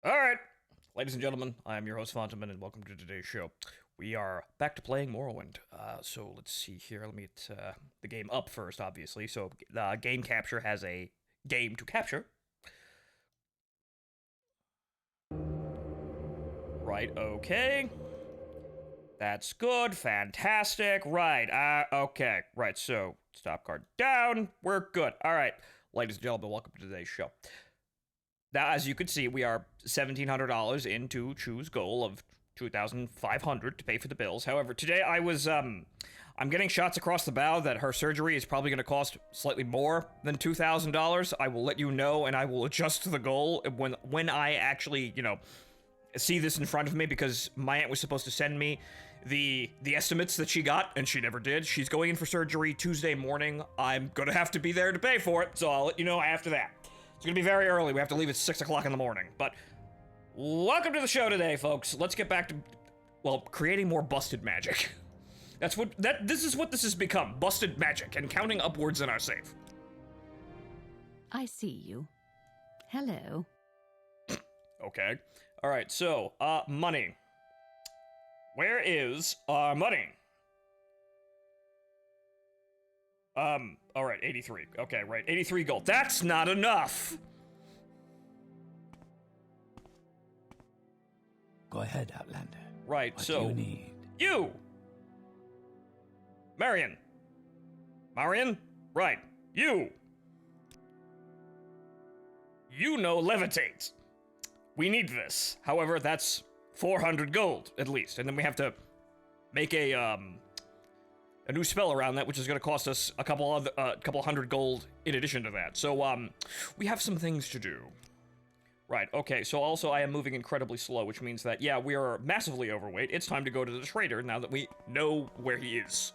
Alright, ladies and gentlemen, I am your host, Fontaman, and welcome to today's show. We are back to playing Morrowind. So let's see here. Let me get the game up first, obviously. So, Game Capture has a game to capture. Right, okay. That's good, fantastic. Right, okay. Right, so, stop card down. We're good. Alright, ladies and gentlemen, welcome to today's show. Now, as you can see, we are $1,700 into Chu's goal of $2,500 to pay for the bills. However, today I'm getting shots across the bow that her surgery is probably going to cost slightly more than $2,000. I will let you know, and I will adjust the goal when I actually, see this in front of me, because my aunt was supposed to send me the estimates that she got, and she never did. She's going in for surgery Tuesday morning. I'm going to have to be there to pay for it, so I'll let you know after that. It's gonna be very early. We have to leave at 6 o'clock in the morning. But welcome to the show today, folks. Let's get back to, well, creating more busted magic. This is what this has become. Busted magic and counting upwards in our safe. I see you. Hello. Okay. All right. So, money. Where is our money? All right, 83. Okay, right, 83 gold. That's not enough! Go ahead, Outlander. Right, what so... do you need? You! Marion! Marion? Right, you! You know levitate. We need this. However, that's 400 gold, at least. And then we have to make a new spell around that, which is going to cost us a couple hundred gold in addition to that. So, we have some things to do. Right, okay, so also I am moving incredibly slow, which means that, yeah, we are massively overweight. It's time to go to the trader now that we know where he is.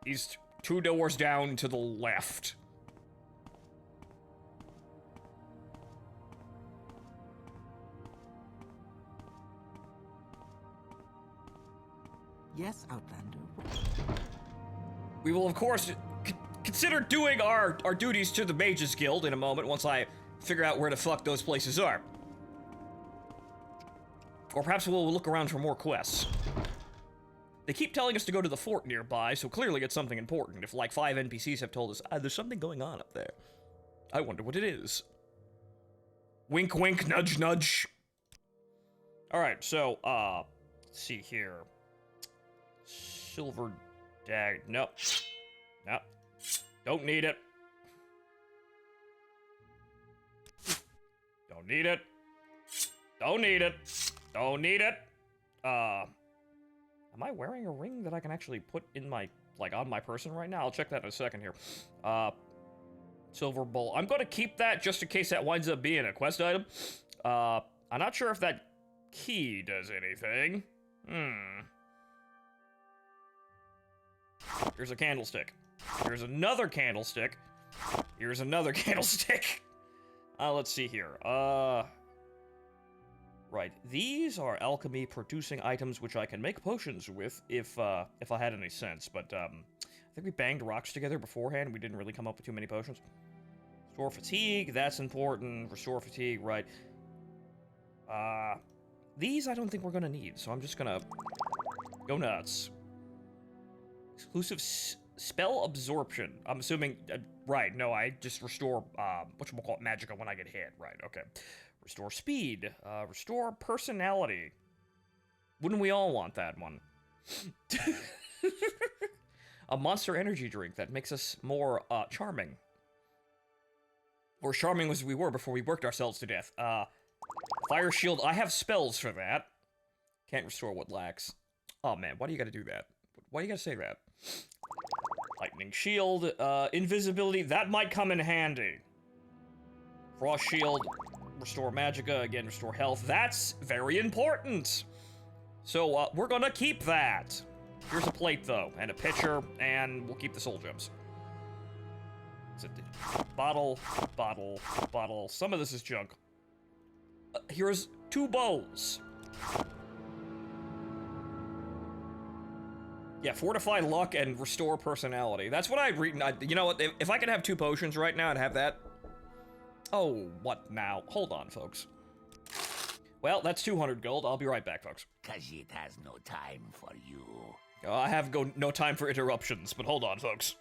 He's 2 doors down to the left. Yes, Outlander. We will, of course, consider doing our duties to the Mages Guild in a moment once I figure out where the fuck those places are. Or perhaps we'll look around for more quests. They keep telling us to go to the fort nearby, so clearly it's something important. If like 5 NPCs have told us, there's something going on up there. I wonder what it is. Wink, wink, nudge, nudge. Alright, so, let's see here. Silver dagger. Nope. Nope. Don't need it. Don't need it. Don't need it. Don't need it. Am I wearing a ring that I can actually put in my, like, on my person right now? I'll check that in a second here. Silver bowl. I'm gonna keep that just in case that winds up being a quest item. I'm not sure if that key does anything. Here's a candlestick. Here's another candlestick. Here's another candlestick. Let's see here. Right. These are alchemy producing items which I can make potions with if I had any sense, but I think we banged rocks together beforehand. We didn't really come up with too many potions. Restore fatigue, that's important. Restore fatigue, right. These I don't think we're gonna need, so I'm just gonna go nuts. Exclusive spell absorption. I'm assuming, right, no, I just restore, whatchamacallit, magicka when I get hit. Right, okay. Restore speed. Restore personality. Wouldn't we all want that one? A monster energy drink that makes us more, charming. Or charming as we were before we worked ourselves to death. Fire shield. I have spells for that. Can't restore what lacks. Oh, man, why do you gotta do that? Why do you gotta say that? Lightning shield, invisibility, that might come in handy. Frost shield, restore magicka, again, restore health. That's very important. So, we're gonna keep that. Here's a plate, though, and a pitcher, and we'll keep the soul gems. Bottle, bottle, bottle. Some of this is junk. Here's 2 bowls. Yeah, fortify luck and restore personality. That's what I'd read. You know what? If I could have 2 potions right now, I'd have that. Oh, what now? Hold on, folks. Well, that's 200 gold. I'll be right back, folks. 'Cause it has no time for you. I have no time for interruptions, but hold on, folks.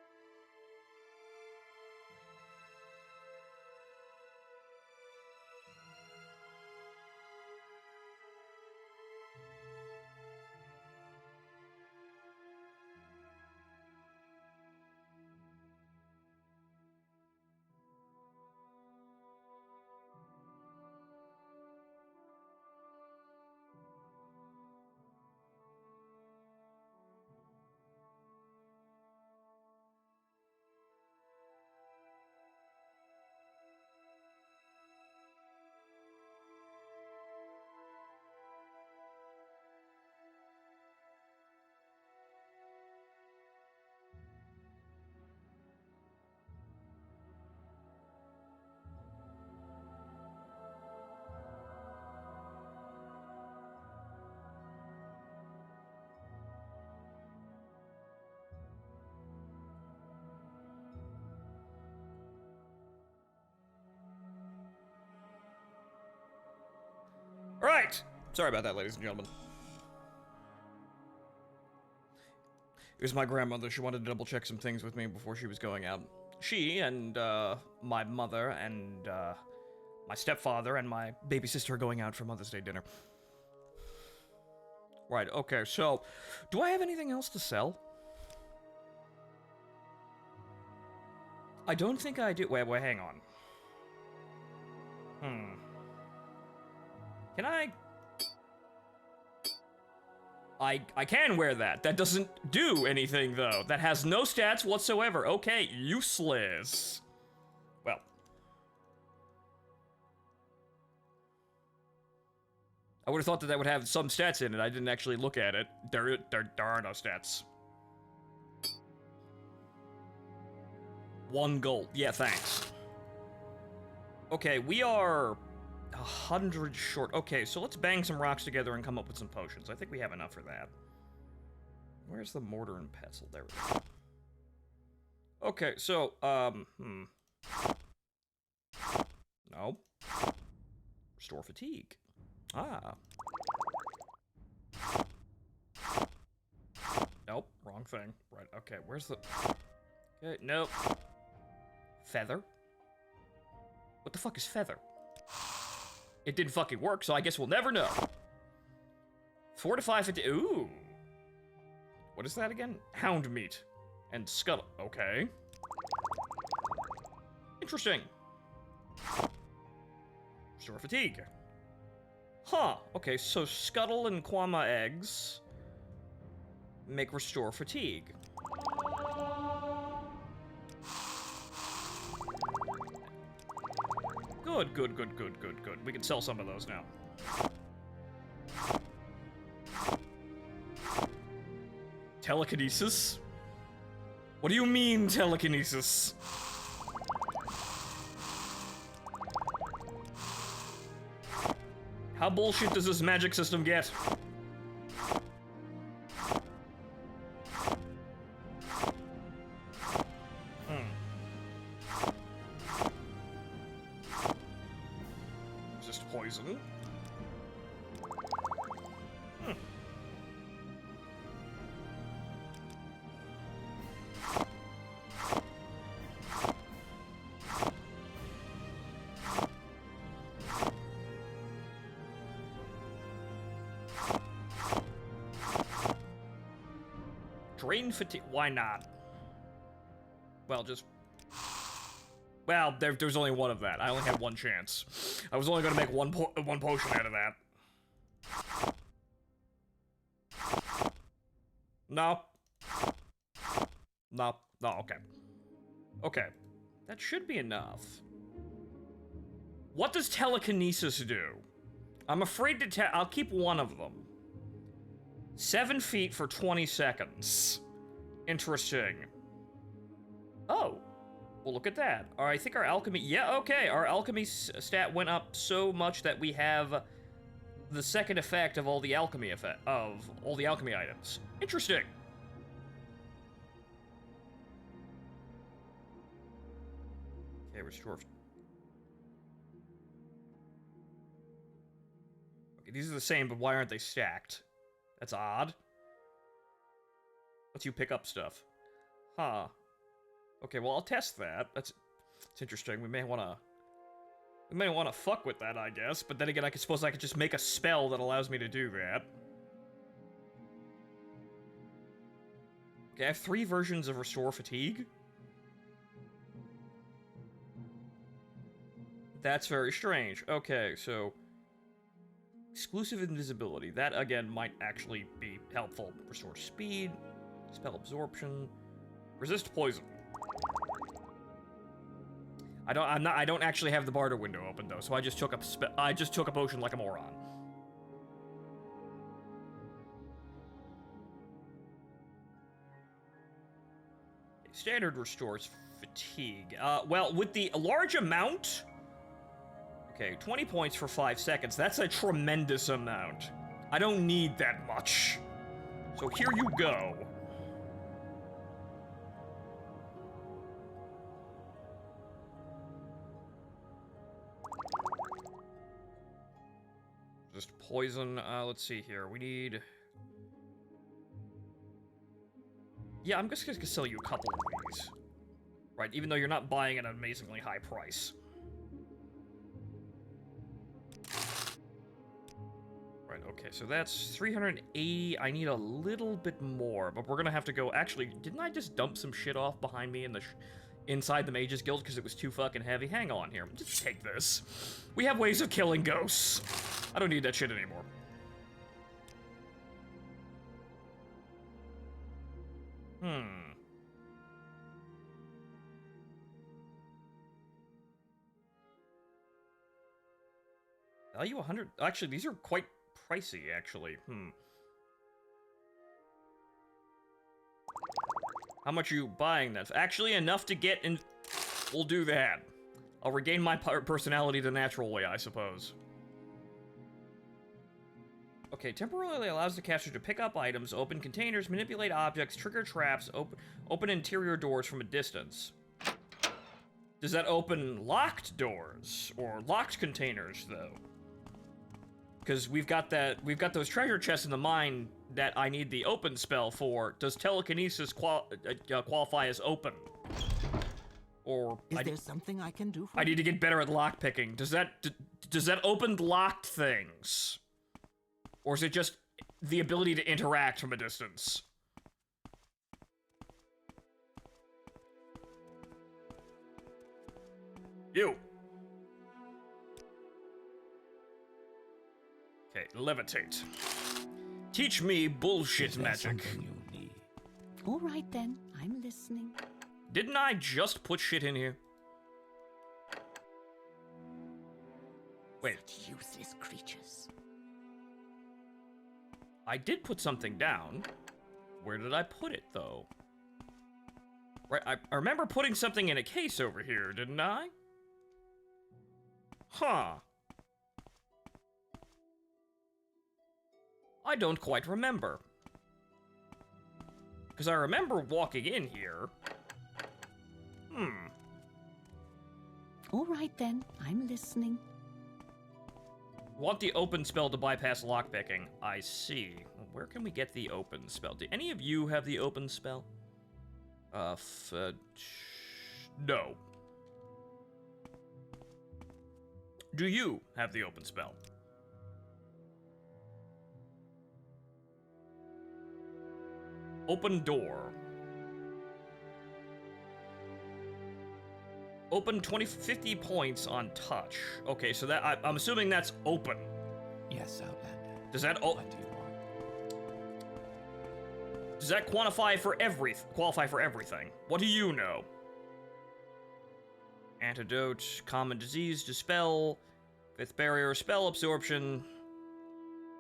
Right! Sorry about that, ladies and gentlemen. It was my grandmother. She wanted to double check some things with me before she was going out. She and, my mother and, my stepfather and my baby sister are going out for Mother's Day dinner. Right, okay, so, do I have anything else to sell? I don't think I do. Wait, hang on. Can I can wear that. That doesn't do anything, though. That has no stats whatsoever. Okay, useless. Well. I would have thought that that would have some stats in it. I didn't actually look at it. There are no stats. 1 gold. Yeah, thanks. Okay, we are 100 short. Okay, so let's bang some rocks together and come up with some potions. I think we have enough for that. Where's the mortar and pestle? There we go. Okay, so, No. Restore fatigue. Ah. Nope, wrong thing. Right, okay, where's the... Okay, nope. Feather? What the fuck is feather? It didn't fucking work, so I guess we'll never know. Fortify 50... Ooh. What is that again? Hound meat. And scuttle. Okay. Interesting. Restore fatigue. Huh. Okay, so scuttle and quama eggs make restore fatigue. Good. We can sell some of those now. Telekinesis? What do you mean, telekinesis? How bullshit does this magic system get? Resist poison. Drain fatigue. Why not? Well, just... Well, there's only one of that. I only had one chance. I was only going to make one potion out of that. No. No, okay. Okay. That should be enough. What does telekinesis do? I'm afraid to I'll keep one of them. 7 feet for 20 seconds. Interesting. Oh. Well, look at that. I think our alchemy... Yeah, okay. Our alchemy stat went up so much that we have the second effect of all the alchemy items. Interesting. Okay, restore... these are the same, but why aren't they stacked? That's odd. Lets you pick up stuff. Huh. Okay, well, I'll test that. It's interesting. We may wanna fuck with that, I guess. But then again, I suppose I could just make a spell that allows me to do that. Okay, I have 3 versions of Restore Fatigue. That's very strange. Okay, so... Exclusive Invisibility. That, again, might actually be helpful. Restore Speed. Spell Absorption. Resist Poison. I don't actually have the barter window open, though, so I just took a potion like a moron. Standard restores fatigue. Well, with the large amount... Okay, 20 points for 5 seconds. That's a tremendous amount. I don't need that much. So here you go. Just poison. Let's see here. We need... Yeah, I'm just gonna sell you a couple of these. Right, even though you're not buying at an amazingly high price. Right, okay, so that's 380. I need a little bit more, but we're gonna have to go... Actually, didn't I just dump some shit off behind me in the... inside the Mages Guild because it was too fucking heavy? Hang on here. Just take this. We have ways of killing ghosts. I don't need that shit anymore. Value 100. Actually, these are quite pricey, actually. How much are you buying that? Actually, enough to get in... We'll do that. I'll regain my personality the natural way, I suppose. Okay, temporarily allows the caster to pick up items, open containers, manipulate objects, trigger traps, open interior doors from a distance. Does that open locked doors or locked containers, though? Because we've got those treasure chests in the mine that I need the open spell for. Does telekinesis qualify as open? Or is there something I can do for I need to get better at lock picking. Does that open locked things? Or is it just the ability to interact from a distance? You. Okay, levitate. Teach me bullshit magic. You need? All right then, I'm listening. Didn't I just put shit in here? Wait. Such useless creatures. I did put something down. Where did I put it, though? Right, I remember putting something in a case over here, didn't I? Huh. I don't quite remember. Because I remember walking in here. All right then, I'm listening. Want the open spell to bypass lockpicking. I see. Where can we get the open spell? Do any of you have the open spell? No. Do you have the open spell? Open door. Open 50 points on touch. Okay, so that I'm assuming that's open. Yes, Outlander. Does that What do you want? does that qualify for everything? What do you know? Antidote, common disease, dispel, fifth barrier, spell absorption.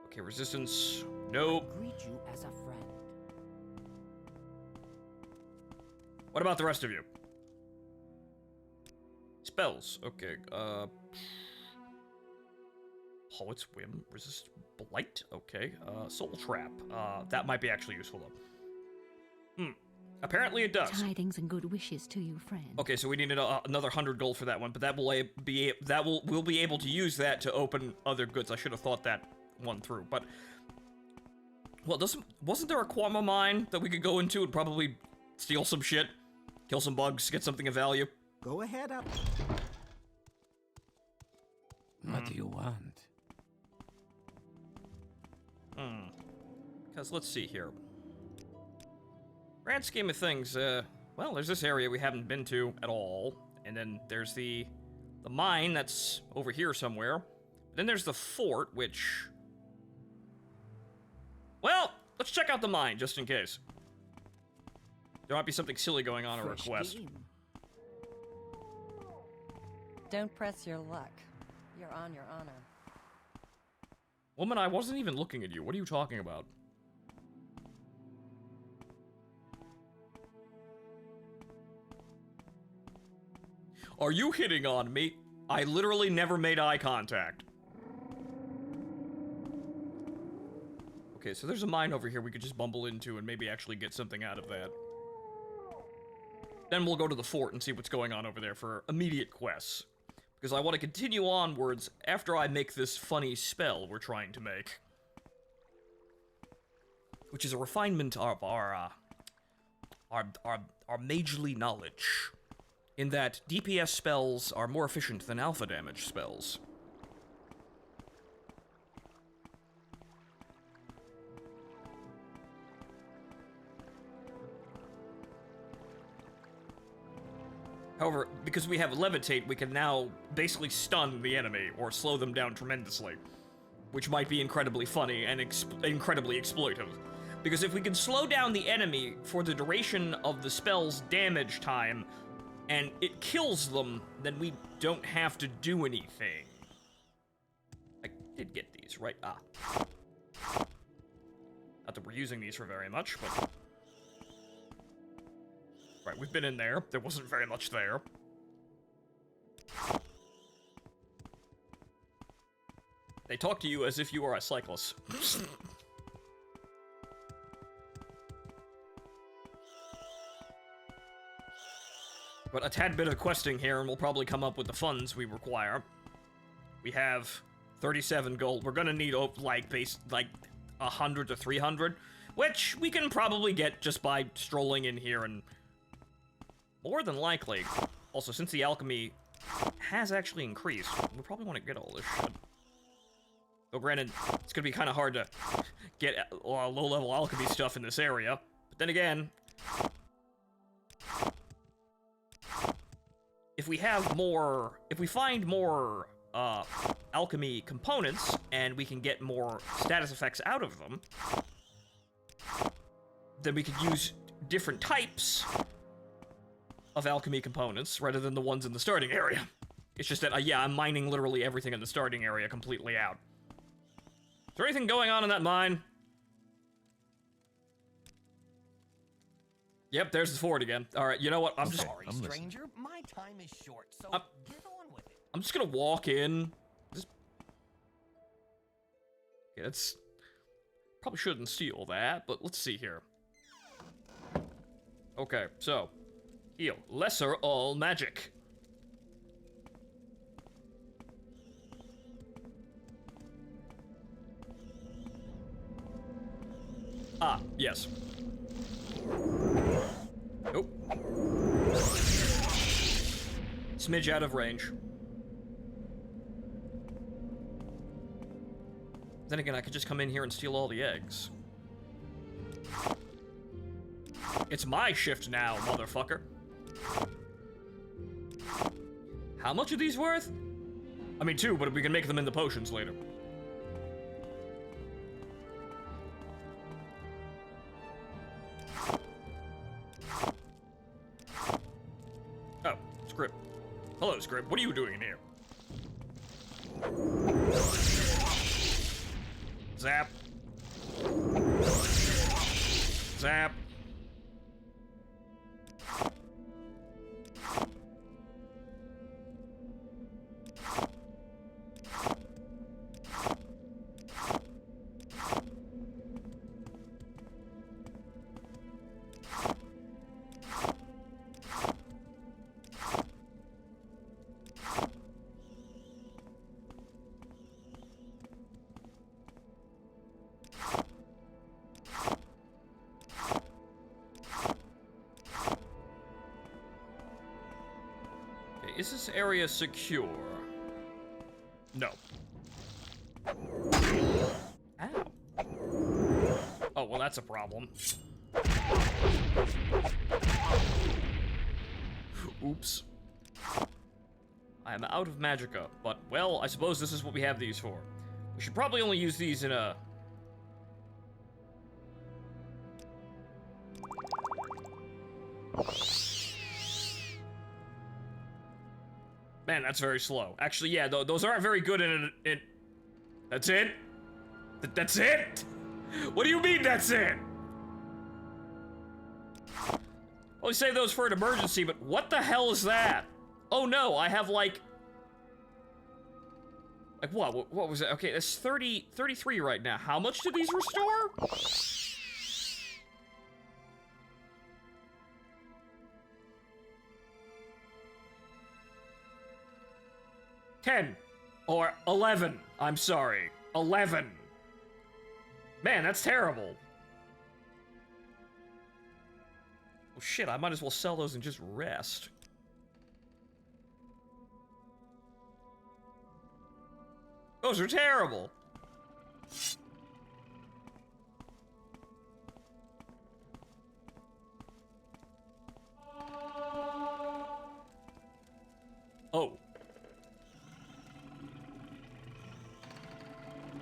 Okay, resistance. Nope. I greet you as a friend. What about the rest of you? Spells. Okay, Poet's Whim. Resist Blight. Okay. Soul Trap. That might be actually useful, though. Apparently it does. Tidings and good wishes to you, friend. Okay, so we need another 100 gold for that one, but we'll be able to use that to open other goods. I should have thought that one through, but... Well, wasn't there a Quama mine that we could go into and probably steal some shit? Kill some bugs, get something of value? Go ahead up. What do you want? Because let's see here. Grand scheme of things, well, there's this area we haven't been to at all. And then there's the mine that's over here somewhere. Then there's the fort, which... Well, let's check out the mine, just in case. There might be something silly going on in our quest. Game. Don't press your luck. You're on your honor. Woman, I wasn't even looking at you. What are you talking about? Are you hitting on me? I literally never made eye contact. Okay, so there's a mine over here we could just bumble into and maybe actually get something out of that. Then we'll go to the fort and see what's going on over there for immediate quests. Because I want to continue onwards after I make this funny spell we're trying to make. Which is a refinement of our magely knowledge. In that DPS spells are more efficient than alpha damage spells. However, because we have Levitate, we can now basically stun the enemy, or slow them down tremendously. Which might be incredibly funny and incredibly exploitive. Because if we can slow down the enemy for the duration of the spell's damage time, and it kills them, then we don't have to do anything. I did get these, right? Ah. Not that we're using these for very much, but... Right, we've been in there. There wasn't very much there. They talk to you as if you are a cyclist. But a tad bit of questing here, and we'll probably come up with the funds we require. We have 37 gold. We're gonna need, like 100 to 300, which we can probably get just by strolling in here and... More than likely. Also, since the alchemy has actually increased, we probably want to get all this shit. Though granted, it's gonna be kind of hard to get low-level alchemy stuff in this area. But then again... If we find more alchemy components, and we can get more status effects out of them, then we could use different types of alchemy components, rather than the ones in the starting area. It's just that, yeah, I'm mining literally everything in the starting area completely out. Is there anything going on in that mine? Yep, there's the fort again. Alright, you know what? I'm Sorry, stranger. My time is short, so get on with it. I'm just gonna walk in. Yeah, that's... Probably shouldn't steal that, but let's see here. Okay, so... Heal. Lesser all magic. Ah, yes. Nope. Smidge out of range. Then again, I could just come in here and steal all the eggs. It's my shift now, motherfucker. How much are these worth? I mean, 2, but we can make them into potions later. Oh, Script. Hello, Script. What are you doing in here? Zap. Zap. is this area secure? No. Ow. Oh, well, that's a problem. Oops. I am out of magicka, but, well, I suppose this is what we have these for. We should probably only use these in a... Man, that's very slow. Actually, yeah, those aren't very good in... That's it? That's it? What do you mean that's it? Well, we save those for an emergency, but what the hell is that? Oh no, I have like what? What was it? Okay, that's 33 right now. How much do these restore? $10 or 11. I'm sorry, 11. Man, that's terrible. Well, shit, I might as well sell those and just rest. Those are terrible. Oh.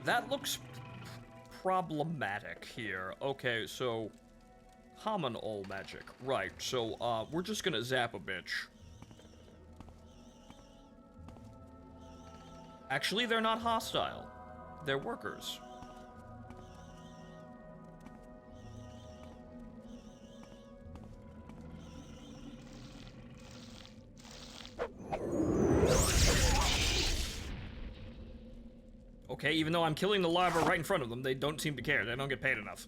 That looks problematic here. Okay, so common all magic. Right, so we're just gonna zap a bitch. Actually, they're not hostile. They're workers. Okay, even though I'm killing the larva right in front of them, they don't seem to care. They don't get paid enough.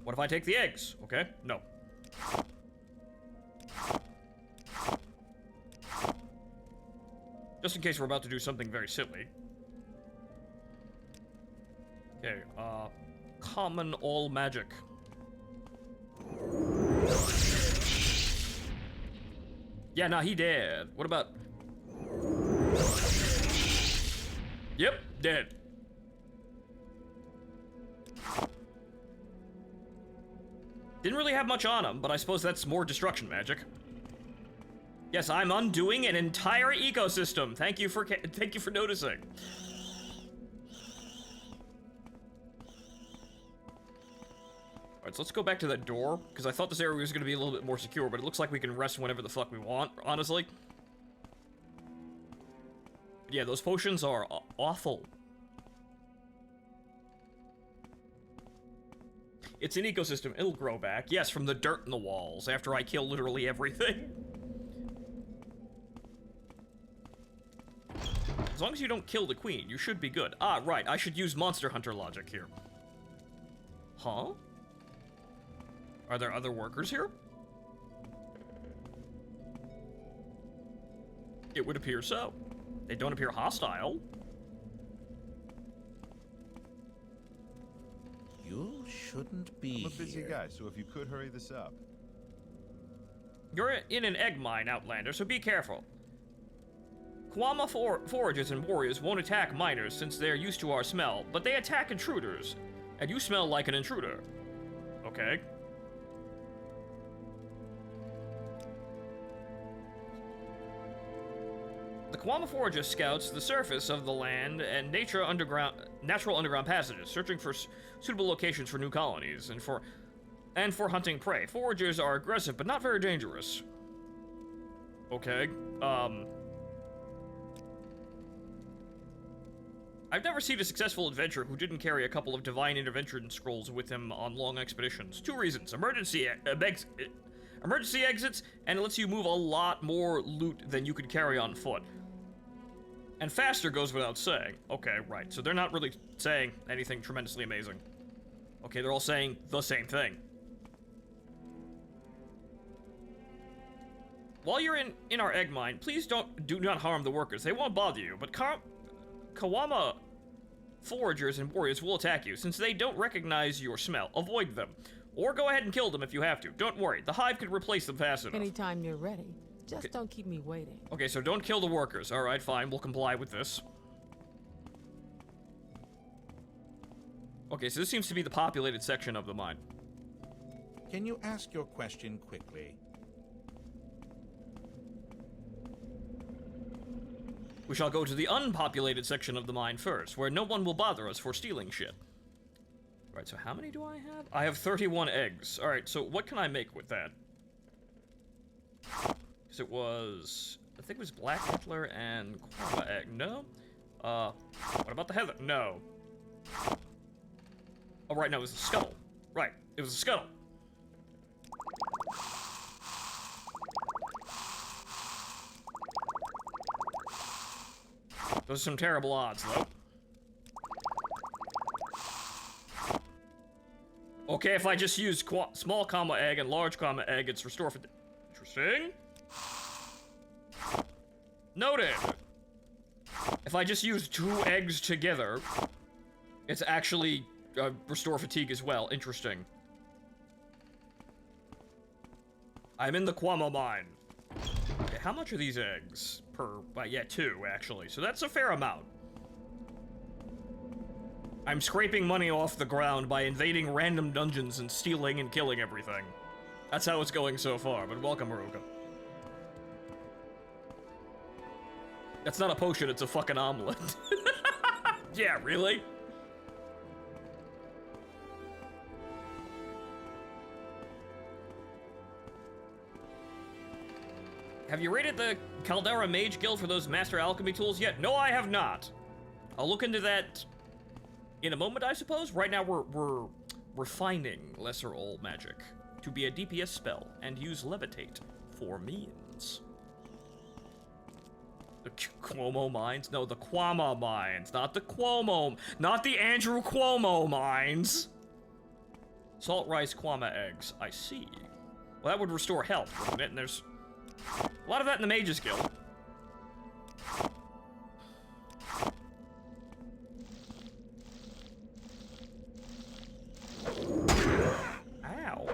What if I take the eggs? Okay, no. Just in case we're about to do something very silly. Okay, common all magic. Yeah, nah, he dead. What about... Yep, dead. Didn't really have much on him, but I suppose that's more destruction magic. Yes, I'm undoing an entire ecosystem. Thank you for noticing. Alright, so let's go back to that door, because I thought this area was going to be a little bit more secure, but it looks like we can rest whenever the fuck we want, honestly. Yeah, those potions are awful. It's an ecosystem, it'll grow back. Yes, from the dirt in the walls, after I kill literally everything. As long as you don't kill the queen, you should be good. Ah, right, I should use Monster Hunter logic here. Huh? Are there other workers here? It would appear so. They don't appear hostile. You shouldn't be I'm a busy here. guy, so if you could hurry this up. You're in an egg mine, Outlander, so be careful. Kwama foragers and warriors won't attack miners since they're used to our smell, but they attack intruders, and you smell like an intruder. Okay. The Kwama Forager scouts the surface of the land and natural underground passages, searching for suitable locations for new colonies and for hunting prey. Foragers are aggressive, but not very dangerous. Okay, I've never seen a successful adventurer who didn't carry a couple of divine intervention scrolls with him on long expeditions. 2 reasons: emergency exits, and it lets you move a lot more loot than you could carry on foot. And faster goes without saying. Okay, right, so they're not really saying anything tremendously amazing. Okay, they're all saying the same thing. While you're in our egg mine, please do not harm the workers. They won't bother you, but Kwama foragers and warriors will attack you. Since they don't recognize your smell, avoid them. Or go ahead and kill them if you have to. Don't worry, the hive could replace them fast enough. Anytime you're ready. Just don't keep me waiting. Okay, so don't kill the workers. All right, fine. We'll comply with this. Okay, so this seems to be the populated section of the mine. Can you ask your question quickly? We shall go to the unpopulated section of the mine first, where no one will bother us for stealing shit. Alright, so how many do I have? I have 31 eggs. Alright, so what can I make with that? Because it was... I think it was black Hitler and Quava egg. No? What about the heather? No. Oh, right, no, it was the scuttle. Right, it was the scuttle. Those are some terrible odds, though. Okay, if I just use small comma egg and large comma egg, it's restore for... Interesting. Noted. If I just use 2 eggs together, it's actually restore fatigue as well. Interesting. I'm in the Quama mine. Okay, how much are these eggs per... yeah, 2, actually. So that's a fair amount. I'm scraping money off the ground by invading random dungeons and stealing and killing everything. That's how it's going so far, but welcome, Haruka. That's not a potion, it's a fucking omelet. Yeah, really? Have you raided the Caldera Mage Guild for those Master Alchemy tools yet? No, I have not. I'll look into that in a moment, I suppose. Right now, we're refining Lesser Old Magic to be a DPS spell and use Levitate for means. The Cuomo mines? No, the Quama mines, not the Cuomo, not the Andrew Cuomo mines. Salt rice Quama eggs, I see. Well, that would restore health, wouldn't it? And there's a lot of that in the Mages Guild. Ow.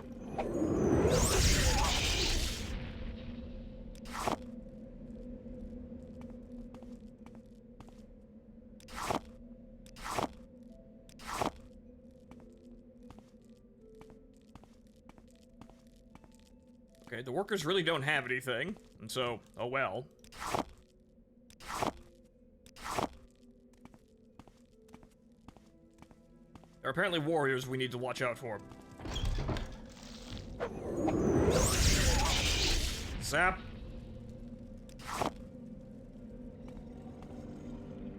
Okay, the workers really don't have anything, and so, oh well. There are apparently warriors we need to watch out for. Zap.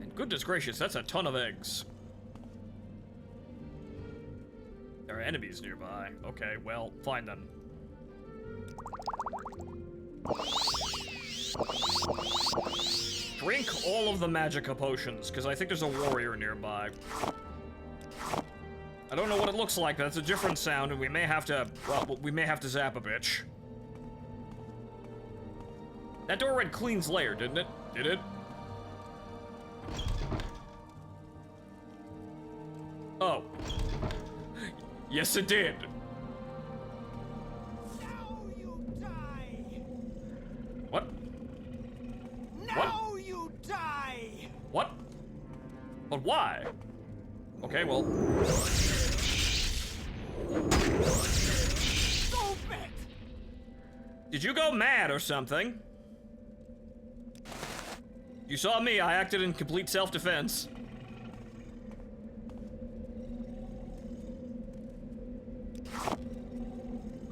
And goodness gracious, that's a ton of eggs. There are enemies nearby. Okay, well, fine then. Drink all of the Magicka potions, because I think there's a warrior nearby. I don't know what it looks like, but it's a different sound, and we may have to, well, we may have to zap a bitch. That door read Clean's Lair, didn't it? Did it? Oh. Yes, it did. What? Now you die! What? But why? Okay, well. Stupid! Did you go mad or something? You saw me, I acted in complete self-defense.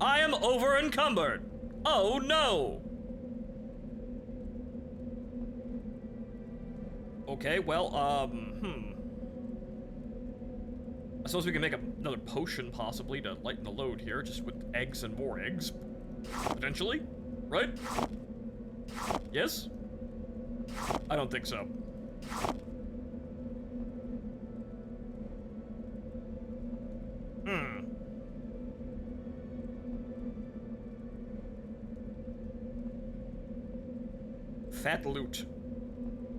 I am over-encumbered. Oh no! Okay, well, I suppose we can make another potion, possibly, to lighten the load here, just with eggs and more eggs. Potentially? Right? Yes? I don't think so. Fat loot.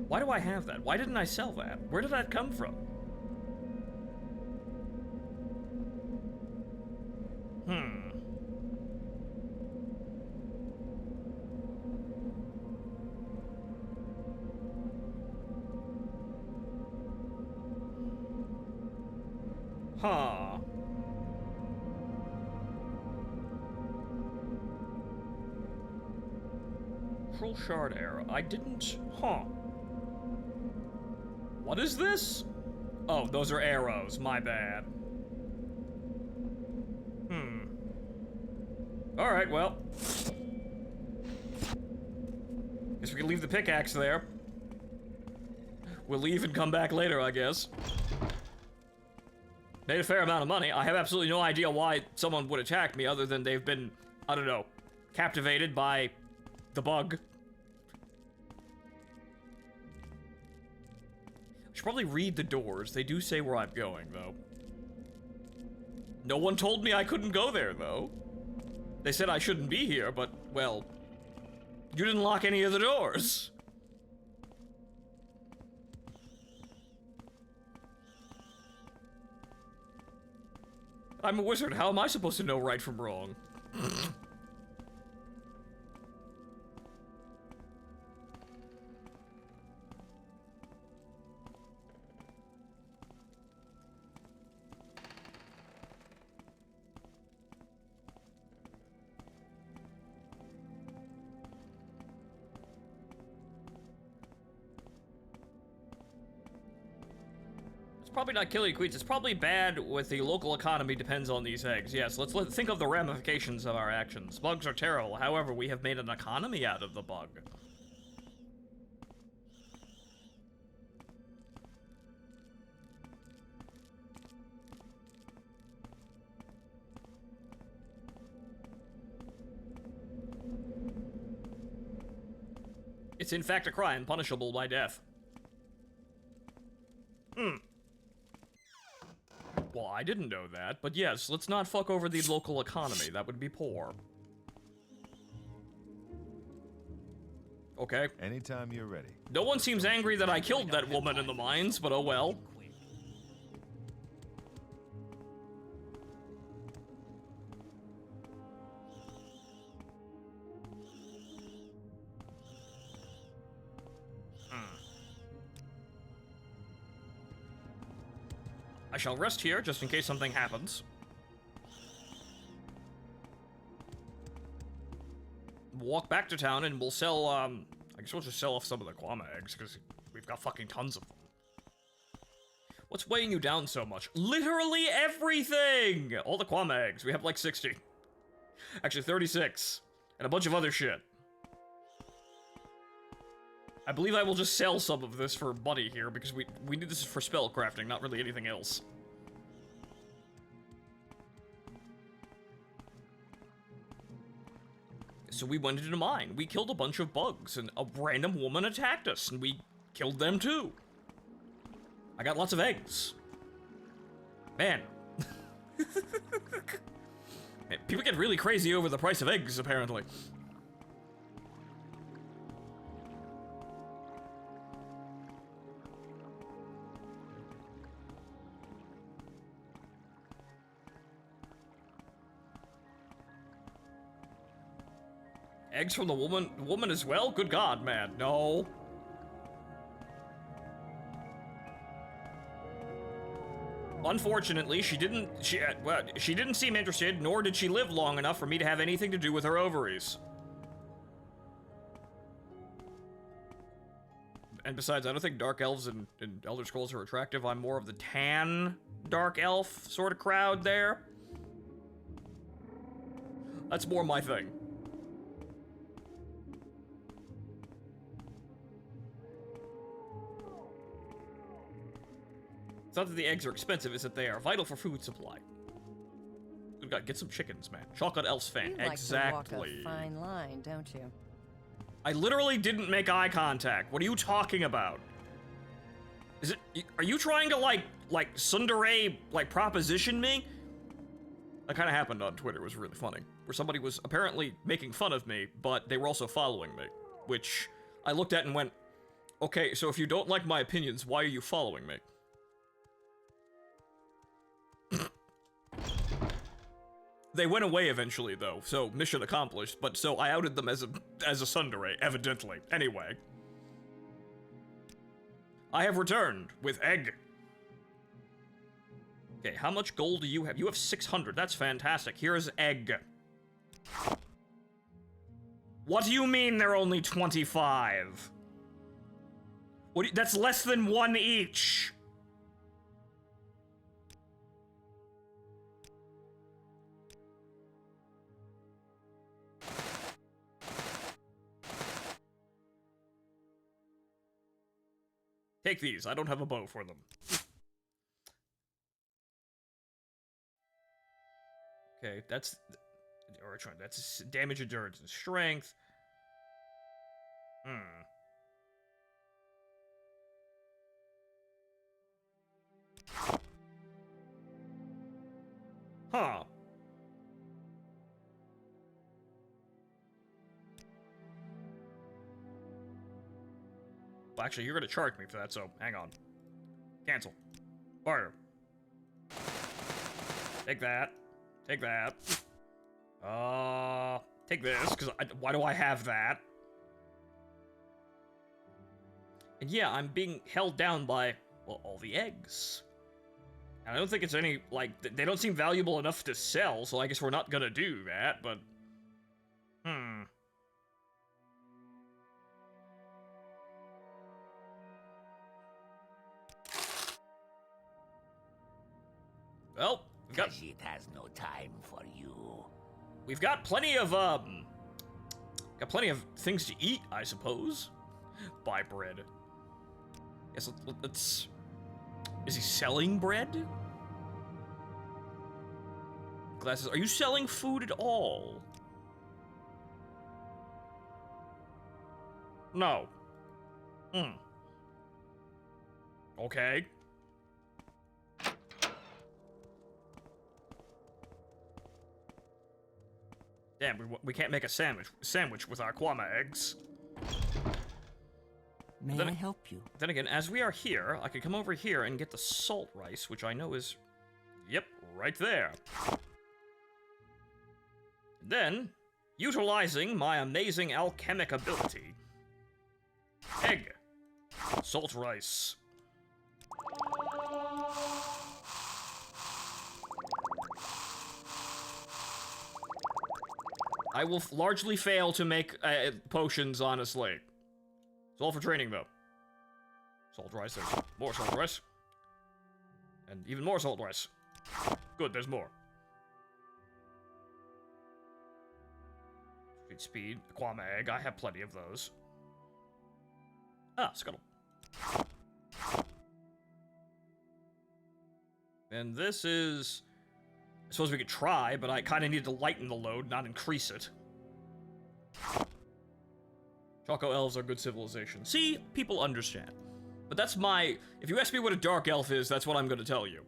Why do I have that? Why didn't I sell that? Where did that come from? Huh. Cruel shard arrow. I didn't... Huh. What is this? Oh, those are arrows. My bad. Alright, well. Guess we can leave the pickaxe there. We'll leave and come back later, I guess. Made a fair amount of money. I have absolutely no idea why someone would attack me other than they've been, I don't know, captivated by the bug. I should probably read the doors. They do say where I'm going, though. No one told me I couldn't go there, though. They said I shouldn't be here, but, well, you didn't lock any of the doors. I'm a wizard. How am I supposed to know right from wrong? Probably not killing queens. It's probably bad with the local economy depends on these eggs. Yes, let's think of the ramifications of our actions. Bugs are terrible. However, we have made an economy out of the bug. It's in fact a crime punishable by death. Well, I didn't know that, but yes, let's not fuck over the local economy. That would be poor. Okay. Anytime you're ready. No one seems angry that I killed that woman in the mines, but oh well. I shall rest here, just in case something happens. Walk back to town and we'll sell, I guess we'll just sell off some of the Kwama eggs, because we've got fucking tons of them. What's weighing you down so much? Literally everything! All the Kwama eggs. We have like 60. Actually, 36. And a bunch of other shit. I believe I will just sell some of this for money here, because we need this for spell crafting, not really anything else. So we went into a mine. We killed a bunch of bugs, and a random woman attacked us, and we killed them too. I got lots of eggs. Man. People get really crazy over the price of eggs, apparently. Eggs from the woman as well? Good God, man, no. Unfortunately, she didn't seem interested, nor did she live long enough for me to have anything to do with her ovaries. And besides, I don't think dark elves and Elder Scrolls are attractive. I'm more of the tan dark elf sort of crowd there. That's more my thing. It's not that the eggs are expensive, it's that they are vital for food supply. Good God, get some chickens, man. Chocolate elf's fan. You like Exactly. to walk a fine line, don't you? I literally didn't make eye contact. What are you talking about? Is it? Are you trying to like tsundere proposition me? That kind of happened on Twitter. It was really funny. Where somebody was apparently making fun of me, but they were also following me, which I looked at and went, okay, so if you don't like my opinions, why are you following me? They went away eventually, though, so mission accomplished, but so I outed them as a tsundere, evidently. Anyway. I have returned with egg. Okay, how much gold do you have? You have 600. That's fantastic. Here's egg. What do you mean they're only 25? That's less than 1 each. Take these. I don't have a bow for them. Okay, that's... That's damage, endurance, and strength. Huh. Well, actually, you're gonna charge me for that, so hang on. Cancel. Barter. Take that. Take that. Take this, because why do I have that? And yeah, I'm being held down by, well, all the eggs. And I don't think it's any, like, they don't seem valuable enough to sell, so I guess we're not gonna do that, but... Well, It has no time for you. we've got plenty of, things to eat, I suppose. Buy bread. Yes, let's... Is he selling bread? Glasses. Are you selling food at all? No. Okay. Damn, we can't make a sandwich with our kwama eggs. May I help you? Then again, as we are here, I could come over here and get the salt rice, which I know is... Yep, right there. Then, utilizing my amazing alchemic ability... Egg. Salt rice. I will largely fail to make potions, honestly. It's all for training, though. Salt rice, there's more salt rice. And even more salt rice. Good, there's more. Speed, kwama egg, I have plenty of those. Ah, scuttle. And this is... I suppose we could try, but I kind of need to lighten the load, not increase it. Choco elves are good civilization. See? People understand. But that's my... If you ask me what a dark elf is, that's what I'm going to tell you.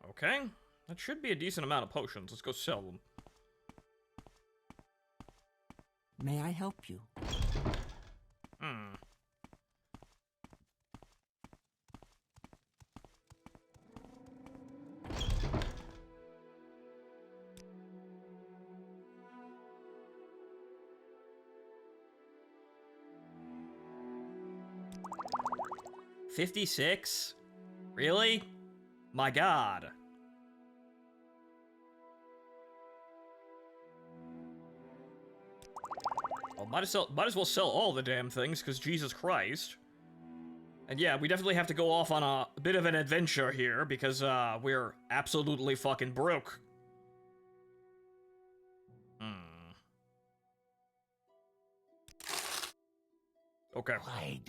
Okay. That should be a decent amount of potions. Let's go sell them. May I help you? Hmm. $56? Really? My God. Well, might as well sell all the damn things, because Jesus Christ. And yeah, we definitely have to go off on a bit of an adventure here, because we're absolutely fucking broke. Okay.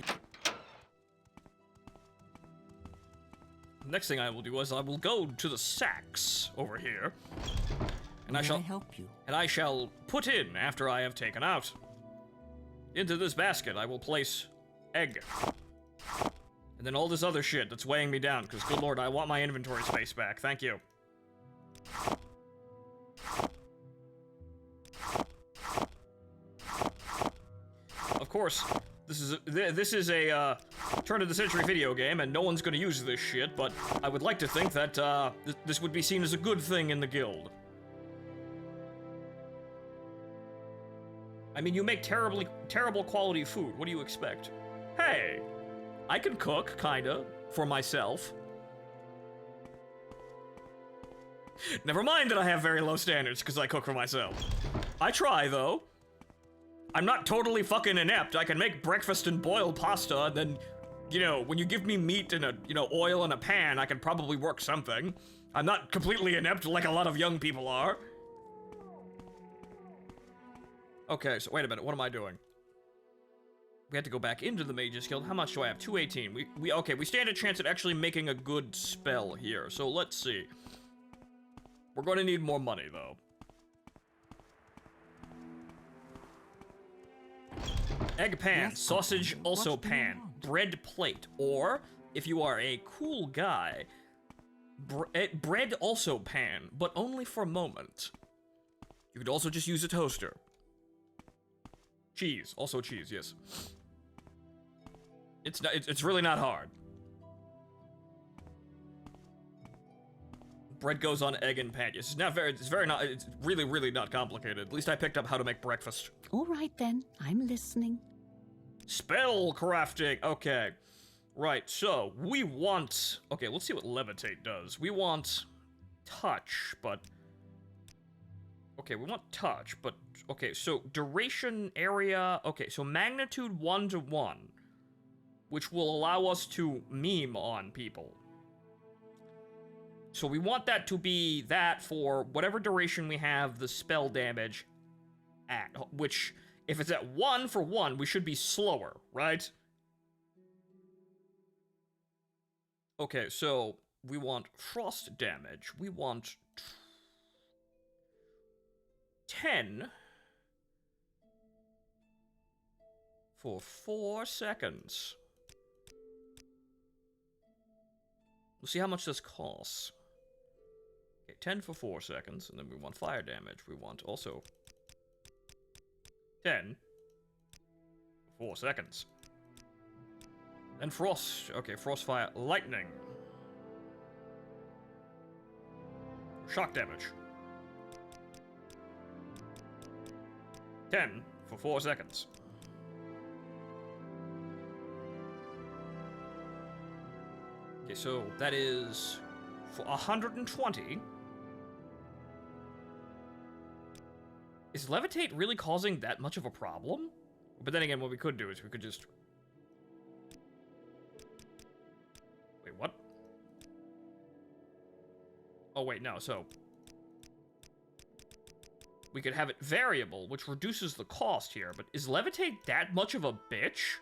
Next thing I will do is I will go to the sacks over here, and May I help you? And I shall put in after I have taken out. Into this basket I will place egg, and then all this other shit that's weighing me down. Because good lord, I want my inventory space back. Thank you. Of course, this is a turn of the century video game, and no one's gonna use this shit. But I would like to think that this would be seen as a good thing in the guild. I mean, you make terrible quality food. What do you expect? Hey, I can cook, kinda, for myself. Never mind that I have very low standards because I cook for myself. I try, though. I'm not totally fucking inept. I can make breakfast and boil pasta, and then, you know, when you give me meat and oil in a pan, I can probably work something. I'm not completely inept like a lot of young people are. Okay, so wait a minute, what am I doing? We have to go back into the Mage's Guild. How much do I have? 218. We stand a chance at actually making a good spell here. So let's see. We're going to need more money, though. Egg pan, Yes, sausage what also do you pan, want? bread plate, or, if you are a cool guy, bread also pan, but only for a moment. You could also just use a toaster. Cheese, also cheese, yes. It's really not hard. Bread goes on egg and pan. Yes, it's really not complicated. At least I picked up how to make breakfast. All right then, I'm listening. Spell crafting, okay. Right, so we want, okay, let's see what levitate does. We want touch, but, okay, we want touch, but, okay, so duration area, okay, so magnitude 1 to 1, which will allow us to meme on people. So we want that to be that for whatever duration we have the spell damage at, which, if it's at 1 for 1, we should be slower, right? Okay, so we want frost damage. We want 10 for 4 seconds. We'll see how much this costs. Okay, 10 for 4 seconds, and then we want fire damage. We want also 10 for 4 seconds. And frost. Okay, frost, fire, lightning. Shock damage. 10 for 4 seconds. Okay, so that is for 120. Is levitate really causing that much of a problem? But then again, what we could do is we could just... Wait, what? Oh, wait, no, so... We could have it variable, which reduces the cost here, but is levitate that much of a bitch?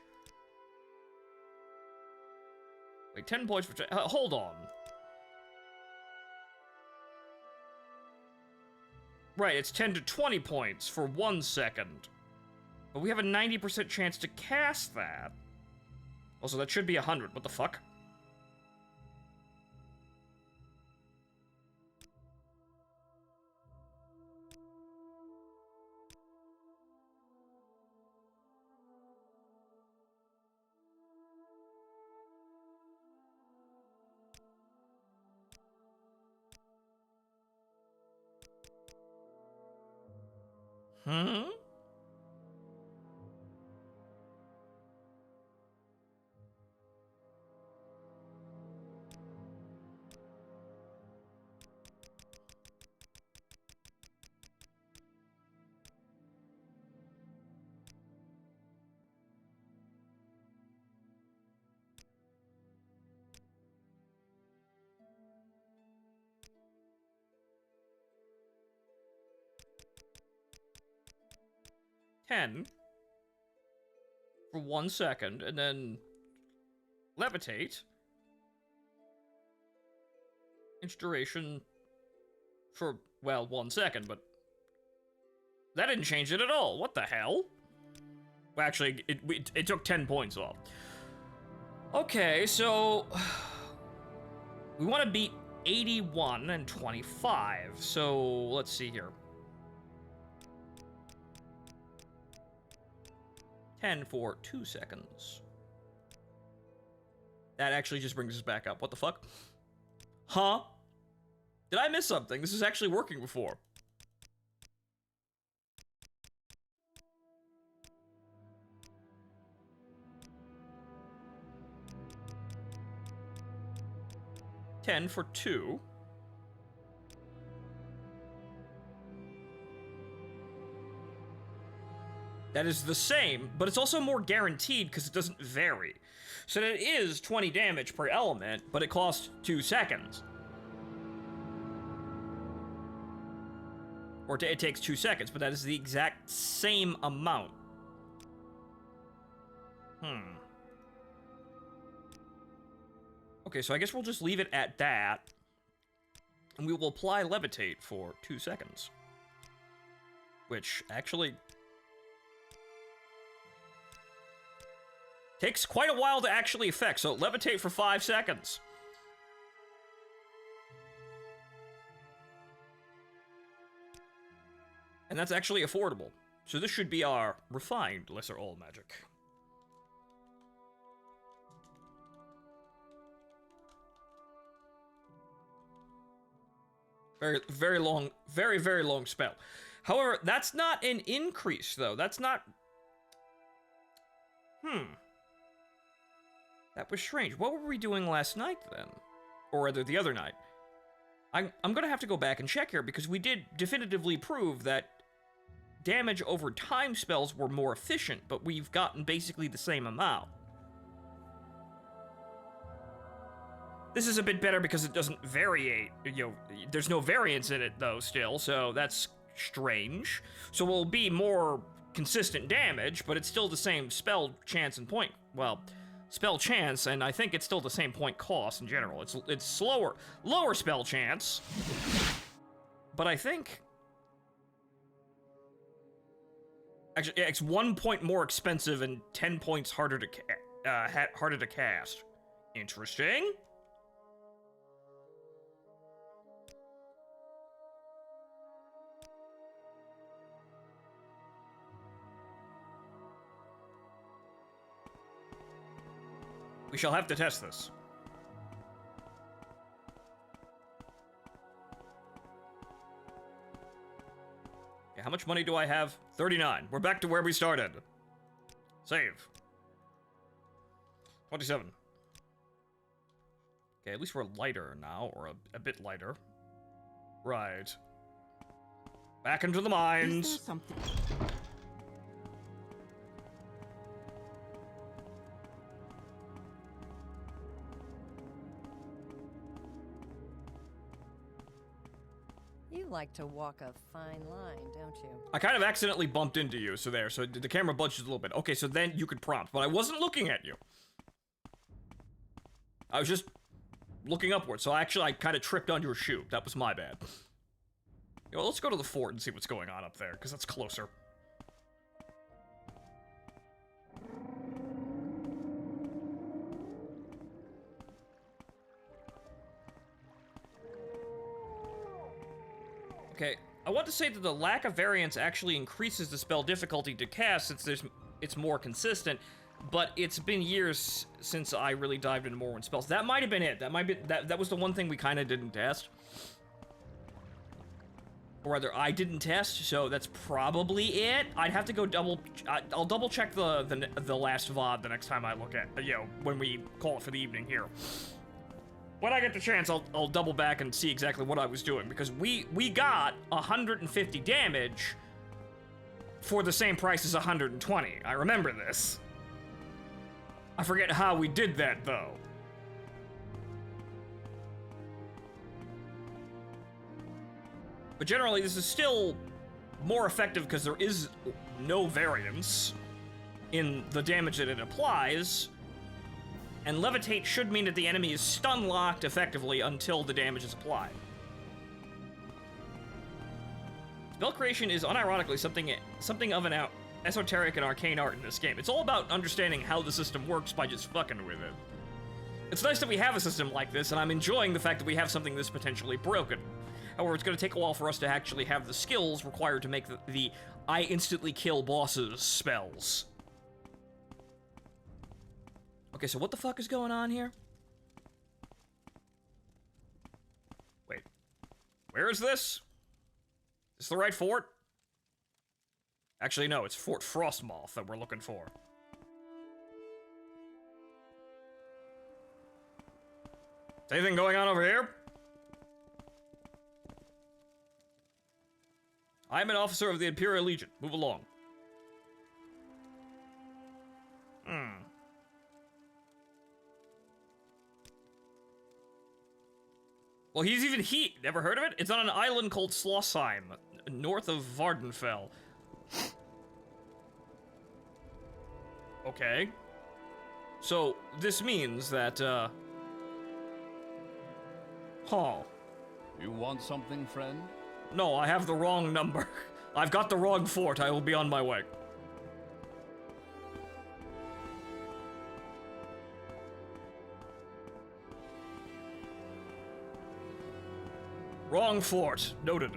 Wait, 10 points for... hold on. Right, it's 10 to 20 points for 1 second. But we have a 90% chance to cast that. Also, that should be 100. What the fuck? Hmm? For 1 second, and then levitate. Each duration for, well, 1 second, but that didn't change it at all. What the hell? Well, actually, it took 10 points off. Okay, so we want to beat 81 and 25. So let's see here. 10 for 2 seconds. That actually just brings us back up. What the fuck? Huh? Did I miss something? This is actually working before. $10 for 2. That is the same, but it's also more guaranteed because it doesn't vary. So that is 20 damage per element, but it costs 2 seconds. Or it takes 2 seconds, but that is the exact same amount. Okay, so I guess we'll just leave it at that. And we will apply Levitate for 2 seconds. Which actually takes quite a while to actually affect, so Levitate for 5 seconds. And that's actually affordable. So this should be our refined Lesser All magic. Very long, very long spell. However, that's not an increase, though. That's not... That was strange. What were we doing last night, then? Or rather, the other night. I'm gonna have to go back and check here, because we did definitively prove that damage over time spells were more efficient, but we've gotten basically the same amount. This is a bit better because it doesn't variate, you know, there's no variance in it, though, still, so that's strange. So we'll be more consistent damage, but it's still the same spell chance and point, well, spell chance, and I think it's still the same point cost in general. It's lower spell chance, but I think... Actually, yeah, it's 1 point more expensive and 10 points harder to cast. Interesting. We shall have to test this. Okay, how much money do I have? 39. We're back to where we started. Save. 27. Okay, at least we're lighter now, or a bit lighter. Right. Back into the mines. Is there something? You like to walk a fine line, don't you? I kind of accidentally bumped into you, so the camera budged a little bit. Okay, so then you could prompt, but I wasn't looking at you. I was just looking upwards, so I kind of tripped on your shoe. That was my bad. You know, let's go to the fort and see what's going on up there, because that's closer. Okay, I want to say that the lack of variance actually increases the spell difficulty to cast since it's more consistent, but it's been years since I really dived into Morrowind spells. That might have been it. That was the one thing we kind of didn't test. Or rather, I didn't test, so that's probably it. I'd have to go I'll double check the last VOD the next time I look at, you know, when we call it for the evening here. When I get the chance, I'll double back and see exactly what I was doing, because we got 150 damage for the same price as 120. I remember this. I forget how we did that, though. But generally, this is still more effective because there is no variance in the damage that it applies. And Levitate should mean that the enemy is stun-locked effectively until the damage is applied. Spell creation is unironically something of an esoteric and arcane art in this game. It's all about understanding how the system works by just fucking with it. It's nice that we have a system like this, and I'm enjoying the fact that we have something this potentially broken. However, it's going to take a while for us to actually have the skills required to make the I instantly kill bosses spells. Okay, so what the fuck is going on here? Wait. Where is this? Is this the right fort? Actually, no, it's Fort Frostmoth that we're looking for. Is anything going on over here? I'm an officer of the Imperial Legion. Move along. Well, never heard of it? It's on an island called Schlossheim, north of Vardenfell. Okay. So, this means that, You want something, friend? No, I have the wrong number. I've got the wrong fort. I will be on my way. Wrong fort. Noted.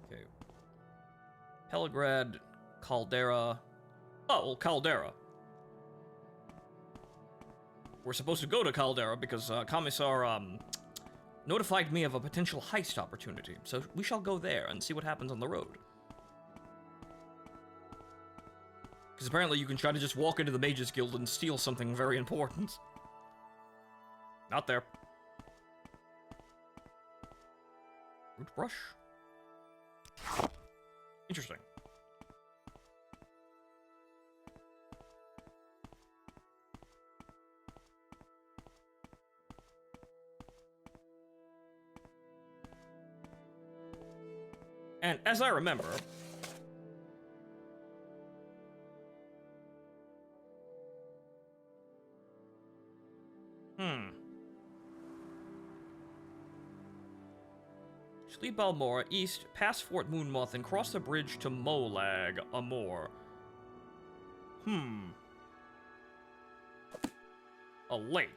Okay. Pelagrad, Caldera. Oh, well, Caldera. We're supposed to go to Caldera because Commissar notified me of a potential heist opportunity. So we shall go there and see what happens on the road. Because apparently you can try to just walk into the Mages Guild and steal something very important. Not there. Root brush? Interesting. And as I remember, Sleep Balmora, east, past Fort Moonmoth, and cross the bridge to Molag Amor. A lake.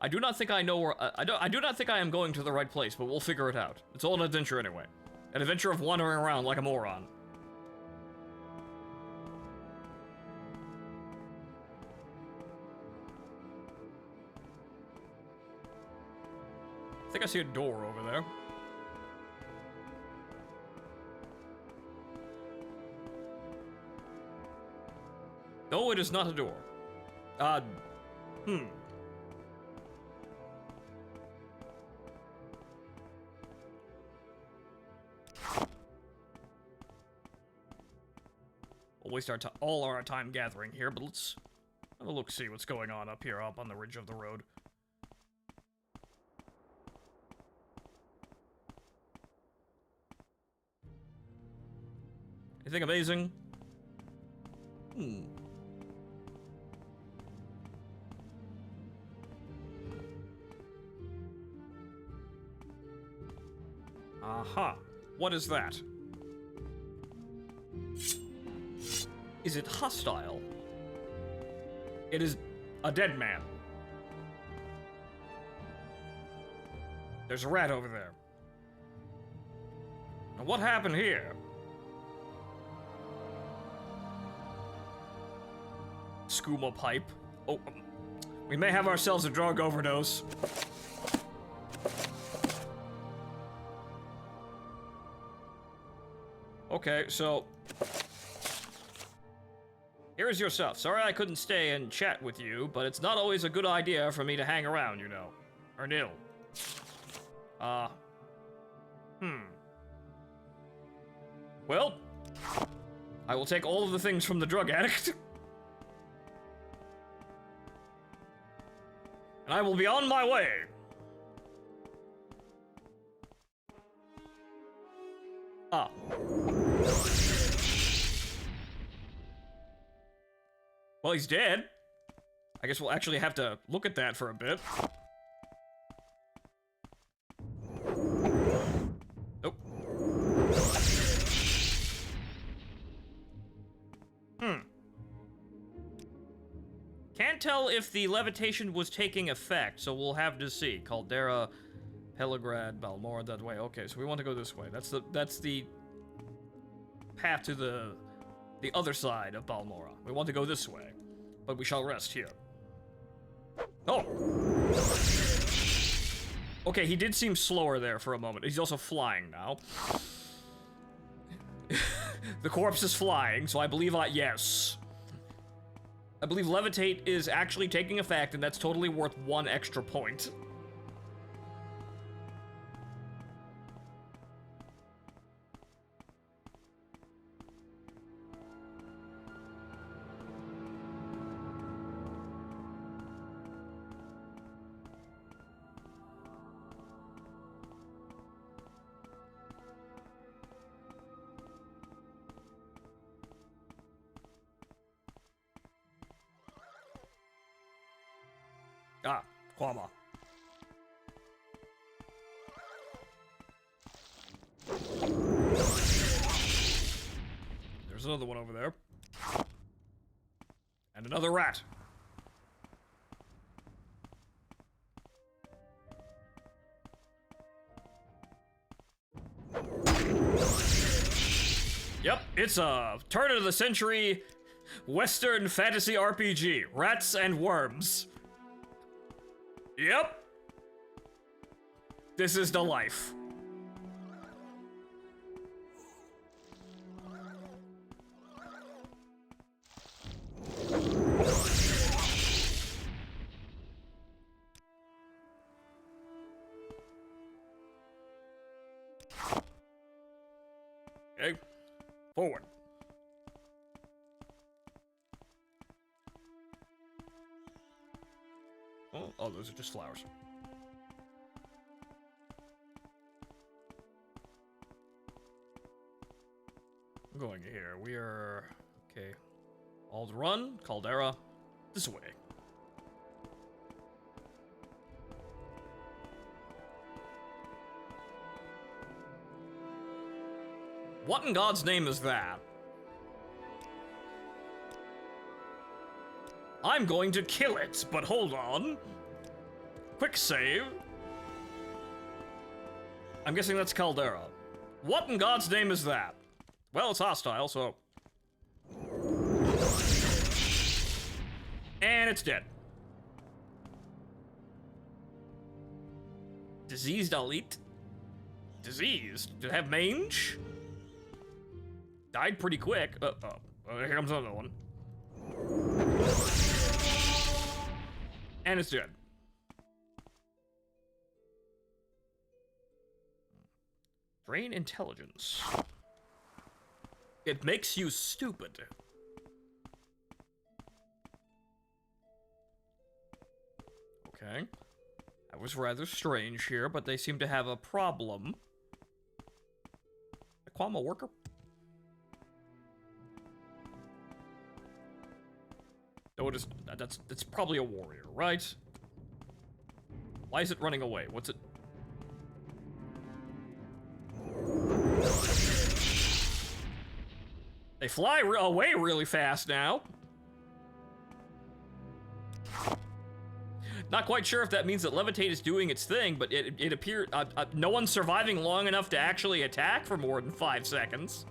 I do not think I know where. I do not think I am going to the right place, but we'll figure it out. It's all an adventure anyway. An adventure of wandering around like a moron. I think I see a door over there. No, it is not a door. We'll waste all our time gathering here, but let's have a look, see what's going on up here, up on the ridge of the road. Anything amazing? Aha. What is that? Is it hostile? It is a dead man. There's a rat over there. Now what happened here? Skooma pipe. Oh, we may have ourselves a drug overdose. Okay, so here's your stuff. Sorry I couldn't stay and chat with you, but it's not always a good idea for me to hang around, you know. Or nil. Well, I will take all of the things from the drug addict. And I will be on my way. Ah. Well, he's dead. I guess we'll actually have to look at that for a bit. Nope. Can't tell if the levitation was taking effect, so we'll have to see. Caldera, Pelagrad, Balmora, that way. Okay, so we want to go this way. That's the path to the other side of Balmora. We want to go this way, but we shall rest here. Oh! Okay, he did seem slower there for a moment. He's also flying now. The corpse is flying, so I believe yes. I believe levitate is actually taking effect, and that's totally worth 1 extra point. Ah, Quama. There's another one over there. And another rat. Yep, it's a turn of the century Western fantasy RPG. Rats and worms. Yep. This is the life. Okay. Forward. Oh, those are just flowers. I'm going here. We are... Okay. Run, Caldera. This way. What in God's name is that? I'm going to kill it, but hold on. Quick save. I'm guessing that's Caldera. What in God's name is that? Well, it's hostile, so... And it's dead. Diseased elite? Diseased? Did it have mange? Died pretty quick. Uh-oh. Oh, here comes another one. And it's dead. Drain intelligence. It makes you stupid. Okay. That was rather strange here, but they seem to have a problem. A Quama worker? No, it is. That's probably a warrior, right? Why is it running away? What's it? They fly away really fast now. Not quite sure if that means that levitate is doing its thing, but it appears no one's surviving long enough to actually attack for more than 5 seconds.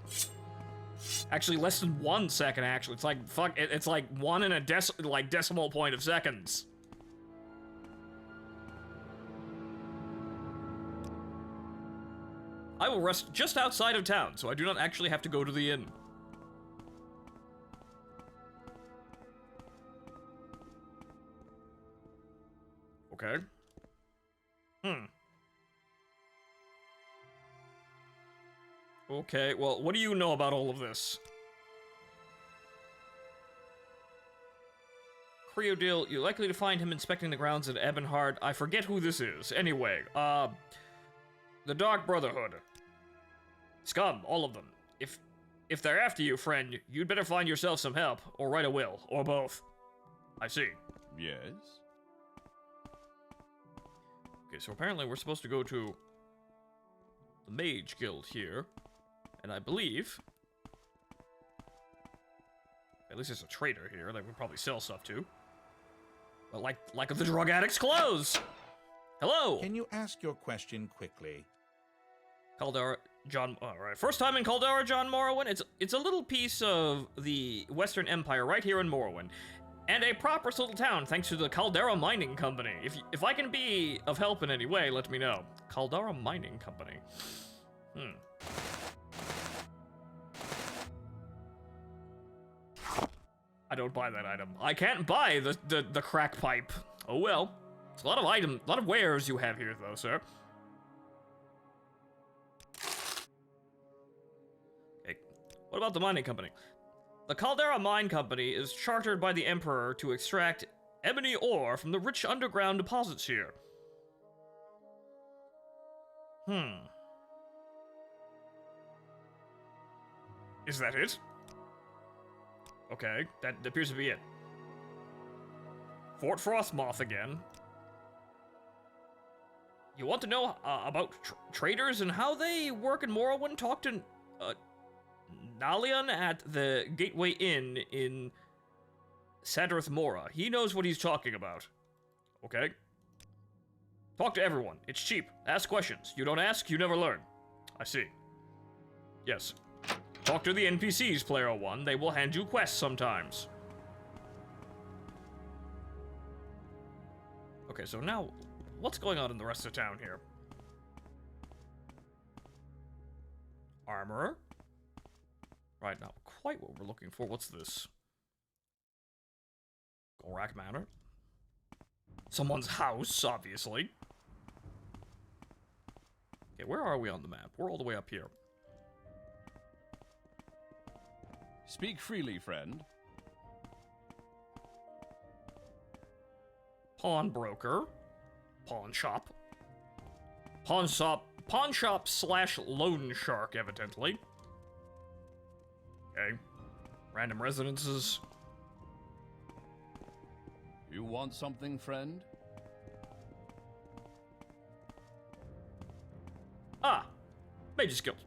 Actually, less than 1 second. Actually, it's like it's like 1 and a decimal point of seconds. I will rest just outside of town, so I do not actually have to go to the inn. Okay. Okay, well, what do you know about all of this? Creodil, you're likely to find him inspecting the grounds at Ebonheart. I forget who this is. Anyway, the Dark Brotherhood. Scum, all of them. If they're after you, friend, you'd better find yourself some help, or write a will, or both. I see. Yes? Okay, so apparently we're supposed to go to the Mage Guild here, and I believe, at least there's a trader here that we can probably sell stuff to. Well, like the drug addict's clothes. Hello. Can you ask your question quickly? Caldera, John. All right. First time in Caldera, John Morrowind. It's a little piece of the Western Empire right here in Morrowind, and a prosperous little town thanks to the Caldera Mining Company. If I can be of help in any way, let me know. Caldera Mining Company. I don't buy that item. I can't buy the crack pipe. Oh well. It's a lot of wares you have here, though, sir. Okay. What about the mining company? The Caldera Mine Company is chartered by the Emperor to extract ebony ore from the rich underground deposits here. Is that it? Okay, that appears to be it. Fort Frostmoth again. You want to know about traders and how they work in Morrowind? Talk to Nalion at the Gateway Inn in Sadrith Mora. He knows what he's talking about. Okay? Talk to everyone. It's cheap. Ask questions. You don't ask, you never learn. I see. Yes. Talk to the NPCs, Player 1. They will hand you quests sometimes. Okay, so now, what's going on in the rest of town here? Armorer? Right, not quite what we're looking for. What's this? Gorak Manor? Someone's house, obviously. Okay, where are we on the map? We're all the way up here. Speak freely, friend. Pawnbroker. Pawn shop. Pawn shop slash loan shark, evidently. Okay. Random residences. You want something, friend? Ah! Major skills.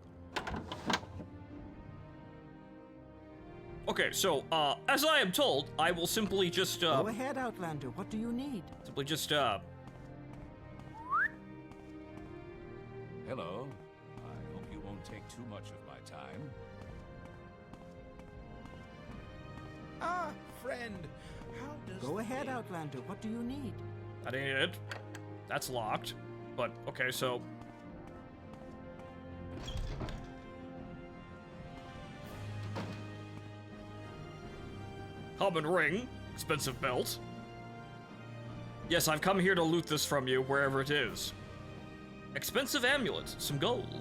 Okay, so, as I am told, I will simply just, Go ahead, Outlander. What do you need? simply just, Hello. I hope you won't take too much of my time. Ah, friend. How does Go the ahead, thing- Outlander. What do you need? that ain't it. That's locked. But, okay, so... Common ring. Expensive belt. Yes, I've come here to loot this from you, wherever it is. Expensive amulet. Some gold.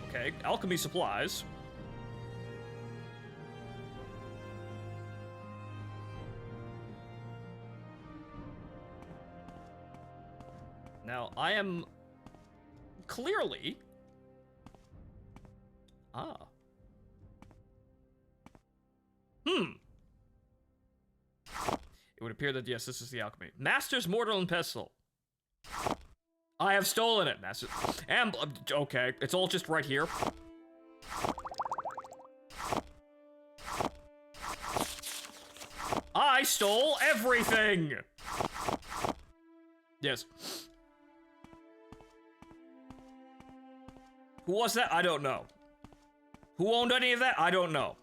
Okay, alchemy supplies. Now, I am clearly... Ah. It would appear that, yes, this is the alchemy. Master's Mortal and Pestle. I have stolen it, Master. Okay, it's all just right here. I stole everything! Yes. Who was that? I don't know. Who owned any of that? I don't know.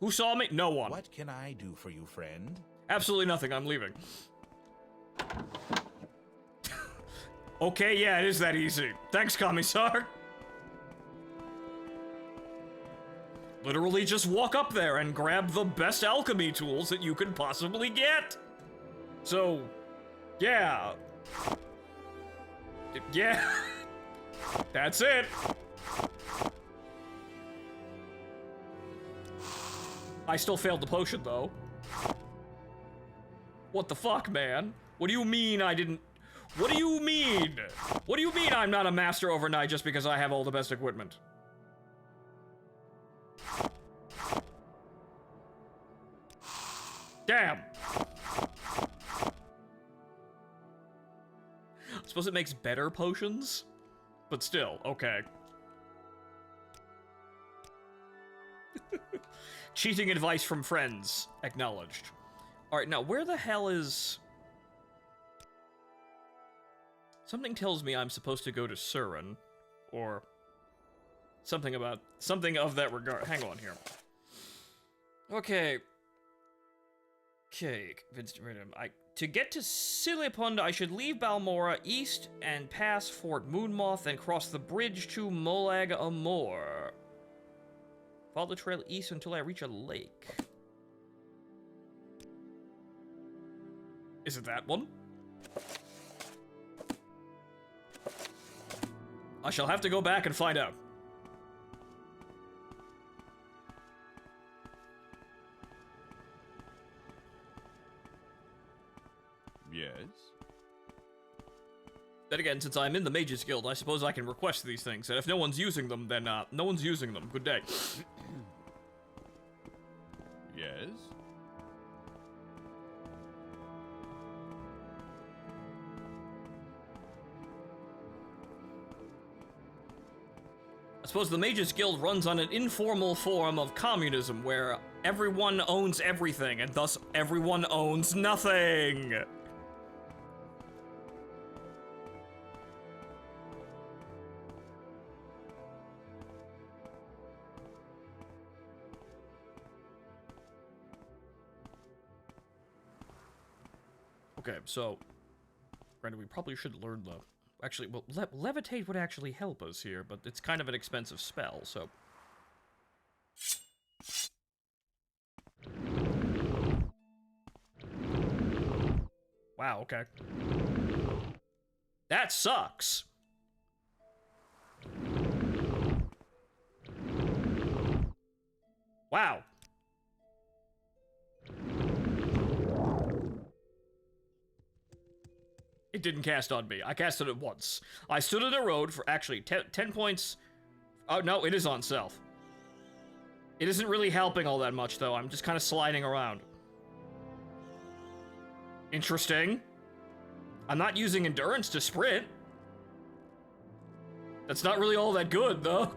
Who saw me? No one. What can I do for you, friend? Absolutely nothing. I'm leaving. Okay, yeah, it is that easy. Thanks, Commissar. Literally just walk up there and grab the best alchemy tools that you could possibly get. So, yeah. Yeah. That's it. I still failed the potion, though. What the fuck, man? What do you mean I didn't... What do you mean? What do you mean I'm not a master overnight just because I have all the best equipment? Damn. I suppose it makes better potions? But still, okay. Cheating advice from friends. Acknowledged. Alright, now, where the hell is... Something tells me I'm supposed to go to Surin. Or... something about... something of that regard. Hang on here. Okay. Okay, convinced random. To get to Silipund, I should leave Balmora east and pass Fort Moonmoth and cross the bridge to Molag Amor. Follow the trail east until I reach a lake. Is it that one? I shall have to go back and find out. Yes? Then again, since I'm in the Mages Guild, I suppose I can request these things, and if no one's using them, then, no one's using them. Good day. Yes? I suppose the Mages Guild runs on an informal form of communism, where everyone owns everything, and thus everyone owns nothing! Okay, so, granted, we probably should learn the... Actually, well, levitate would actually help us here, but it's kind of an expensive spell, so... Wow, okay. That sucks! Wow. It didn't cast on me. I casted it once. I stood in a road for actually 10 points. Oh, no, it is on self. It isn't really helping all that much, though. I'm just kind of sliding around. Interesting. I'm not using endurance to sprint. That's not really all that good, though.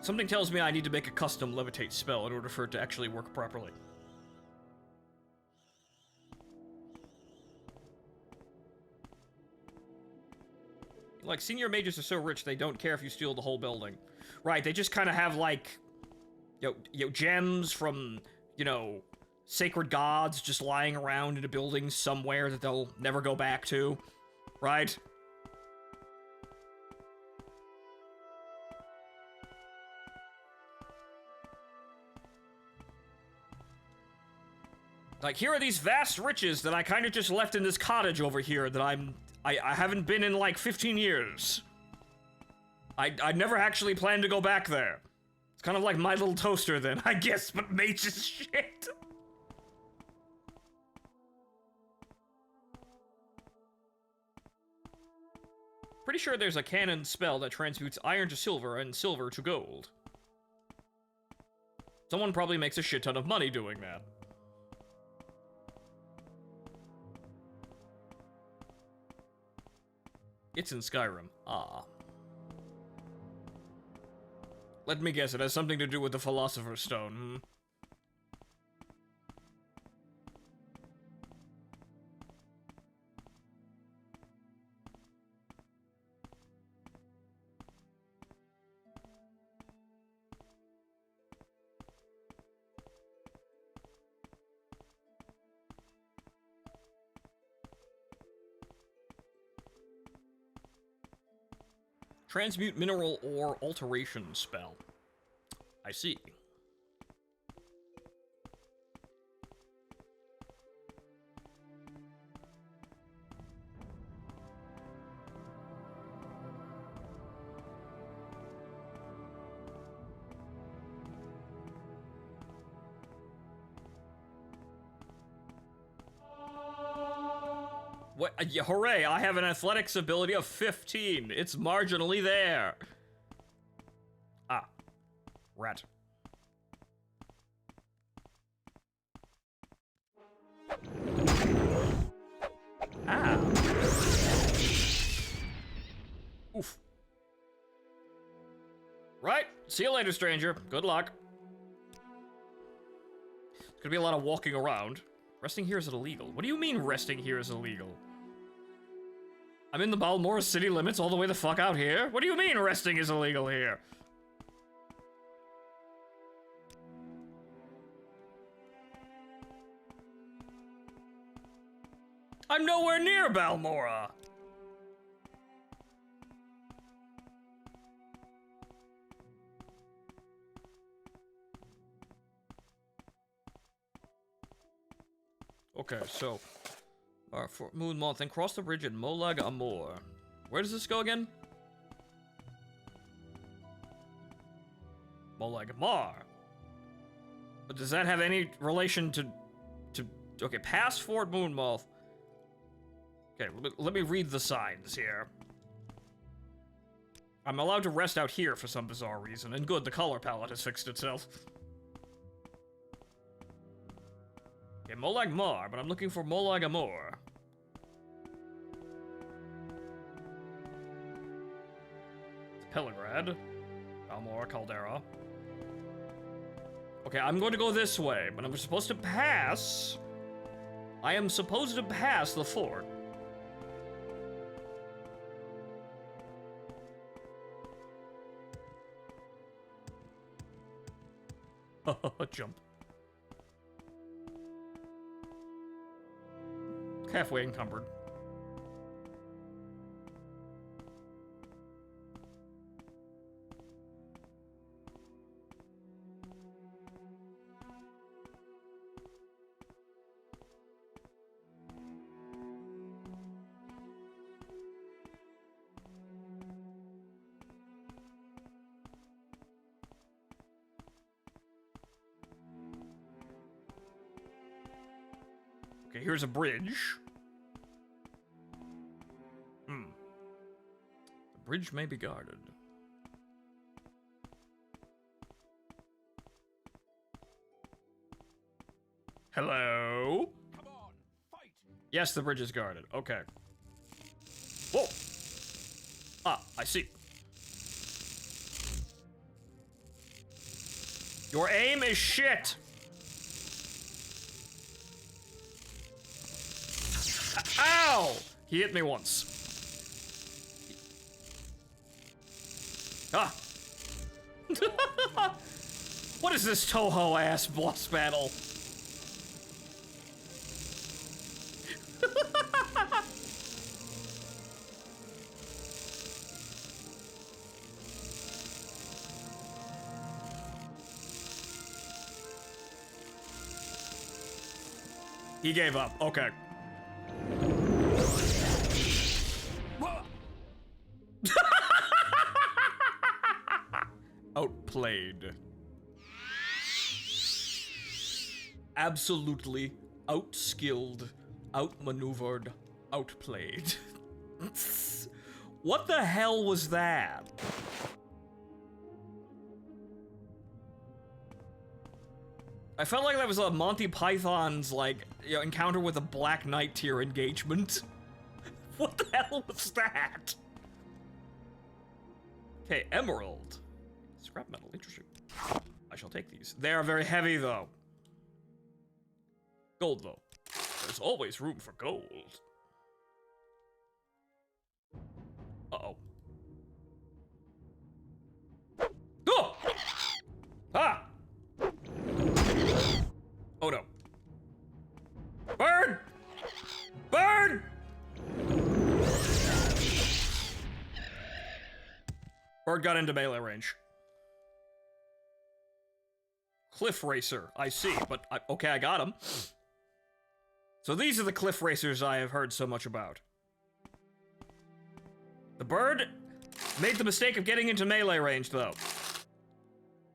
Something tells me I need to make a custom levitate spell in order for it to actually work properly. Like, senior mages are so rich, they don't care if you steal the whole building. Right, they just kind of have, like, gems from, sacred gods just lying around in a building somewhere that they'll never go back to. Right? Like, here are these vast riches that I kind of just left in this cottage over here that I haven't been in like 15 years. I never actually planned to go back there. It's kind of like My Little Toaster then, I guess, but mage's shit. Pretty sure there's a canon spell that transmutes iron to silver and silver to gold. Someone probably makes a shit ton of money doing that. It's in Skyrim. Ah. Let me guess, it has something to do with the Philosopher's Stone, hmm? Transmute mineral or alteration spell. I see. What? Yeah, hooray, I have an athletics ability of 15. It's marginally there. Ah. Rat. Ah. Oof. See you later, stranger. Good luck. There's gonna be a lot of walking around. Resting here is illegal. What do you mean resting here is illegal? I'm in the Balmora city limits all the way the fuck out here? What do you mean resting is illegal here? I'm nowhere near Balmora! Okay, so... for Moon Month, then cross the bridge at Molag Amor. Where does this go again? Molag Amor. But does that have any relation to... Okay, past Fort Moonmoth. Okay, let me read the signs here. I'm allowed to rest out here for some bizarre reason, and good, the color palette has fixed itself. Okay, Molag Mar, but I'm looking for Molag Amor. Peligrad. Balmora Caldera. Okay, I'm going to go this way, but I'm supposed to pass... I am supposed to pass the fort. Jump. Halfway encumbered. Okay, here's a bridge. The bridge may be guarded. Hello? Come on, fight! Yes, the bridge is guarded. Okay. Whoa! Ah, I see. Your aim is shit! Ow! He hit me once. Ah! What is this Toho-ass boss battle? He gave up. Okay. Outplayed. Absolutely outskilled, outmaneuvered, outplayed. What the hell was that? I felt like that was a Monty Python's, like, encounter with a Black Knight tier engagement. What the hell was that? Okay, emerald. Scrap metal, interesting. I shall take these. They are very heavy, though. Gold, though. There's always room for gold. Uh-oh. Oh! Ah! Oh, no. Bird! Bird! Bird got into melee range. Cliff Racer, I see, but okay, I got him. So these are the Cliff Racers I have heard so much about. The bird made the mistake of getting into melee range, though.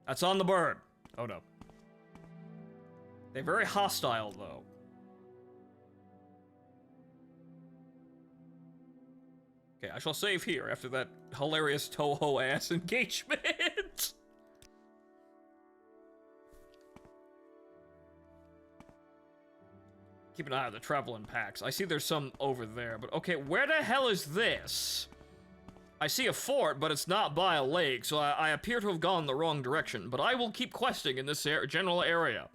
That's on the bird. Oh, no. They're very hostile, though. Okay, I shall save here after that hilarious Toho-ass engagement. Keep an eye on the traveling packs. I see there's some over there, but okay, where the hell is this? I see a fort, but it's not by a lake, so I appear to have gone the wrong direction. But I will keep questing in this general area.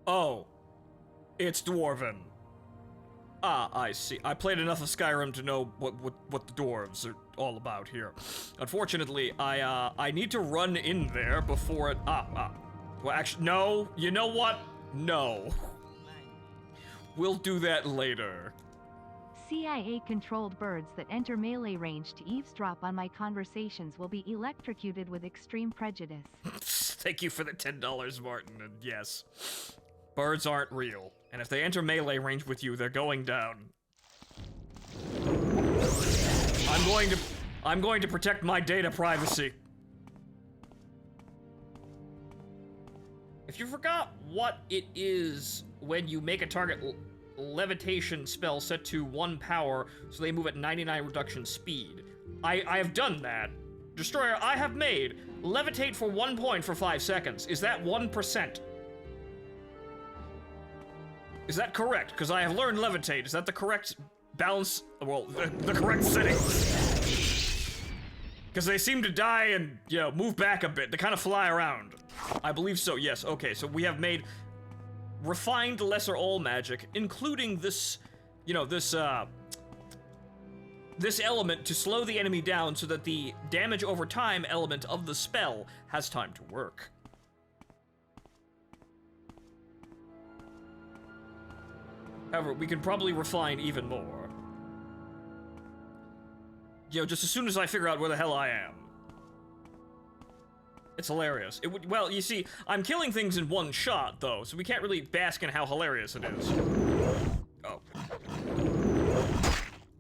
Oh. It's Dwarven. Ah, I see. I played enough of Skyrim to know what the dwarves are all about here. Unfortunately, I need to run in there before it... Well, actually, no. You know what? No. We'll do that later. CIA-controlled birds that enter melee range to eavesdrop on my conversations will be electrocuted with extreme prejudice. Thank you for the $10, Martin, and yes. Birds aren't real, and if they enter melee range with you, they're going down. I'm going to protect my data privacy. If you forgot what it is when you make a target levitation spell set to 1 power, so they move at 99 reduction speed. I have done that. Destroyer, I have made levitate for 1 point for 5 seconds. Is that 1%? Is that correct? Because I have learned levitate. Is that the correct balance? Well, the correct setting. Because they seem to die and, you know, move back a bit. They kind of fly around. I believe so, yes. Okay, so we have made refined lesser all magic, including this, you know, this element to slow the enemy down so that the damage over time element of the spell has time to work. However, we can probably refine even more. You know, just as soon as I figure out where the hell I am. It's hilarious. Well, you see, I'm killing things in one shot, though, so we can't really bask in how hilarious it is. Oh.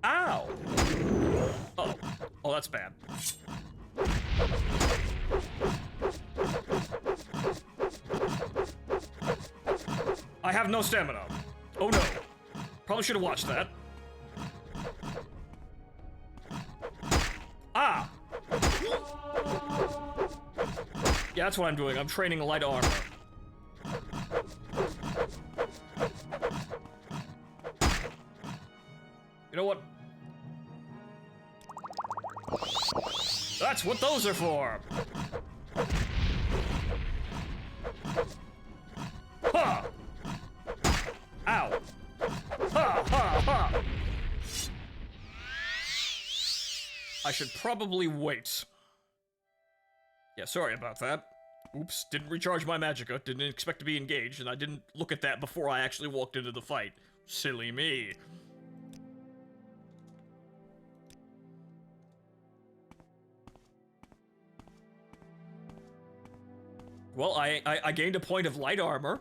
Ow! Oh. Oh, that's bad. I have no stamina. Oh no. Probably should have watched that. Ah! Yeah, that's what I'm doing. I'm training light armor. You know what? That's what those are for! Ha! Ow! Ha ha ha! I should probably wait. Yeah, sorry about that. Oops, didn't recharge my magicka, didn't expect to be engaged, and I didn't look at that before I actually walked into the fight. Silly me. Well, I gained a point of light armor.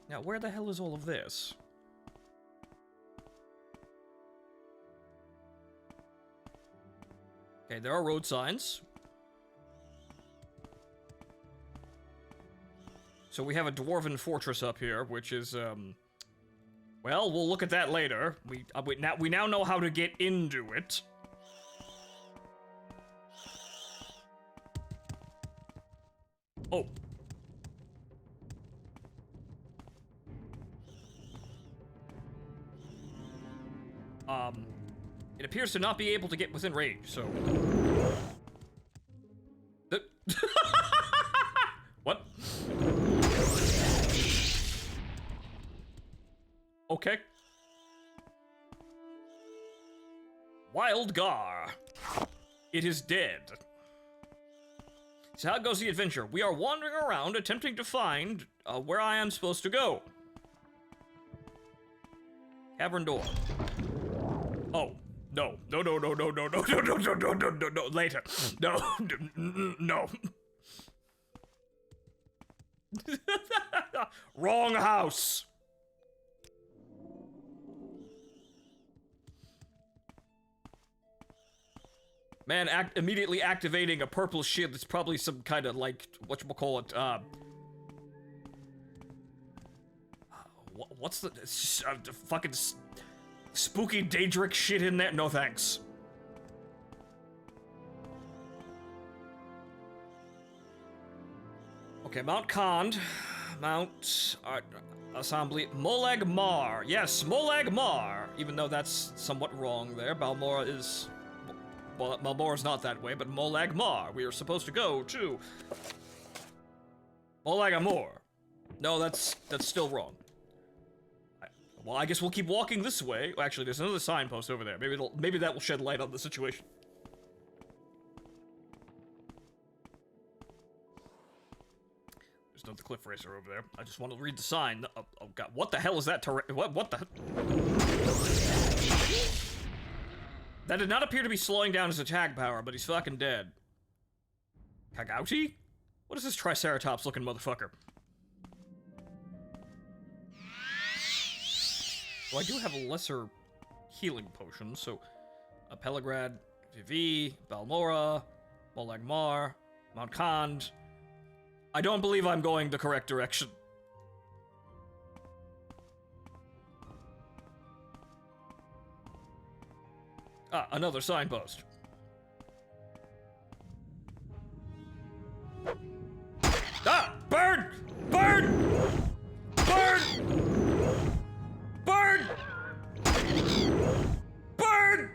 Now, where the hell is all of this? Okay, there are road signs. So we have a dwarven fortress up here, which is, well, we'll look at that later. We now know how to get into it. Oh. It appears to not be able to get within range, so... What? Okay. Wild Gar. It is dead. So how goes the adventure? We are wandering around attempting to find where I am supposed to go. Cavern door. Oh. No. No, no, no, no, no, no, no, no, no, no, no, no, no, later. No. No. Wrong house. Man, immediately activating a purple shield that's probably some kind of, like, whatchamacallit, what's the fucking spooky Daedric shit in there? No thanks. Okay, Mount Kand, Mount Assembly, Molag Mar. Yes, Molag Mar. Even though that's somewhat wrong there. Balmora is, well, Balmora's not that way, but Molag Mar. We are supposed to go to Molag Amor. No, that's still wrong. Well, I guess we'll keep walking this way. Actually, there's another signpost over there. Maybe that will shed light on the situation. There's another cliff racer over there. I just want to read the sign. Oh god, what the hell is that what the? That did not appear to be slowing down his attack power, but he's fucking dead. Kagauti? What is this Triceratops looking motherfucker? Well, I do have a lesser healing potion, so Pelagrad, Vivi, Balmora, Molag Mar, Mount Kand. I don't believe I'm going the correct direction. Ah, another signpost. Ah! Bird! Bird! Bird! Bird! Bird!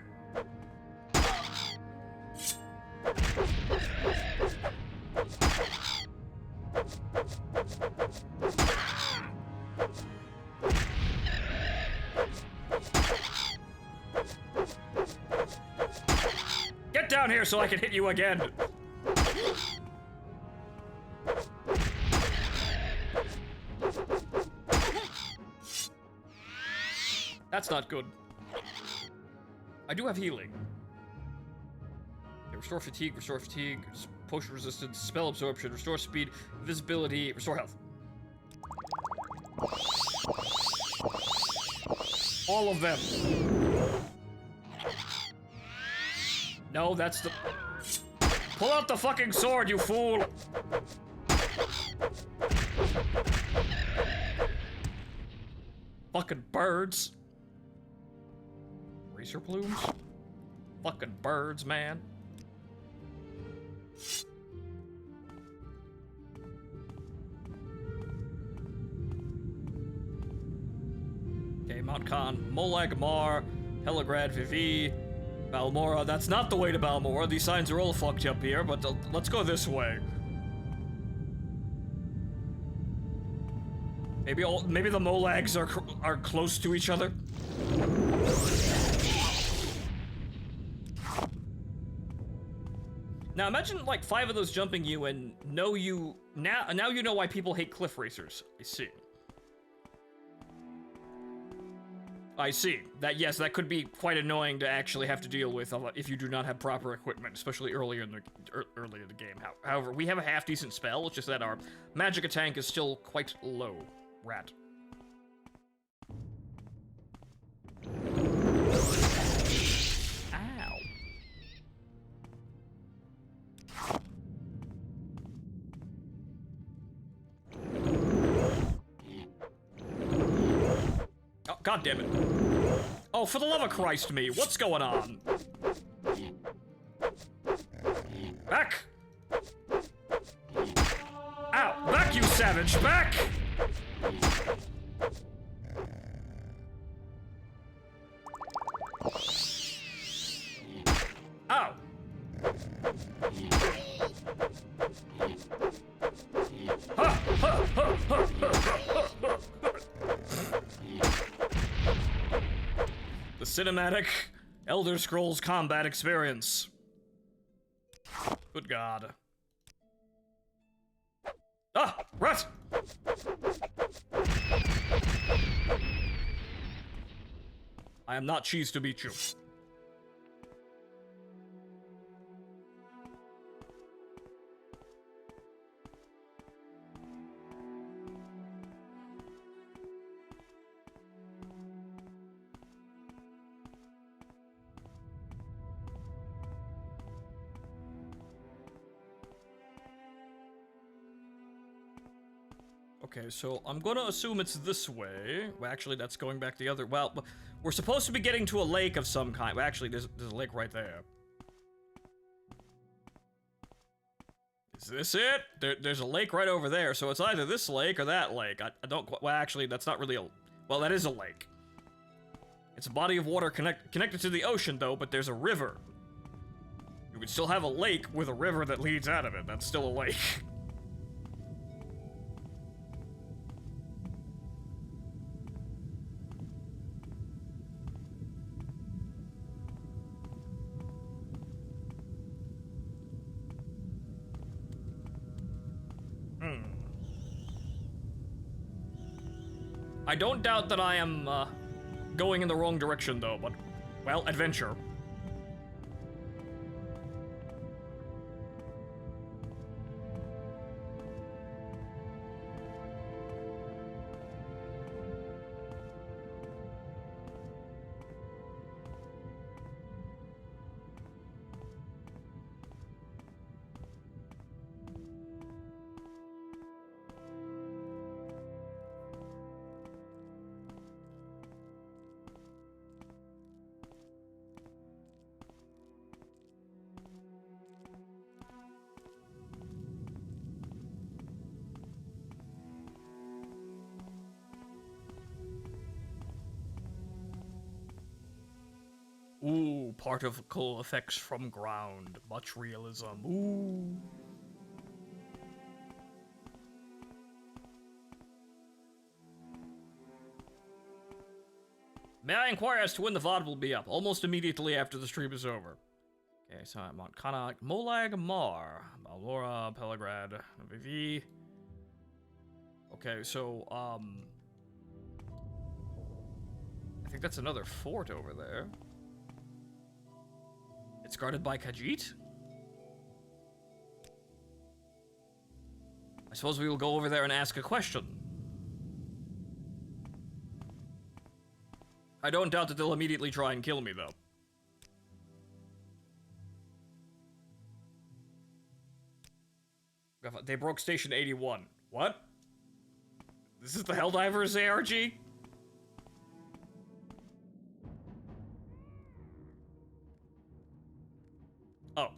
Get down here so I can hit you again! That's not good. I do have healing. Okay, restore fatigue, potion resistance, spell absorption, restore speed, visibility, restore health. All of them. No, that's the... Pull out the fucking sword, you fool! Fucking birds. Racer plumes? Fucking birds, man. Okay, Mount Khan, Molag Mar, Pelagrad, Vivi, Balmora. That's not the way to Balmora. These signs are all fucked up here, but let's go this way. Maybe the Molags are close to each other. Now imagine like 5 of those jumping you and now you know why people hate cliff racers. I see. That, yes, that could be quite annoying to actually have to deal with if you do not have proper equipment, especially earlier in the game. However, we have a half-decent spell, it's just that our magic tank is still quite low. Rat. Ow. Oh, God damn it. Oh, for the love of Christ, me. What's going on? Back! Ow! Back, you savage! Back! Ow! Ha! Ha! Ha! Ha! The cinematic Elder Scrolls combat experience. Good God. Ah! Rat! I am not cheese to beat you. Okay, so I'm gonna assume it's this way. Well, actually, that's going back the other... Well, we're supposed to be getting to a lake of some kind. Well, actually, there's a lake right there. Is this it? There's a lake right over there, so it's either this lake or that lake. I don't quite... Well, actually, that's not really a... Well, that is a lake. It's a body of water connected to the ocean, though, but there's a river. You could still have a lake with a river that leads out of it. That's still a lake. I don't doubt that I am, going in the wrong direction, though, but, well, adventure. Ooh, particle effects from ground. Much realism. Ooh. May I inquire as to when the VOD will be up? Almost immediately after the stream is over. Okay, so I'm on Kana, Molag Mar, Balora, Pelagrad, Vivi. Okay, so, I think that's another fort over there. It's guarded by Khajiit? I suppose we will go over there and ask a question. I don't doubt that they'll immediately try and kill me, though. They broke Station 81. What? This is the Helldivers ARG? Oh.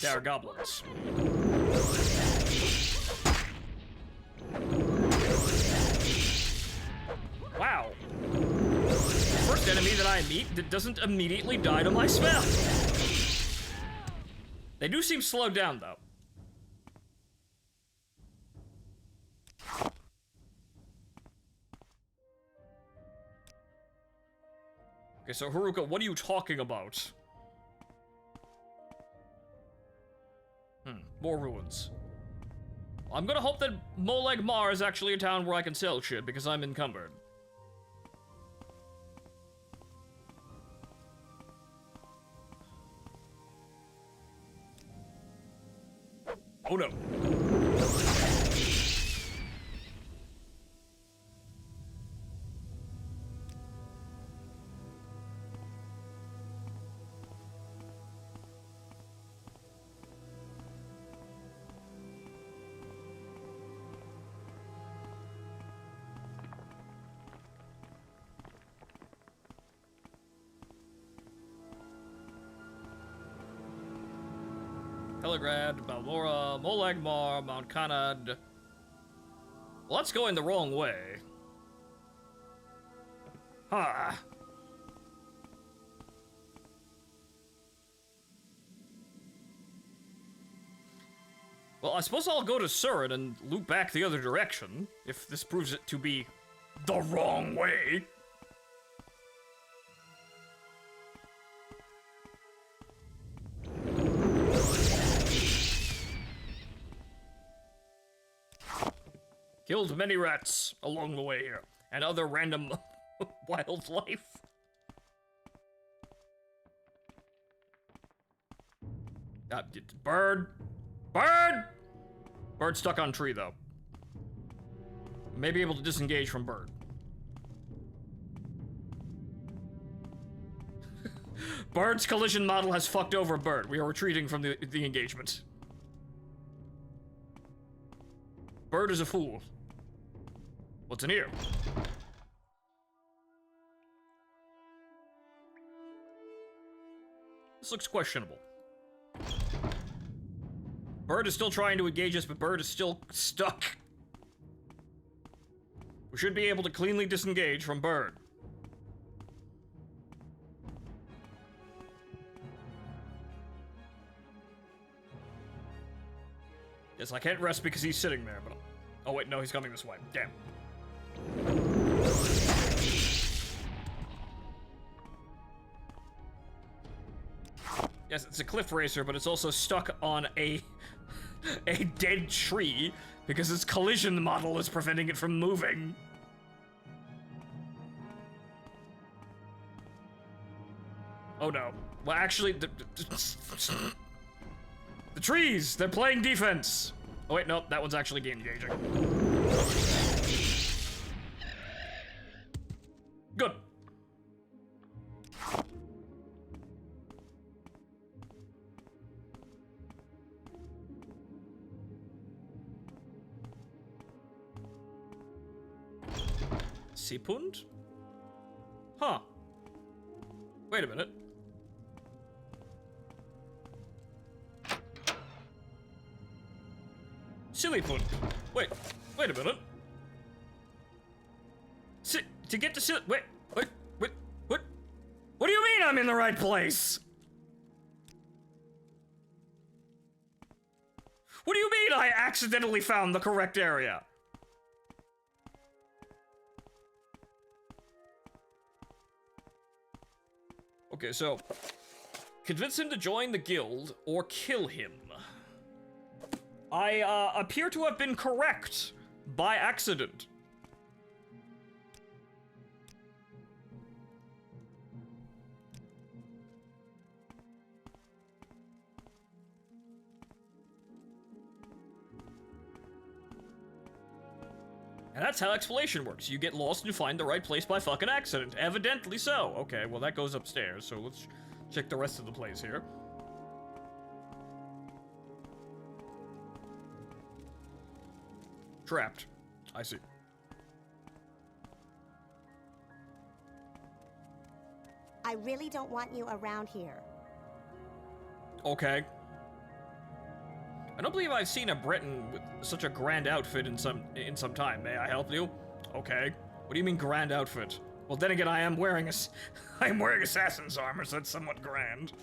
They are goblins. Wow. The first enemy that I meet that doesn't immediately die to my spell. They do seem slowed down, though. Okay, so Haruka, what are you talking about? More ruins. I'm gonna hope that Molag Mar is actually a town where I can sell shit, because I'm encumbered. Oh no. Pelagrad, Balmora, Molag Mar, Mount Kanad. Well, that's going the wrong way. Huh. Well, I suppose I'll go to Surin and loop back the other direction, if this proves it to be the wrong way. Killed many rats along the way here, and other random wildlife. Bird! Bird! Bird stuck on tree, though. May be able to disengage from bird. Bird's collision model has fucked over bird. We are retreating from the engagement. Bird is a fool. What's in here? This looks questionable. Bird is still trying to engage us, but Bird is still stuck. We should be able to cleanly disengage from Bird. Yes, I can't rest because he's sitting there, but... Oh wait, no, he's coming this way. Damn. Yes, it's a cliff racer, but it's also stuck on a dead tree because its collision model is preventing it from moving. Oh no. Well, actually, the trees, they're playing defense. Oh wait, no, that one's actually game engaging. Good. Seepund? Huh. Wait a minute. Sillypund. Wait a minute. To get to what? What do you mean I'm in the right place? What do you mean I accidentally found the correct area? Okay, so convince him to join the guild or kill him. I appear to have been correct by accident. And that's how exploration works. You get lost and you find the right place by fucking accident. Evidently so. Okay, well that goes upstairs, so let's check the rest of the place here. Trapped. I see. I really don't want you around here. Okay. I don't believe I've seen a Breton with such a grand outfit in some time. May I help you? Okay. What do you mean grand outfit? Well, then again, I am wearing assassin's armor, so that's somewhat grand.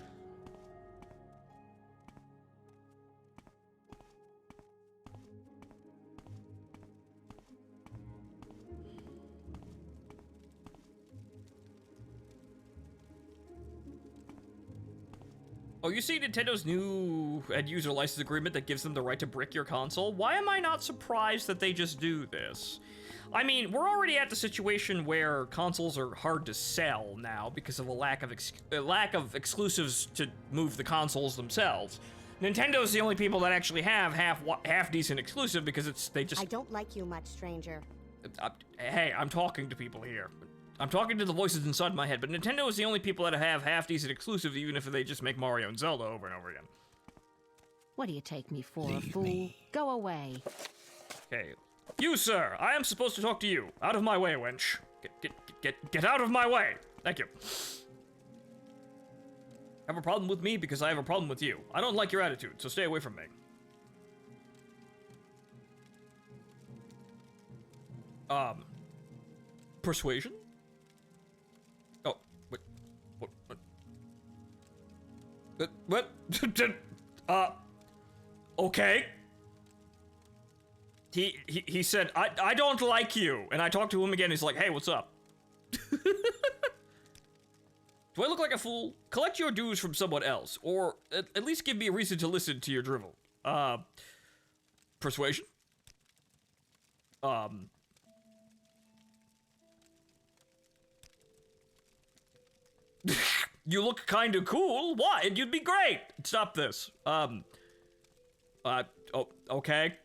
Oh, you see Nintendo's new end-user license agreement that gives them the right to brick your console? Why am I not surprised that they just do this? I mean, we're already at the situation where consoles are hard to sell now because of a lack of exclusives to move the consoles themselves. Nintendo's the only people that actually have half decent exclusive because they just... I don't like you much, stranger. Hey, I'm talking to people here. I'm talking to the voices inside my head, but Nintendo is the only people that have half-decent exclusives, even if they just make Mario and Zelda over and over again. What do you take me for, a fool? Go away. Okay. You, sir! I am supposed to talk to you. Out of my way, wench. Get out of my way! Thank you. Have a problem with me because I have a problem with you. I don't like your attitude, so stay away from me. Persuasion? Oh, wait. What? Okay. He said, I don't like you. And I talked to him again, he's like, hey, what's up? Do I look like a fool? Collect your dues from someone else, or at least give me a reason to listen to your drivel. Persuasion? You look kinda cool. Why? You'd be great. Stop this. Oh, okay.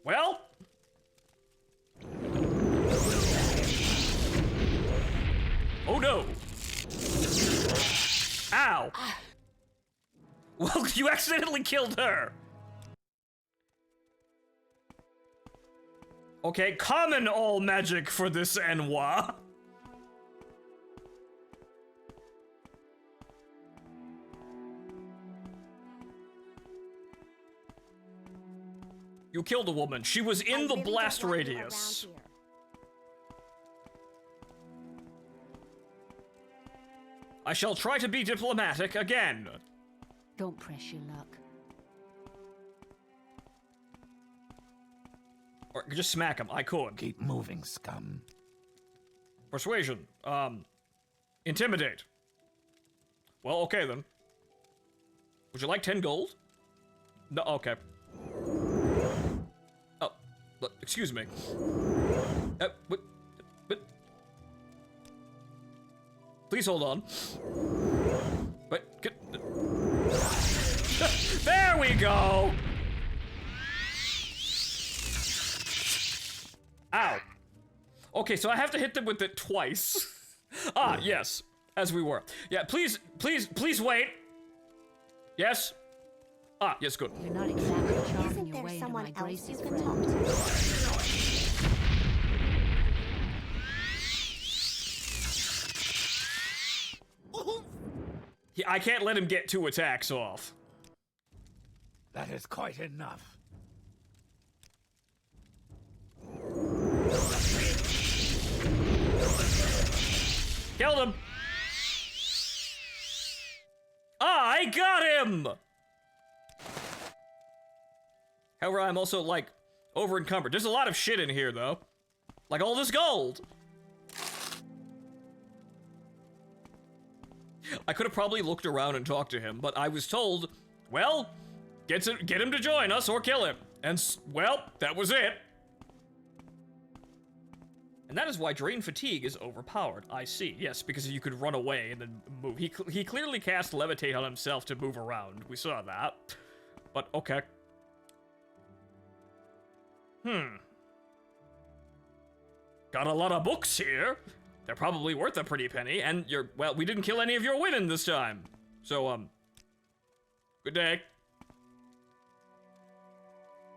Well? Oh no. Ow. Well, you accidentally killed her. Okay, common all magic for this Enwa. You killed a woman. She was in the really blast don't want you radius. around here. I shall try to be diplomatic again. Don't press your luck. Or just smack him. I could. Keep moving, scum. Persuasion. Intimidate. Well, okay then. Would you like 10 gold? No, okay. Oh, look, excuse me. What? Please hold on. Wait, there we go! Ow. Okay, so I have to hit them with it twice. Ah, yes, as we were. Yeah, please wait. Yes? Ah, yes, good. You're not exactly charming Isn't your there way into someone my else you grace's can friend. talk to? I can't let him get 2 attacks off. That is quite enough. Killed him! I got him! However, I'm also, like, over-encumbered. There's a lot of shit in here, though. Like all this gold. I could have probably looked around and talked to him, but I was told, well, get him to join us or kill him. And, well, that was it. And that is why Drain Fatigue is overpowered. I see. Yes, because you could run away and then move. He clearly cast Levitate on himself to move around. We saw that. But, okay. Got a lot of books here. They're probably worth a pretty penny. And well, we didn't kill any of your women this time. So, good day.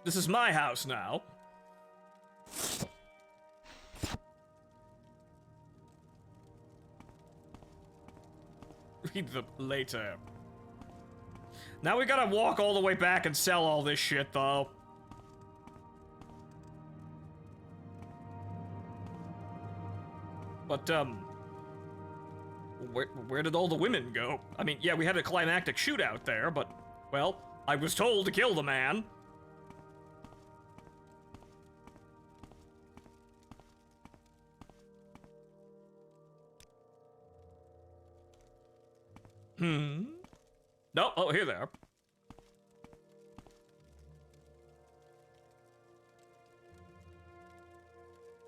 This is my house now. Read the later. Now we gotta walk all the way back and sell all this shit, though. But, where did all the women go? I mean, yeah, we had a climactic shootout there, but, well, I was told to kill the man. No, oh, here they are.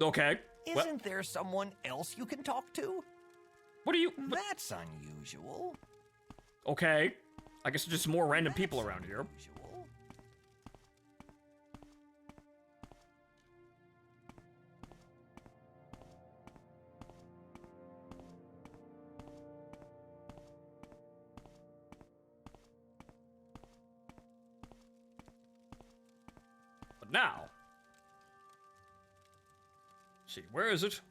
Okay. Isn't there someone else you can talk to? What are you... That's unusual. Okay. I guess just more random people around here. Unusual. But now... Let's see, where is it?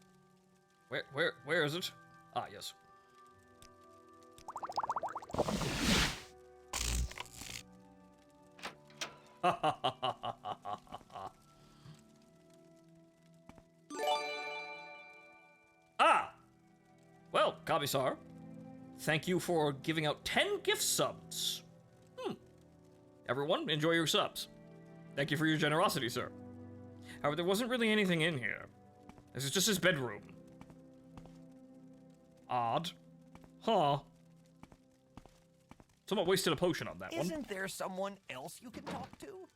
Where is it? Ah, yes. Ah! Well, Commissar, thank you for giving out 10 gift subs. Everyone, enjoy your subs. Thank you for your generosity, sir. However, there wasn't really anything in here. This is just his bedroom. Odd. Huh. Someone wasted a potion on that one. Isn't there someone else you can talk to?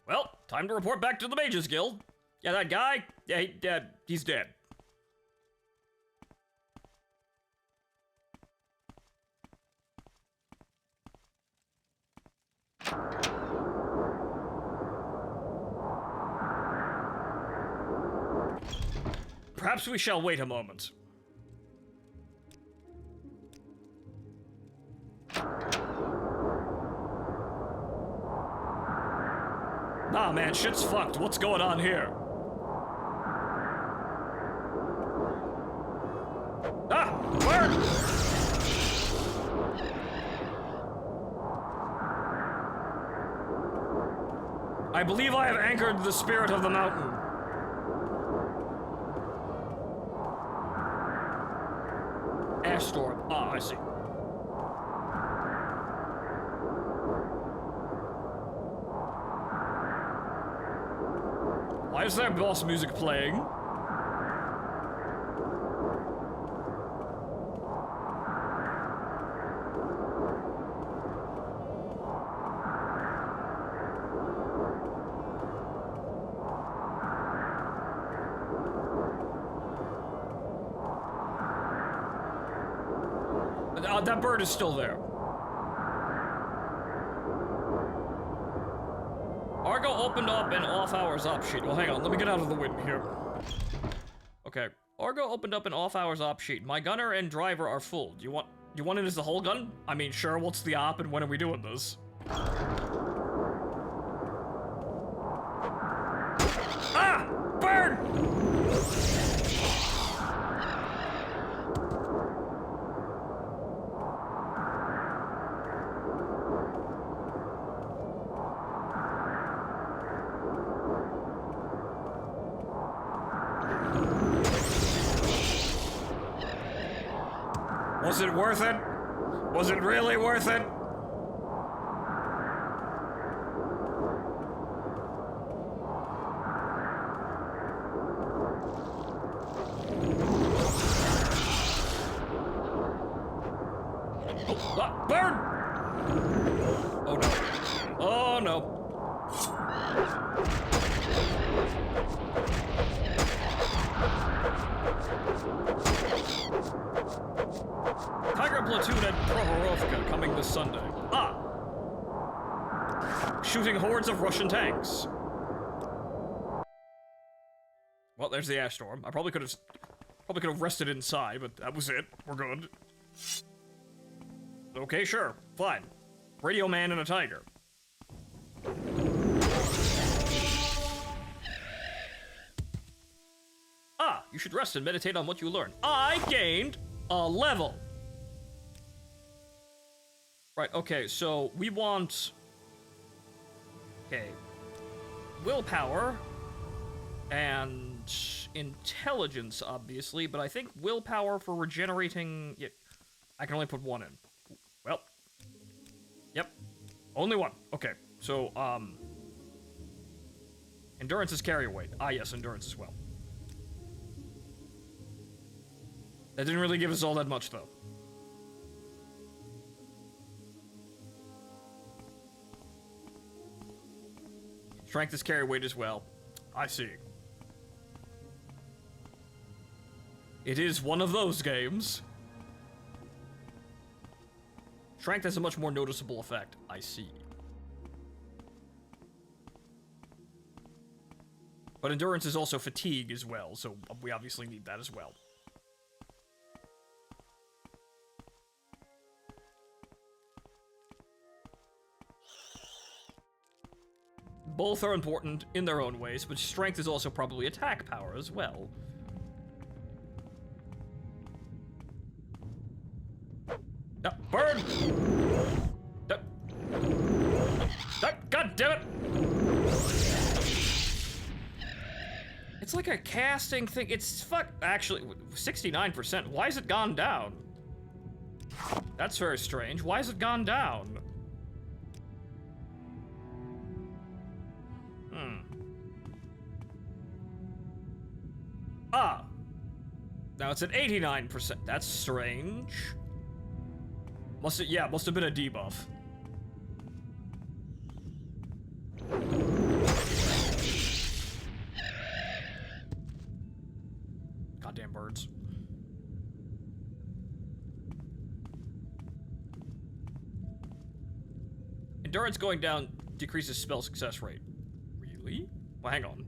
Well, time to report back to the Mages Guild. Yeah, that guy, yeah, he's dead. Perhaps we shall wait a moment. Nah, man, shit's fucked. What's going on here? Ah! Where? I believe I have anchored the spirit of the mountain. Ash storm. Ah, I see. Why is there boss music playing? That bird is still there. Argo opened up an off-hours op sheet. Well, hang on. Let me get out of the wind here. Okay. Argo opened up an off-hours op sheet. My gunner and driver are full. Do you want it as the whole gun? I mean, sure. What's the op and when are we doing this? Ah! Bird! Was it worth it? Was it really worth it? Oh, ah, bird! Oh no. Oh no. Tiger Platoon at Prohorovka coming this Sunday. Ah! Shooting hordes of Russian tanks. Well, there's the ash storm. I probably could have rested inside, but that was it. We're good. Okay, sure. Fine. Radio man and a tiger. Ah, you should rest and meditate on what you learned. I gained a level. Right, okay, so we want... Okay. Willpower. And intelligence, obviously, but I think willpower for regenerating... Yeah, I can only put one in. Well. Yep. Only one. Okay, so, endurance is carry weight. Ah, yes, endurance as well. That didn't really give us all that much, though. Strength is carry weight as well. I see. It is one of those games. Strength has a much more noticeable effect. I see. But endurance is also fatigue as well, so we obviously need that as well. Both are important in their own ways, but strength is also probably attack power as well. No, bird! No. No, God damn it! It's like a casting thing. It's actually 69%. Why has it gone down? That's very strange. Why has it gone down? Ah! Now it's at 89%. That's strange. Must have been a debuff. Goddamn birds. Endurance going down decreases spell success rate. Really? Well, hang on.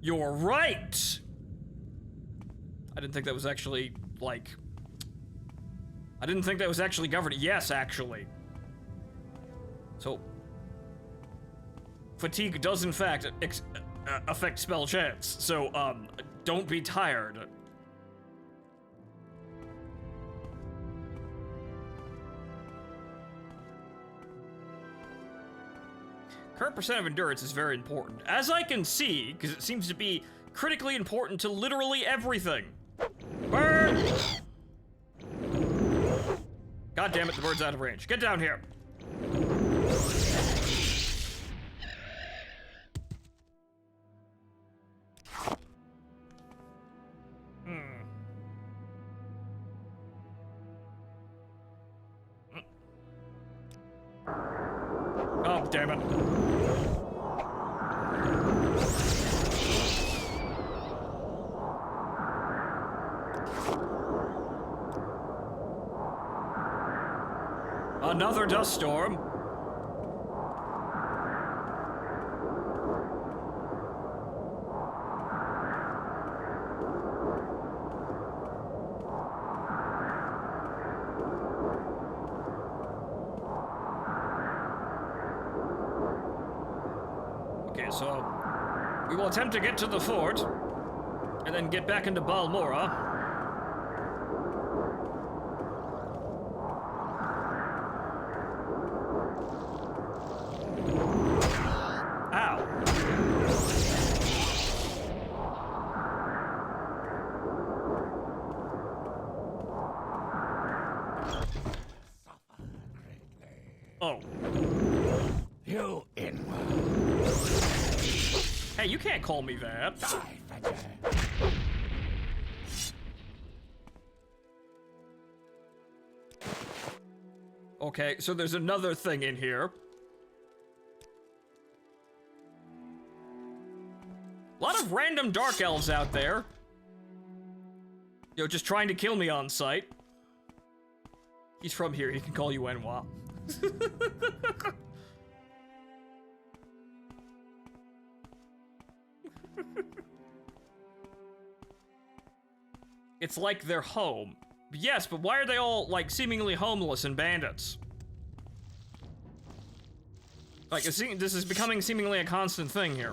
You're right! I didn't think that was actually, like... I didn't think that was actually governed. Yes, actually. So... Fatigue does, in fact, affect spell chance. So, don't be tired. Current percent of endurance is very important. As I can see, because it seems to be critically important to literally everything. Bird! God damn it, the bird's out of range. Get down here. Oh, damn it. Another dust storm. Okay, so we will attempt to get to the fort and then get back into Balmora. Oh. You inward. Hey, you can't call me that. Okay, so there's another thing in here. A lot of random dark elves out there. You know, just trying to kill me on sight. He's from here, he can call you Enwa. It's like they're home. Yes, but why are they all, like, seemingly homeless and bandits? Like, this is becoming seemingly a constant thing here.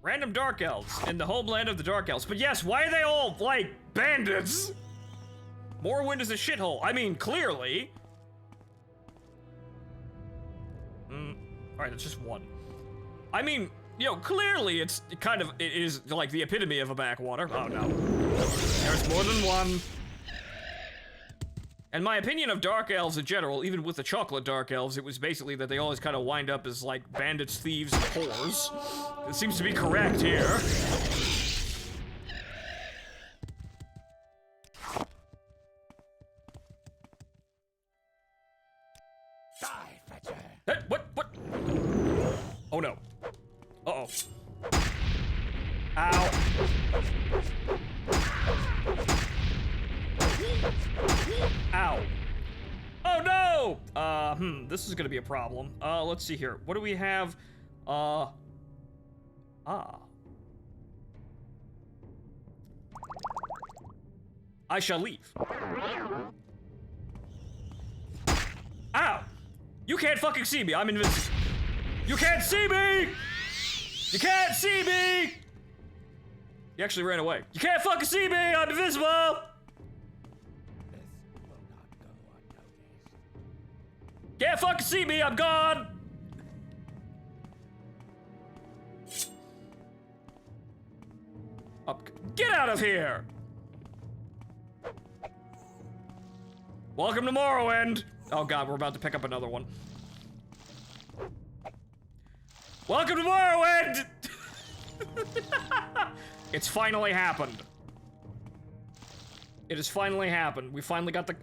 Random Dark Elves in the homeland of the Dark Elves. But yes, why are they all, like, bandits? Morrowind is a shithole. I mean, clearly. Alright, that's just one. I mean, you know, clearly it is like the epitome of a backwater. Oh no. There's more than one. And my opinion of Dark Elves in general, even with the chocolate Dark Elves, it was basically that they always kind of wind up as, like, bandits, thieves, and whores. It seems to be correct here. Die, Fetcher. Hey, what? Oh no. Uh-oh. Ow. Ow. Oh no! This is gonna be a problem. Let's see here. What do we have? I shall leave. Ow! You can't fucking see me, I'm invincible. You can't see me! You can't see me! He actually ran away. You can't fucking see me, I'm invisible! Can't fucking see me, I'm gone! Up. Get out of here! Welcome to Morrowind! Oh god, we're about to pick up another one. Welcome to Morrowind! It's finally happened. It has finally happened. We finally got the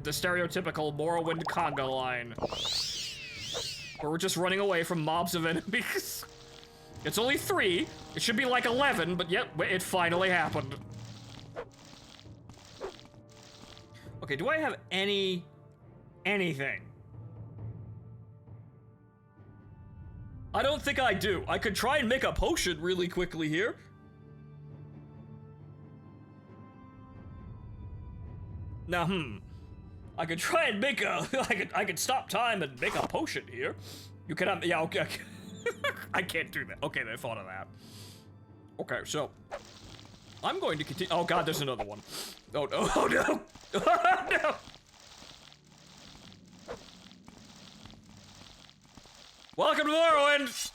stereotypical Morrowind conga line. Where we're just running away from mobs of enemies. It's only 3. It should be like 11, but yep, it finally happened. Okay, do I have anything? I don't think I do. I could try and make a potion really quickly here. Now, I could try and make a, I could stop time and make a potion here. You cannot, yeah, okay. I can't do that. Okay, they thought of that. Okay, so, I'm going to continue, oh god, there's another one. Oh no, oh no, oh no! Welcome to Morrowind!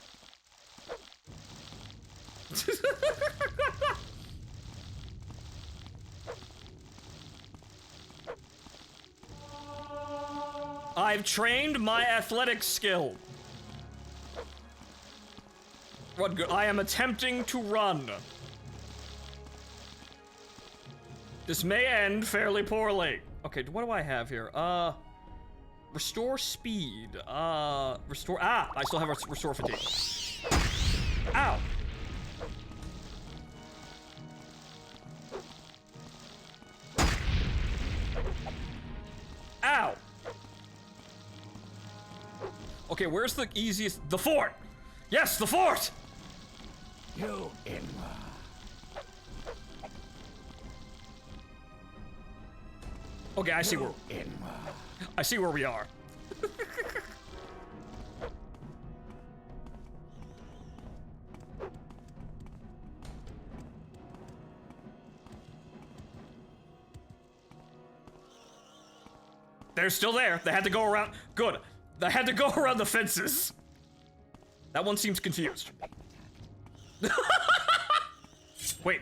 I've trained my athletic skill. What good? I am attempting to run. This may end fairly poorly. Okay, what do I have here? Restore speed. Restore. Ah, I still have restore fatigue. Ow. Ow. Okay, where's the easiest? The fort. Yes, the fort. You in. Okay, I see where. I see where we are. They're still there. They had to go around. Good. They had to go around the fences. That one seems confused. Wait.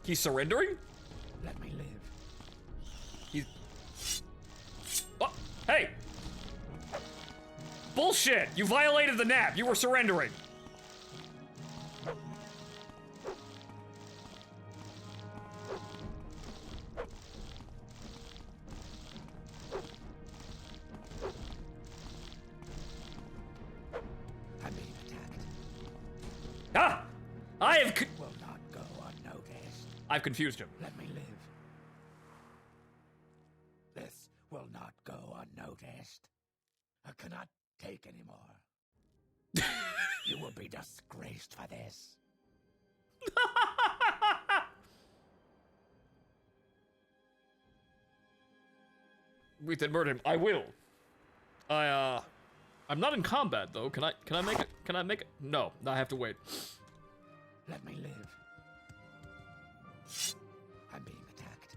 He's surrendering? Let me live. He's... Oh, hey! Bullshit! You violated the nap. You were surrendering. I'm being attacked. Ah! I have... Will not go unnoticed. I've confused him. Let me live. This will not go unnoticed. I cannot take any more. You will be disgraced for this. We did murder him. I will. I'm not in combat though. Can I make it? Can I make it? No, I have to wait. Let me live. I'm being attacked.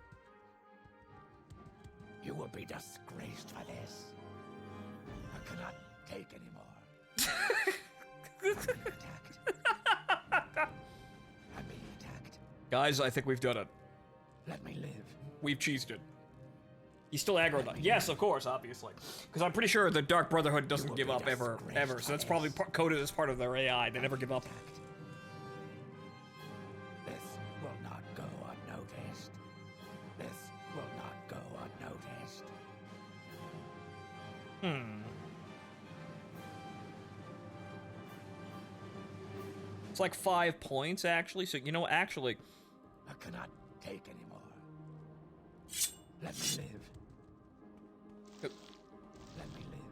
You will be disgraced for this. I cannot take any more. I'm being attacked. I'm being attacked. Guys, I think we've done it. Let me live. We've cheesed it. He's still aggroed though. Yes, of course, obviously. Because I'm pretty sure the Dark Brotherhood doesn't give up ever. So that's probably coded as part of their AI. They never give up. This will not go unnoticed. This will not go unnoticed. It's like 5 points, actually. So, you know, actually... I cannot take any more. Let me live. Let me live.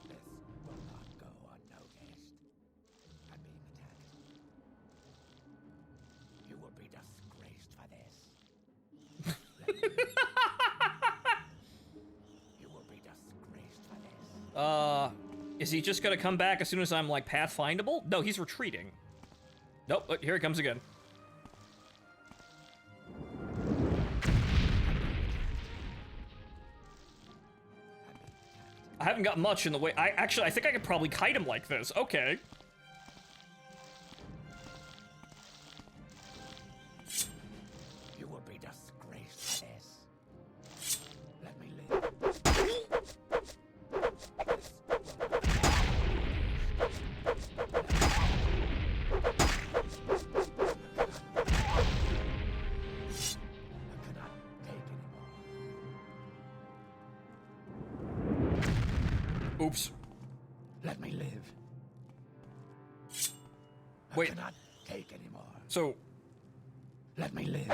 This will not go unnoticed. I'm being attacked. You will be disgraced for this. Let me live. You will be disgraced for this. Is he just gonna come back as soon as I'm, like, pathfindable? No, he's retreating. Nope, look, here he comes again. I haven't got much in the way. I think I could probably kite him like this. Okay. You will be disgraced for this. Let me live. Oops. Let me live. Wait. I cannot take any more. So... Let me live.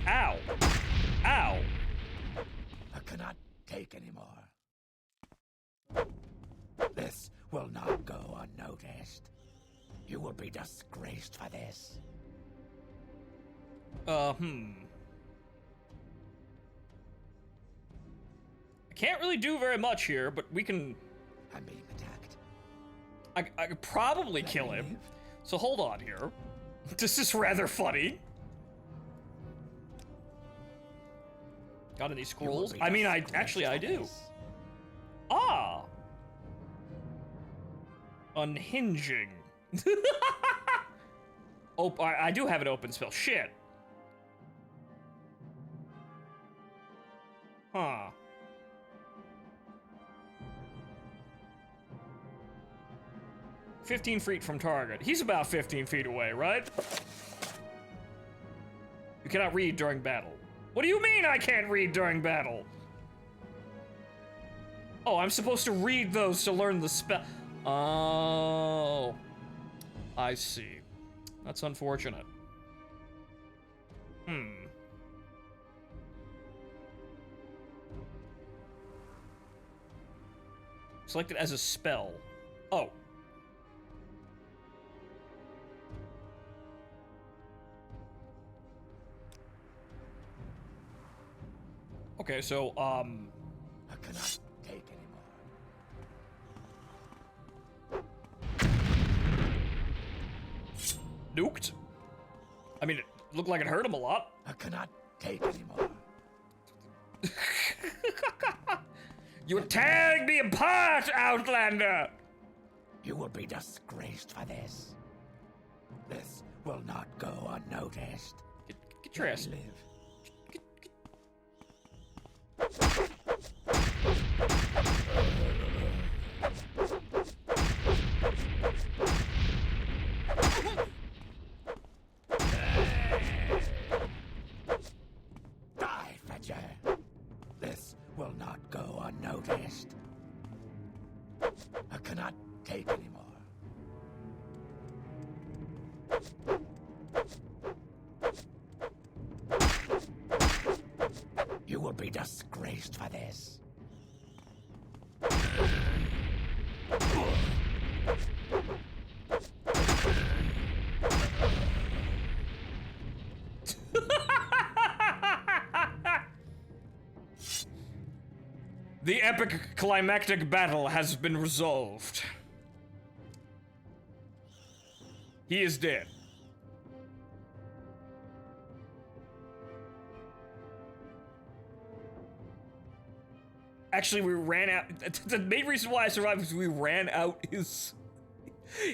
Ow. Ow. I cannot take any more. This will not go unnoticed. You will be disgraced for this. Can't really do very much here, but we can... I'm being attacked. I could probably kill him. So hold on here. This is rather funny. Got any scrolls? I mean, I do. Ah! Unhinging. Oh, I do have an open spell. Shit. Huh. "15 feet from target." He's about 15 feet away, right? You cannot read during battle. What do you mean I can't read during battle? Oh, I'm supposed to read those to learn the spell. Oh. I see. That's unfortunate. Select it as a spell. Oh. Okay, so, I cannot take anymore. Nuked? I mean, it looked like it hurt him a lot. I cannot take anymore. You're tearing me apart, Outlander! You will be disgraced for this. This will not go unnoticed. Get your ass. Live. Die, Fetcher. This will not go unnoticed. I cannot take anymore. You will be disgraced for this. The epic climactic battle has been resolved. He is dead. Actually, we ran out. The main reason why I survived was we ran out his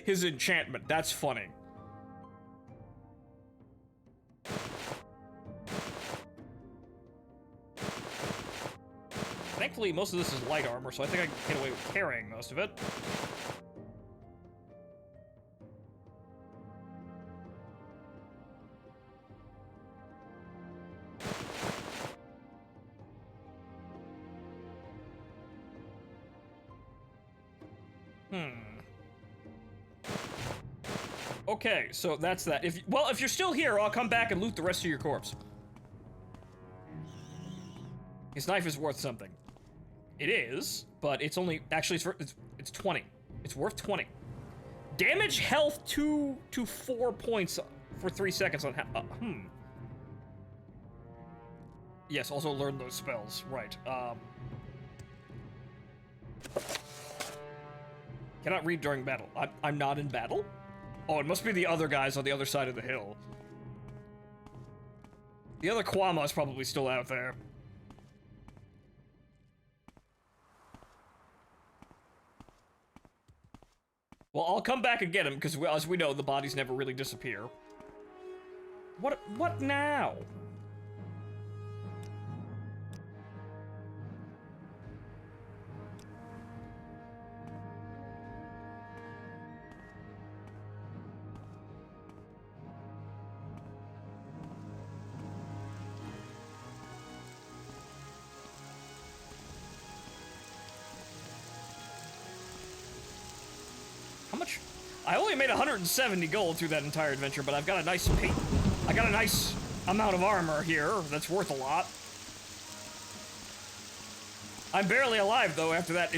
enchantment. That's funny. Thankfully, most of this is light armor, so I think I can get away with carrying most of it. Okay, so that's that. If you're still here, I'll come back and loot the rest of your corpse. His knife is worth something. It is, but it's only actually it's 20. It's worth 20. Damage health 2 to 4 points for 3 seconds on Yes, also learn those spells. Right. Cannot read during battle. I'm not in battle? Oh, it must be the other guys on the other side of the hill. The other Kwama is probably still out there. Well, I'll come back and get him, because as we know, the bodies never really disappear. What now? How much? I only made 170 gold through that entire adventure, but I've got a nice amount of armor here that's worth a lot. I'm barely alive though after that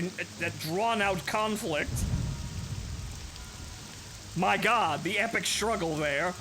drawn-out conflict. My God, the epic struggle there.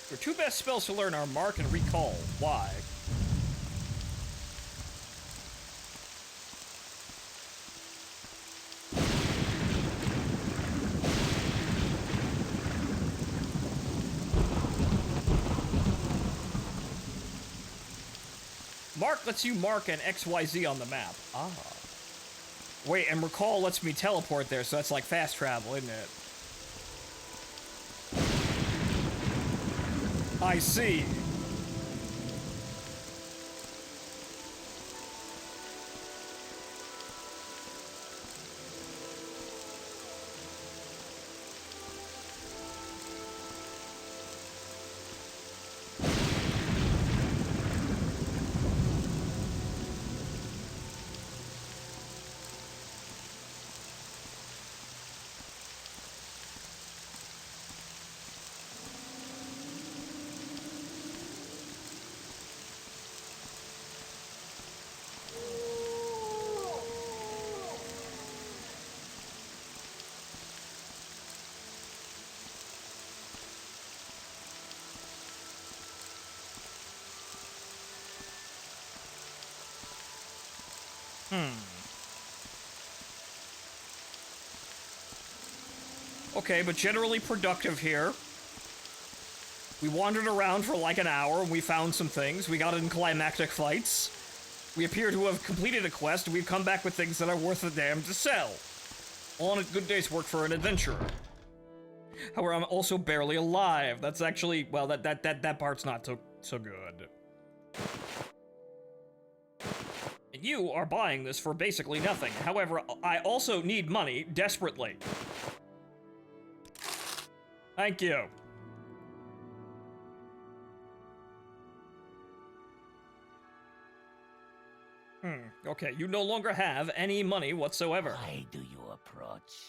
Your two best spells to learn are Mark and Recall. Why? Mark lets you mark an XYZ on the map. Ah. Wait, and Recall lets me teleport there, so that's like fast travel, isn't it? I see. Okay, but generally productive here. We wandered around for like an hour and we found some things. We got in climactic fights. We appear to have completed a quest and we've come back with things that are worth a damn to sell. On a good day's work for an adventurer. However, I'm also barely alive. That's actually, well, that part's not so good. And you are buying this for basically nothing. However, I also need money desperately. Thank you. Okay, you no longer have any money whatsoever. Why do you approach?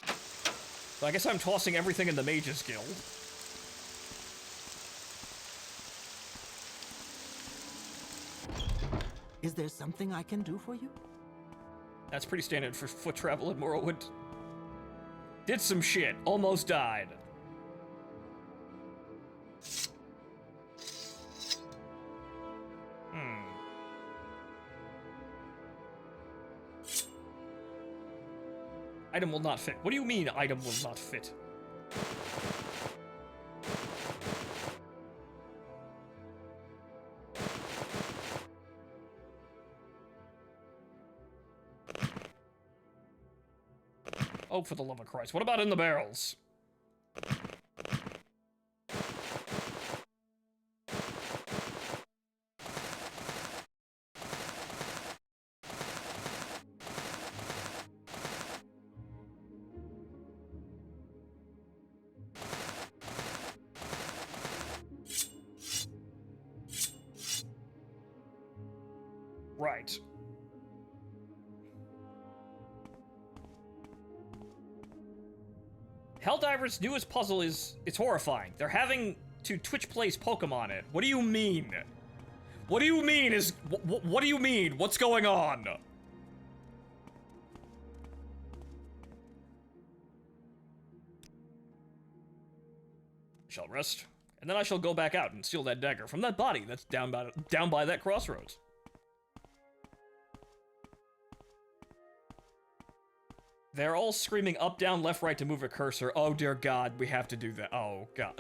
So I guess I'm tossing everything in the Mages Guild. Is there something I can do for you? That's pretty standard for foot travel in Morrowind. Did some shit, almost died. Item will not fit. What do you mean, item will not fit? Oh, for the love of Christ. What about in the barrels? Right. Helldiver's newest puzzle it's horrifying. They're having to Twitch place Pokemon it. What do you mean? What do you mean what do you mean? What's going on? Shall rest, and then I shall go back out and steal that dagger from that body that's down by that crossroads. They're all screaming up, down, left, right to move a cursor. Oh, dear God, we have to do that. Oh, God.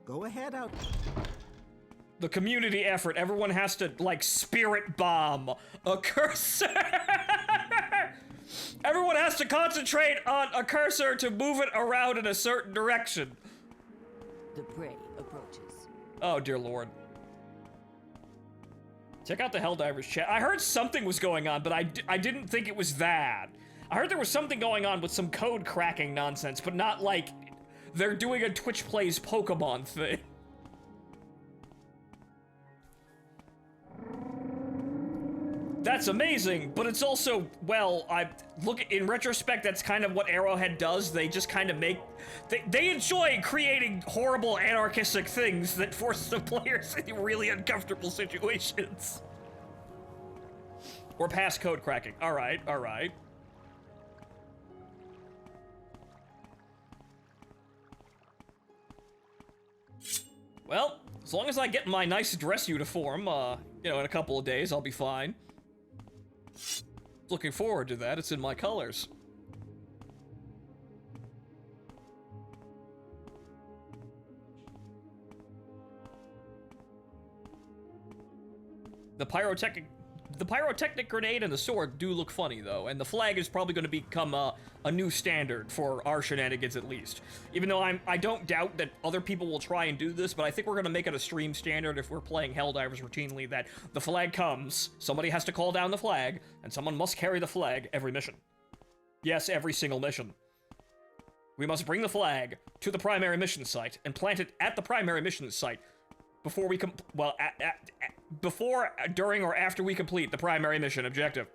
Go ahead out. The community effort. Everyone has to, like, spirit bomb a cursor. Everyone has to concentrate on a cursor to move it around in a certain direction. The prey approaches. Oh, dear Lord. Check out the Helldivers chat. I heard something was going on, but I didn't think it was that. I heard there was something going on with some code cracking nonsense, but not like they're doing a Twitch Plays Pokemon thing. That's amazing, but it's also, well, in retrospect, that's kind of what Arrowhead does. They just kind of they enjoy creating horrible anarchistic things that force the players into really uncomfortable situations. Or past code cracking. All right, all right. As long as I get my nice dress uniform, you know, in a couple of days, I'll be fine. Looking forward to that. It's in my colors. The pyrotechnic grenade and the sword do look funny, though, and the flag is probably going to become a new standard for our shenanigans, at least. Even though I don't doubt that other people will try and do this, but I think we're going to make it a stream standard if we're playing Helldivers routinely, that the flag comes, somebody has to call down the flag, and someone must carry the flag every mission. Yes, every single mission. We must bring the flag to the primary mission site and plant it at the primary mission site before we before, during, or after we complete the primary mission objective.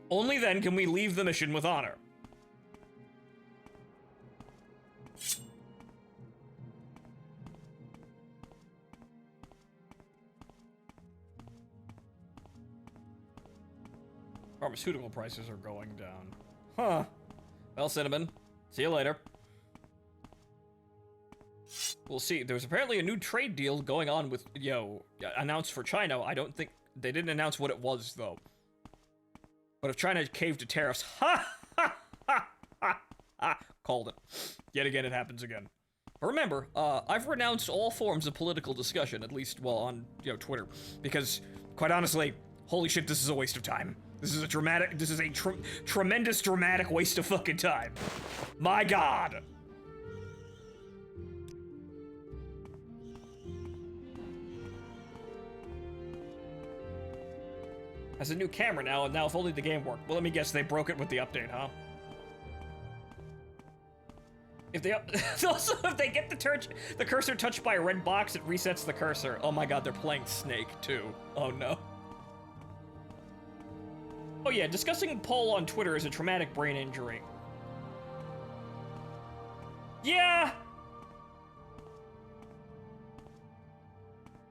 Only then can we leave the mission with honor. Pharmaceutical prices are going down. Huh. Well, Cinnamon, see you later. We'll see. There's apparently a new trade deal going on with, announced for China. I don't think, they didn't announce what it was, though. But if China caved to tariffs, called it. Yet again, it happens again. But remember, I've renounced all forms of political discussion, at least, well, on, Twitter. Because, quite honestly, holy shit, this is a waste of time. This is a tremendous dramatic waste of fucking time. My God. Has a new camera now, and now if only the game worked. Well, let me guess, they broke it with the update, huh? If they also, if they get the cursor touched by a red box, it resets the cursor. Oh my God, they're playing Snake too. Oh no. Oh yeah, discussing poll on Twitter is a traumatic brain injury. Yeah.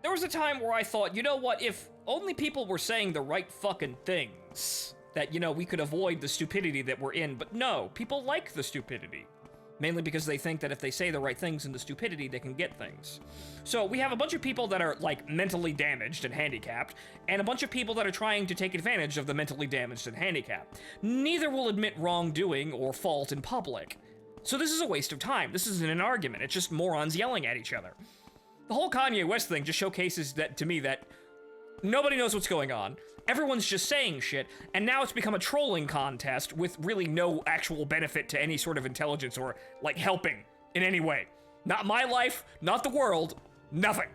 There was a time where I thought, you know what, if only people were saying the right fucking things, that, we could avoid the stupidity that we're in, but no, people like the stupidity. Mainly because they think that if they say the right things in the stupidity, they can get things. So we have a bunch of people that are, like, mentally damaged and handicapped, and a bunch of people that are trying to take advantage of the mentally damaged and handicapped. Neither will admit wrongdoing or fault in public. So this is a waste of time. This isn't an argument. It's just morons yelling at each other. The whole Kanye West thing just showcases that, to me, that nobody knows what's going on. Everyone's just saying shit, and now it's become a trolling contest with really no actual benefit to any sort of intelligence or, like, helping in any way. Not my life, not the world, nothing.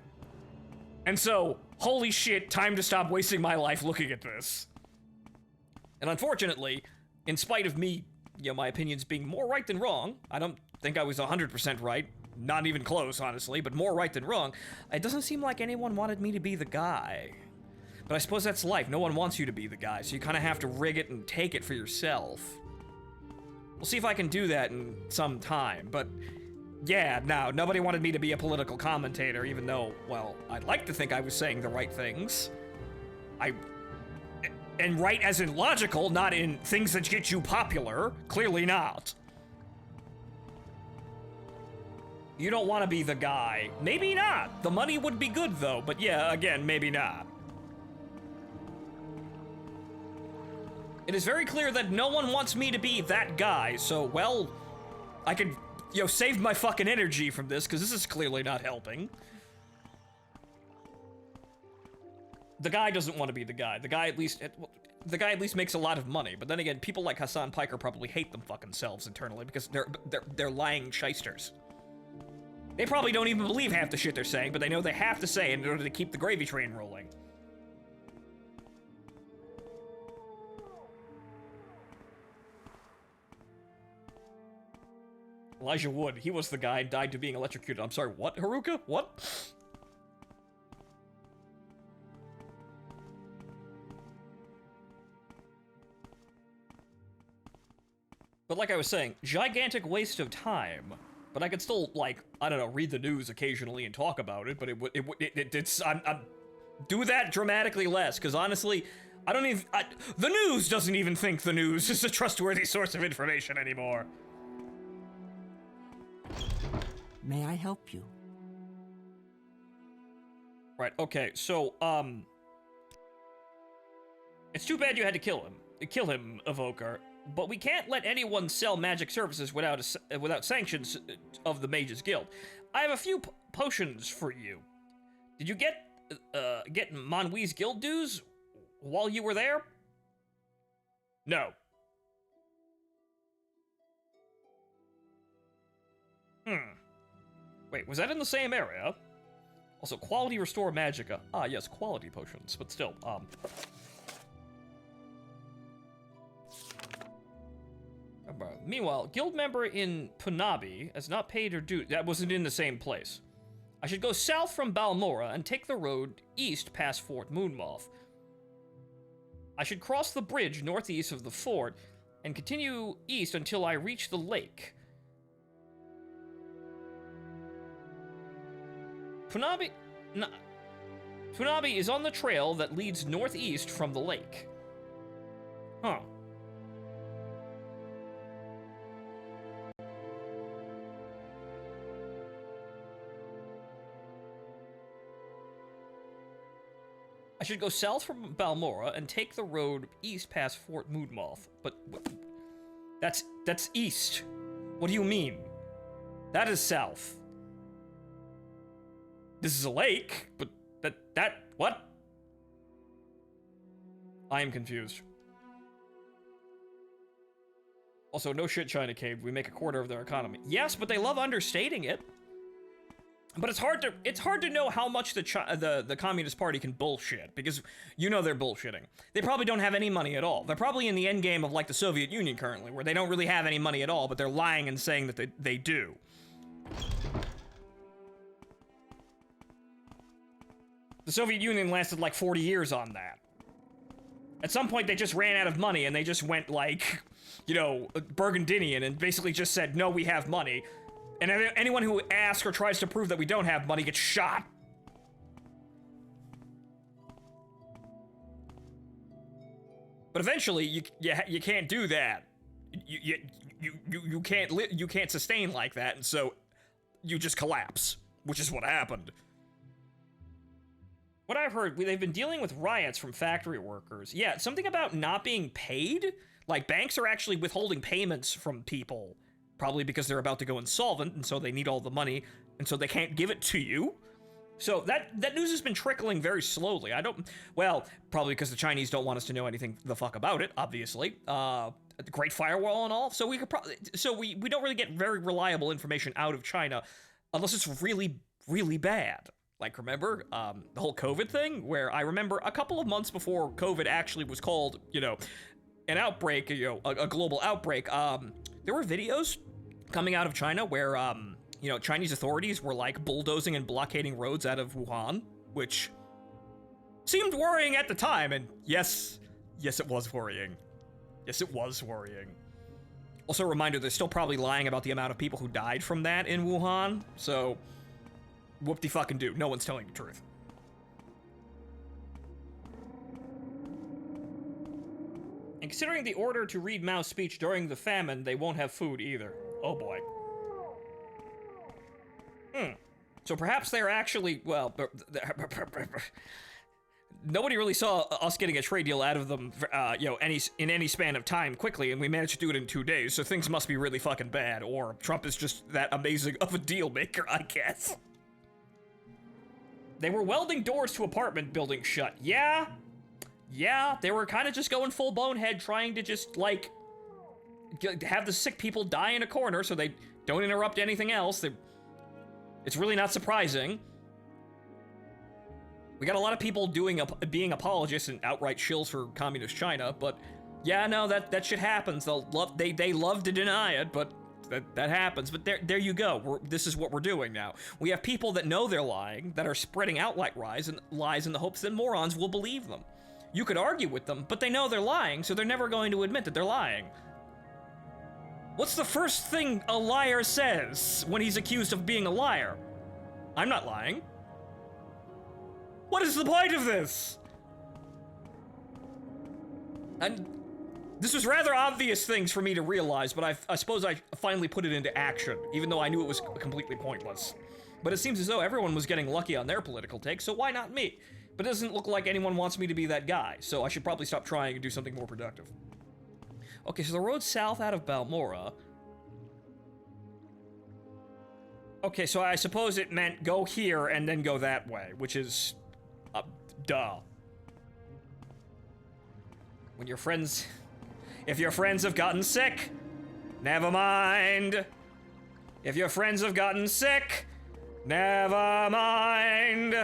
And so, holy shit, time to stop wasting my life looking at this. And unfortunately, in spite of me, my opinions being more right than wrong, I don't think I was 100% right, not even close, honestly, but more right than wrong, it doesn't seem like anyone wanted me to be the guy. But I suppose that's life. No one wants you to be the guy, so you kind of have to rig it and take it for yourself. We'll see if I can do that in some time, but yeah, no, nobody wanted me to be a political commentator, even though, well, I'd like to think I was saying the right things. And right as in logical, not in things that get you popular. Clearly not. You don't want to be the guy. Maybe not. The money would be good, though, but yeah, again, maybe not. It is very clear that no one wants me to be that guy, so, well, I could, save my fucking energy from this, because this is clearly not helping. The guy doesn't want to be the guy. The guy at least makes a lot of money, but then again, people like Hassan Piker probably hate them fucking selves internally, because they're lying shysters. They probably don't even believe half the shit they're saying, but they know they have to say it in order to keep the gravy train rolling. Elijah Wood, he was the guy who died to being electrocuted. I'm sorry, what, Haruka? What? But like I was saying, gigantic waste of time. But I could still, like, I don't know, read the news occasionally and talk about it, but I'm do that dramatically less, because honestly, the news doesn't even think the news is a trustworthy source of information anymore. May I help you? Right, okay, so, it's too bad you had to kill him, Evoker, but we can't let anyone sell magic services without sanctions of the Mages Guild. I have a few potions for you. Did you get Monwee's guild dues while you were there? No. Wait, was that in the same area? Also, quality restore magica. Ah, yes, quality potions, but still, Meanwhile, guild member in Punabi has not paid her due. That wasn't in the same place. I should go south from Balmora and take the road east past Fort Moonmoth. I should cross the bridge northeast of the fort and continue east until I reach the lake. Punabi is on the trail that leads northeast from the lake. Huh. I should go south from Balmora and take the road east past Fort Moonmoth. But that's east. What do you mean? That is south. This is a lake, but what? I am confused. Also, no shit, China Cave. We make a quarter of their economy. Yes, but they love understating it. But it's hard to know how much the Communist Party can bullshit, because you know they're bullshitting. They probably don't have any money at all. They're probably in the end game of like the Soviet Union currently, where they don't really have any money at all, but they're lying and saying that they do. The Soviet Union lasted like 40 years on that. At some point, they just ran out of money, and they just went like, you know, Burgundian, and basically just said, no, we have money. And anyone who asks or tries to prove that we don't have money gets shot. But eventually, you can't do that. You can't sustain like that, and so you just collapse, which is what happened. What I've heard, they've been dealing with riots from factory workers. Yeah, something about not being paid? Like, banks are actually withholding payments from people. Probably because they're about to go insolvent, and so they need all the money, and so they can't give it to you. So that news has been trickling very slowly. Well, probably because the Chinese don't want us to know anything the fuck about it, obviously. Great Firewall and all. So we don't really get very reliable information out of China unless it's really, really bad. Like, remember, the whole COVID thing, where I remember a couple of months before COVID actually was called, you know, an outbreak, you know, a global outbreak, there were videos coming out of China where, you know, Chinese authorities were, like, bulldozing and blockading roads out of Wuhan, which seemed worrying at the time, and yes, it was worrying. Yes, it was worrying. Also, a reminder, they're still probably lying about the amount of people who died from that in Wuhan, so whoop-de-fucking-do. No one's telling the truth. And considering the order to read Mao's speech during the famine, they won't have food either. Oh boy. So perhaps they're actually, well, nobody really saw us getting a trade deal out of them, you know, in any span of time quickly, and we managed to do it in 2 days, so things must be really fucking bad, or Trump is just that amazing of a deal maker, I guess. They were welding doors to apartment buildings shut. Yeah, they were kind of just going full bonehead, trying to just, like, have the sick people die in a corner so they don't interrupt anything else. It's really not surprising. We got a lot of people being apologists and outright shills for communist China, but yeah, no, that shit happens. They love to deny it, but that happens. But there you go. This is what we're doing now. We have people that know they're lying, that are spreading outright lies in the hopes that morons will believe them. You could argue with them, but they know they're lying, so they're never going to admit that they're lying. What's the first thing a liar says when he's accused of being a liar? I'm not lying. What is the point of this? And This was rather obvious things for me to realize, but I suppose I finally put it into action, even though I knew it was completely pointless. But it seems as though everyone was getting lucky on their political take, so why not me? But it doesn't look like anyone wants me to be that guy, so I should probably stop trying and do something more productive. Okay, so the road south out of Balmora. Okay, so I suppose it meant go here and then go that way, which is... duh. When your friends... If your friends have gotten sick, never mind. If your friends have gotten sick, never mind.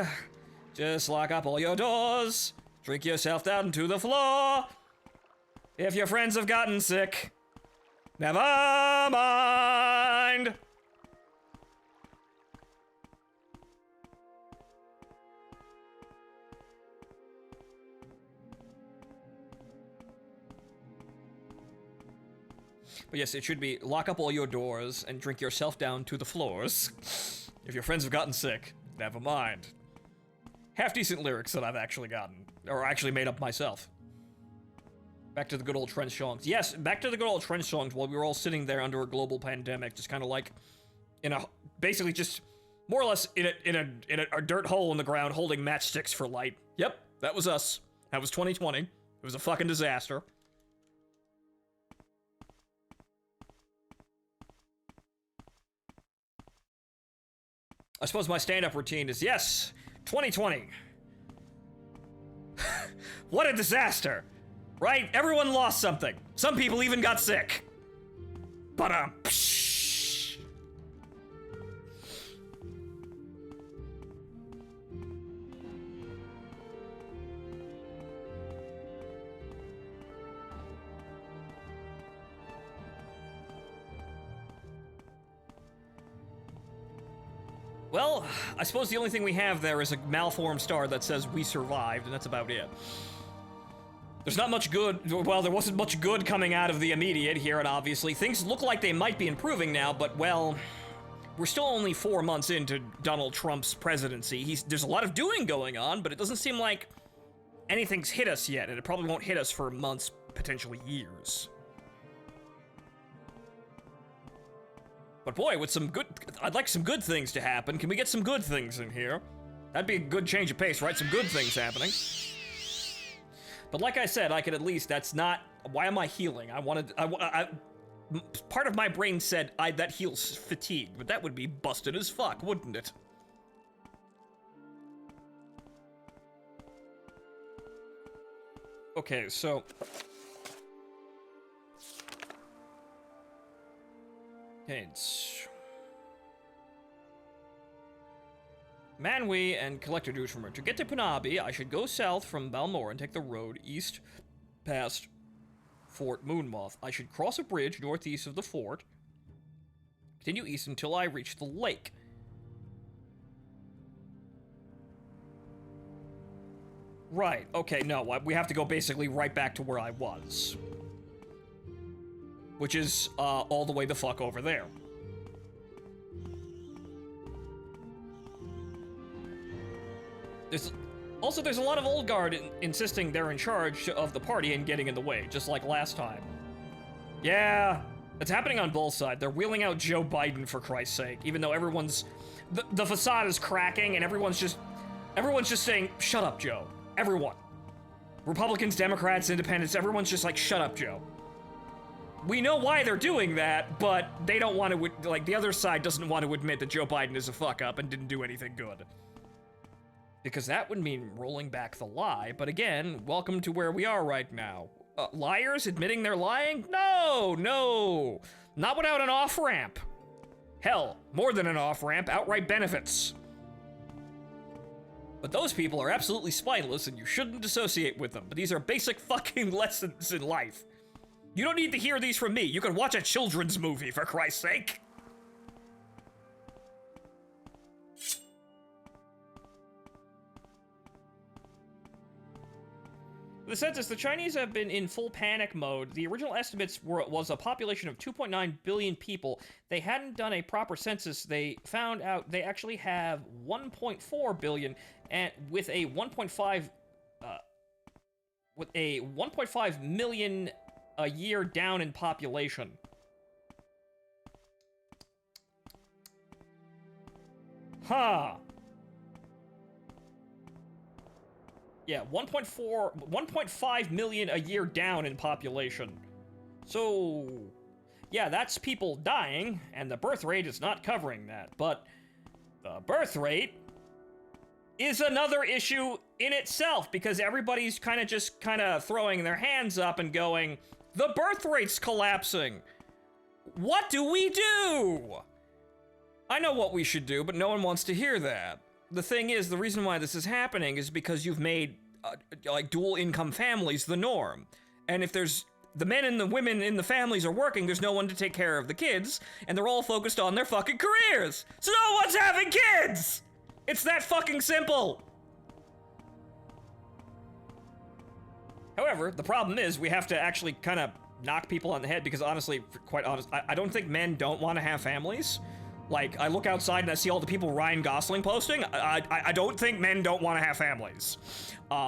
Just lock up all your doors, drink yourself down to the floor. If your friends have gotten sick, never mind. But yes, it should be lock up all your doors and drink yourself down to the floors. If your friends have gotten sick, never mind. Half-decent lyrics that I've actually gotten, or actually made up myself. Back to the good old trench songs. Yes, back to the good old trench songs while we were all sitting there under a global pandemic, just kind of like in a, basically just more or less in a dirt hole in the ground holding matchsticks for light. Yep, that was us. That was 2020. It was a fucking disaster. I suppose my stand-up routine is, yes, 2020. What a disaster, right? Everyone lost something. Some people even got sick. But, well, I suppose the only thing we have there is a malformed star that says we survived, and that's about it. There's not much good, well, there wasn't much good coming out of the immediate here, and obviously things look like they might be improving now, but, well, we're still only 4 months into Donald Trump's presidency. There's a lot of doing going on, but it doesn't seem like anything's hit us yet, and it probably won't hit us for months, potentially years. But boy, with some good, I'd like some good things to happen. Can we get some good things in here? That'd be a good change of pace, right? Some good things happening. But like I said, I could at least, that's not, why am I healing? Part of my brain said, that heals fatigue, but that would be busted as fuck, wouldn't it? Okay, so... Okay, it's... Manwi and Collector Douche from To get to Panabi, I should go south from Balmora and take the road east past Fort Moonmoth. I should cross a bridge northeast of the fort, continue east until I reach the lake. Right, okay, no, we have to go basically right back to where I was. Which is, all the way the fuck over there. There's a lot of old guard insisting they're in charge of the party and getting in the way, just like last time. Yeah, it's happening on both sides. They're wheeling out Joe Biden, for Christ's sake, even though everyone's... The facade is cracking, and everyone's just saying, shut up, Joe. Everyone. Republicans, Democrats, Independents, everyone's just like, shut up, Joe. We know why they're doing that, but they don't want to, like, the other side doesn't want to admit that Joe Biden is a fuck-up and didn't do anything good. Because that would mean rolling back the lie, but again, welcome to where we are right now. Liars admitting they're lying? No, no. Not without an off-ramp. Hell, more than an off-ramp, outright benefits. But those people are absolutely spineless and you shouldn't associate with them, but these are basic fucking lessons in life. You don't need to hear these from me. You can watch a children's movie, for Christ's sake. The census, the Chinese have been in full panic mode. The original estimates was a population of 2.9 billion people. They hadn't done a proper census. They found out they actually have 1.4 billion, and with a 1.5 million a year down in population. Huh. Yeah, 1.5 million a year down in population. So, yeah, that's people dying, and the birth rate is not covering that. But the birth rate is another issue in itself, because everybody's kind of throwing their hands up and going, the birth rate's collapsing. What do we do? I know what we should do, but no one wants to hear that. The thing is, the reason why this is happening is because you've made, like, dual income families the norm. And if there's the men and the women in the families are working, there's no one to take care of the kids, and they're all focused on their fucking careers. So no one's having kids! It's that fucking simple! However, the problem is we have to actually kind of knock people on the head, because honestly, quite honest, I don't think men don't want to have families. Like, I look outside and I see all the people Ryan Gosling posting. I don't think men don't want to have families.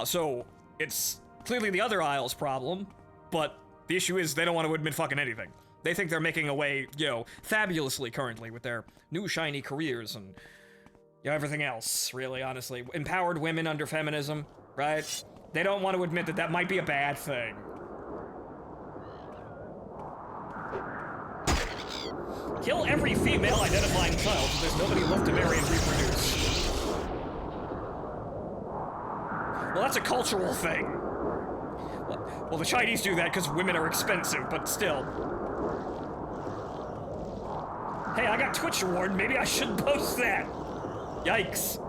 So it's clearly the other aisle's problem, but the issue is they don't want to admit fucking anything. They think they're making away, you know, fabulously currently with their new shiny careers and, you know, everything else, really, honestly. Empowered women under feminism, right? They don't want to admit that that might be a bad thing. Kill every female identifying child so there's nobody left to marry and reproduce. Well, that's a cultural thing. Well, the Chinese do that because women are expensive, but still. Hey, I got Twitch award, maybe I should post that. Yikes.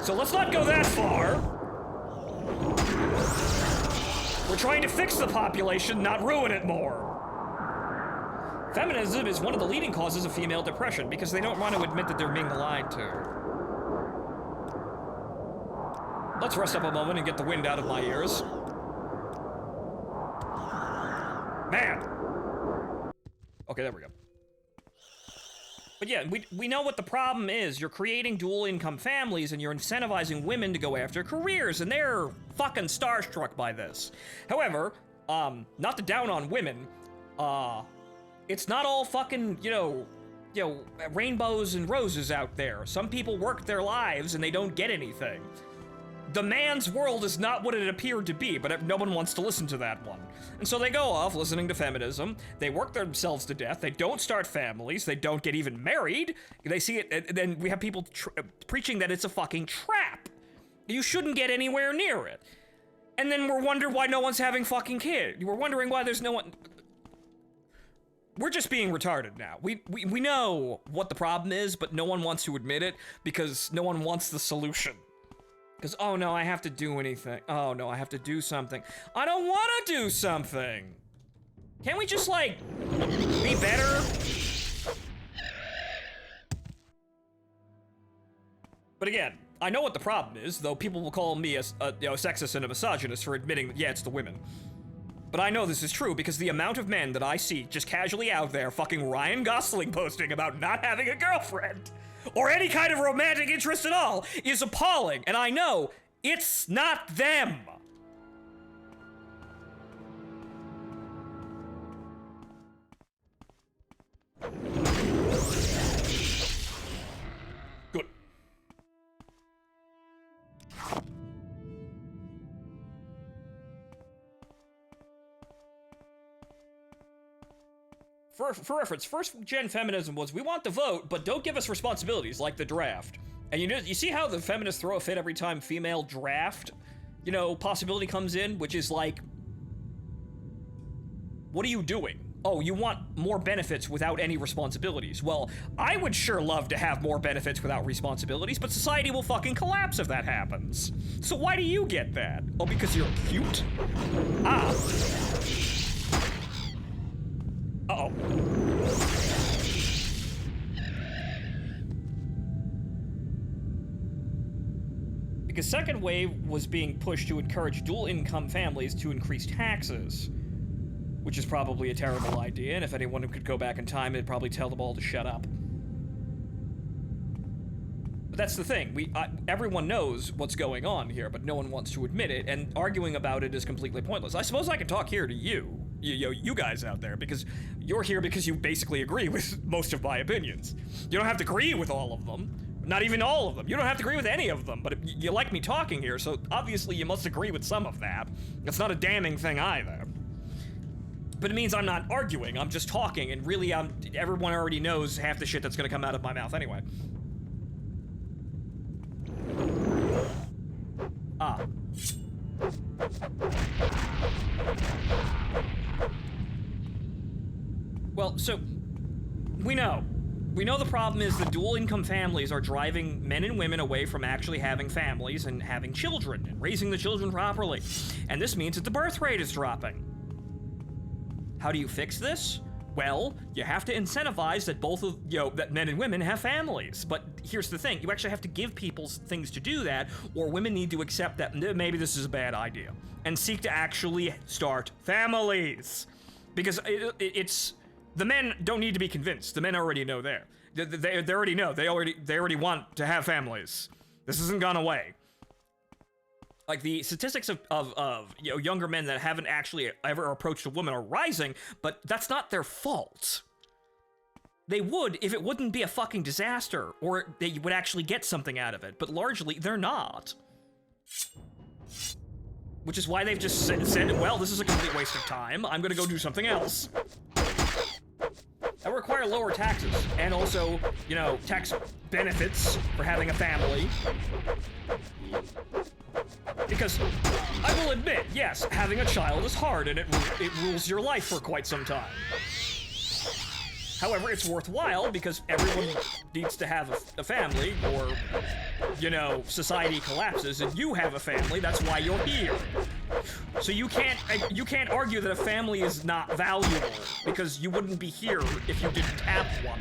So let's not go that far. We're trying to fix the population, not ruin it more. Feminism is one of the leading causes of female depression because they don't want to admit that they're being lied to. Let's rest up a moment and get the wind out of my ears. Man! Okay, there we go. But yeah, we know what the problem is. You're creating dual income families and you're incentivizing women to go after careers, and they're fucking starstruck by this. However, not to down on women, it's not all fucking, you know, rainbows and roses out there. Some people work their lives and they don't get anything. The man's world is not what it appeared to be, but no one wants to listen to that one. And so they go off listening to feminism, they work themselves to death, they don't start families, they don't get even married, they see it, and then we have people preaching that it's a fucking trap. You shouldn't get anywhere near it. And then we're wondering why no one's having fucking kids. We're wondering why there's no one... We're just being retarded now. We know what the problem is, but no one wants to admit it because no one wants the solution. Because, oh no, I have to do anything. Oh no, I have to do something. I don't want to do something. Can't we just, like, be better? But again, I know what the problem is, though people will call me a sexist and a misogynist for admitting that, yeah, it's the women. But I know this is true because the amount of men that I see just casually out there fucking Ryan Gosling posting about not having a girlfriend or any kind of romantic interest at all is appalling, and I know it's not them. Good. For reference, first-gen feminism was, we want the vote, but don't give us responsibilities, like the draft. And you see how the feminists throw a fit every time female draft, possibility comes in, which is like, what are you doing? Oh, you want more benefits without any responsibilities. Well, I would sure love to have more benefits without responsibilities, but society will fucking collapse if that happens. So why do you get that? Oh, because you're cute? Ah. Uh-oh. Because second wave was being pushed to encourage dual income families to increase taxes, which is probably a terrible idea, and if anyone could go back in time, they'd probably tell them all to shut up. But that's the thing. Everyone knows what's going on here, but no one wants to admit it, and arguing about it is completely pointless. I suppose I can talk here to you guys out there, because you're here because you basically agree with most of my opinions. You don't have to agree with all of them. Not even all of them. You don't have to agree with any of them, but you like me talking here, so obviously you must agree with some of that. It's not a damning thing either. But it means I'm not arguing, I'm just talking, and really everyone already knows half the shit that's gonna come out of my mouth anyway. Well, so, we know the problem is that dual income families are driving men and women away from actually having families and having children and raising the children properly. And this means that the birth rate is dropping. How do you fix this? Well, you have to incentivize that that men and women have families. But here's the thing, you actually have to give people things to do that, or women need to accept that maybe this is a bad idea and seek to actually start families. Because the men don't need to be convinced. The men already know they already know. They already want to have families. This hasn't gone away. Like, the statistics of younger men that haven't actually ever approached a woman are rising, but that's not their fault. They would if it wouldn't be a fucking disaster, or they would actually get something out of it, but largely they're not. Which is why they've just said, well, this is a complete waste of time, I'm gonna go do something else. That would require lower taxes, and also, tax benefits for having a family. Because, I will admit, yes, having a child is hard, and it rules your life for quite some time. However, it's worthwhile because everyone needs to have a family, or, society collapses and you have a family, that's why you're here. So you can't argue that a family is not valuable, because you wouldn't be here if you didn't have one.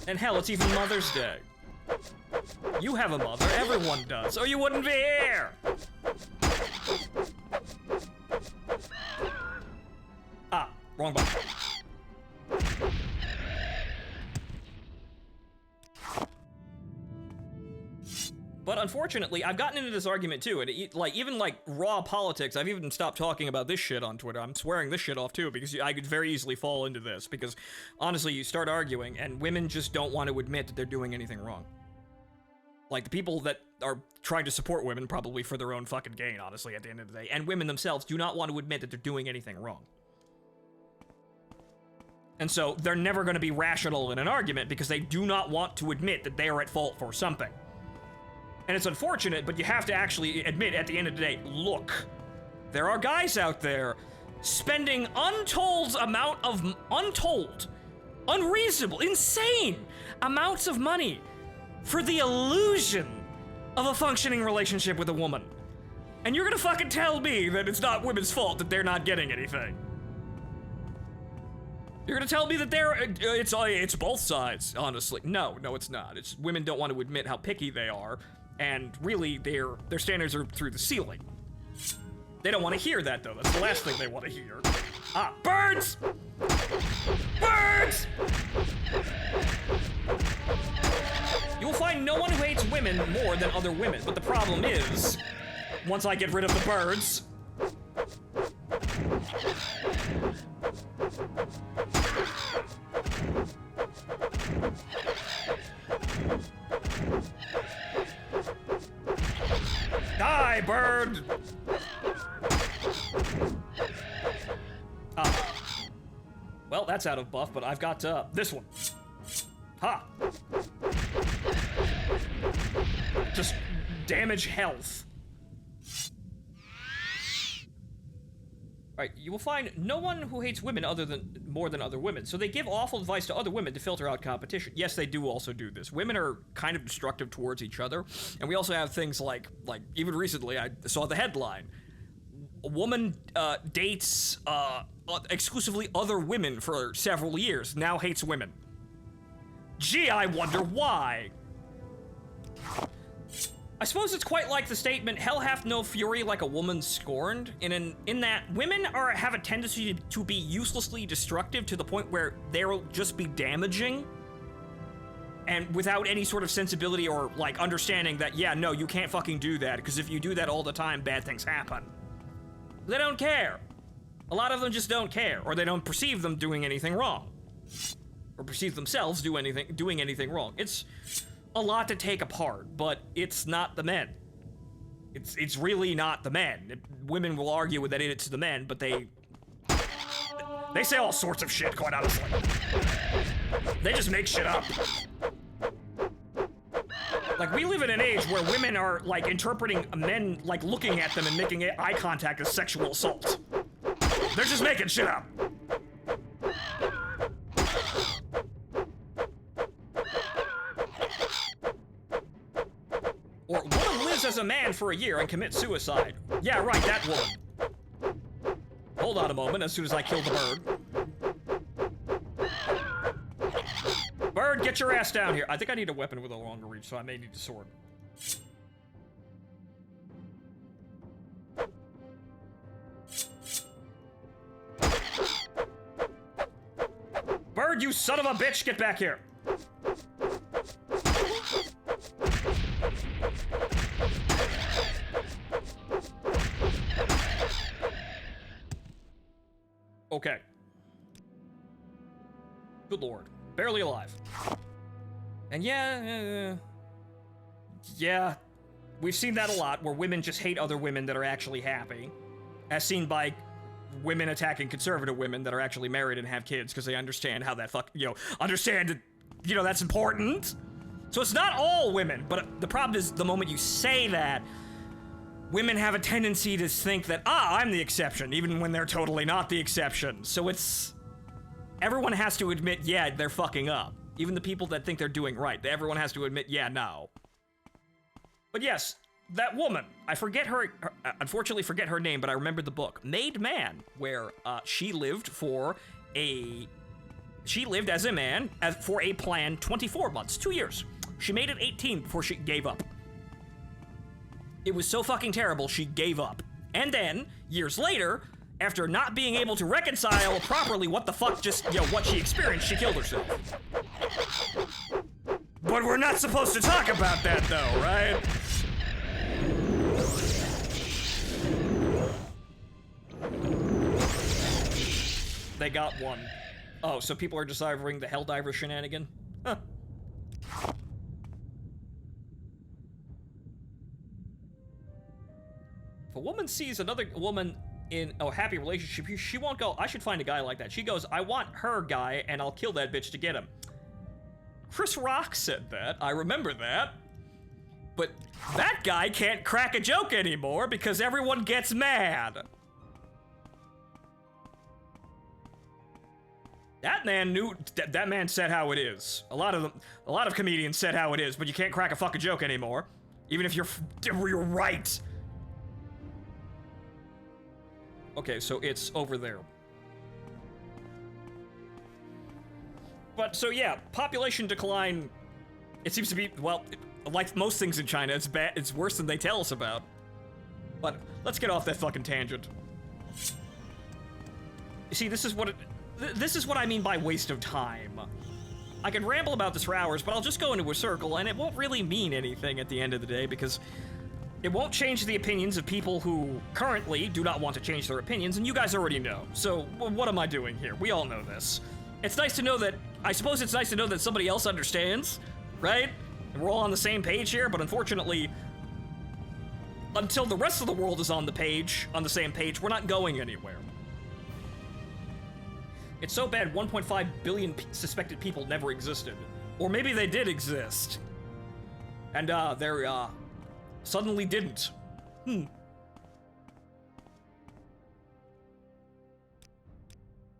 And hell, it's even Mother's Day. You have a mother, everyone does, or you wouldn't be here! Wrong button. But unfortunately, I've gotten into this argument too, and even raw politics, I've even stopped talking about this shit on Twitter. I'm swearing this shit off too, because I could very easily fall into this, because honestly, you start arguing, and women just don't want to admit that they're doing anything wrong. Like, the people that are trying to support women, probably for their own fucking gain, honestly, at the end of the day, and women themselves do not want to admit that they're doing anything wrong. And so, they're never going to be rational in an argument because they do not want to admit that they are at fault for something. And it's unfortunate, but you have to actually admit at the end of the day, look, there are guys out there spending unreasonable, insane amounts of money for the illusion of a functioning relationship with a woman. And you're gonna fucking tell me that it's not women's fault that they're not getting anything. You're gonna tell me that it's both sides, honestly. No, it's not. It's women don't want to admit how picky they are, and really their standards are through the ceiling. They don't want to hear that though. That's the last thing they want to hear. Birds! Birds! You will find no one who hates women more than other women, but the problem is, once I get rid of the birds, die, bird! Well, that's out of buff, but I've got this one. Ha! Just damage health. Alright, you will find no one who hates women more than other women, so they give awful advice to other women to filter out competition. Yes, they do also do this. Women are kind of destructive towards each other, and we also have things like even recently I saw the headline. A woman dates exclusively other women for several years, now hates women. Gee, I wonder why. I suppose it's quite like the statement, hell hath no fury like a woman scorned, in that women have a tendency to be uselessly destructive to the point where they'll just be damaging and without any sort of sensibility or, like, understanding that, yeah, no, you can't fucking do that, because if you do that all the time, bad things happen. They don't care. A lot of them just don't care, or they don't perceive them doing anything wrong. Or perceive themselves doing anything wrong. It's a lot to take apart, but it's not the men. It's really not the men. Women will argue that it's the men, but they say all sorts of shit, quite honestly. They just make shit up. Like, we live in an age where women are, like, interpreting men, like, looking at them and making eye contact as sexual assault. They're just making shit up. Or, woman lives as a man for a year and commits suicide. Yeah, right, that woman. Hold on a moment, as soon as I kill the bird. Bird, get your ass down here. I think I need a weapon with a longer reach, so I may need a sword. Bird, you son of a bitch, get back here. Okay. Good lord. Barely alive. And yeah, we've seen that a lot, where women just hate other women that are actually happy. As seen by women attacking conservative women that are actually married and have kids, because they understand how that that's important. So it's not all women, but the problem is the moment you say that, women have a tendency to think that, I'm the exception, even when they're totally not the exception. So everyone has to admit, yeah, they're fucking up. Even the people that think they're doing right, everyone has to admit, yeah, no. But yes, that woman, I unfortunately forget her name, but I remember the book, Made Man, where she lived as a man for a planned 24 months, 2 years. She made it 18 before she gave up. It was so fucking terrible, she gave up. And then, years later, after not being able to reconcile properly what the fuck what she experienced, she killed herself. But we're not supposed to talk about that though, right? They got one. Oh, so people are deciphering the Helldiver shenanigan? Huh. If a woman sees another woman in a happy relationship, she won't go, I should find a guy like that. She goes, I want her guy, and I'll kill that bitch to get him. Chris Rock said that. I remember that. But that guy can't crack a joke anymore because everyone gets mad. That man knew, that man said how it is. A lot of comedians said how it is, but you can't crack a fucking joke anymore. Even if you're right. Okay, so it's over there. But, so yeah, population decline, it seems to be, well, like most things in China, it's bad, it's worse than they tell us about. But, let's get off that fucking tangent. You see, this is what I mean by waste of time. I can ramble about this for hours, but I'll just go into a circle, and it won't really mean anything at the end of the day, because it won't change the opinions of people who currently do not want to change their opinions, and you guys already know. So, what am I doing here? We all know this. It's nice to know that, I suppose it's nice to know that somebody else understands, right? And we're all on the same page here, but unfortunately, until the rest of the world is on the same page, we're not going anywhere. It's so bad 1.5 billion suspected people never existed. Or maybe they did exist. And, they're, suddenly didn't.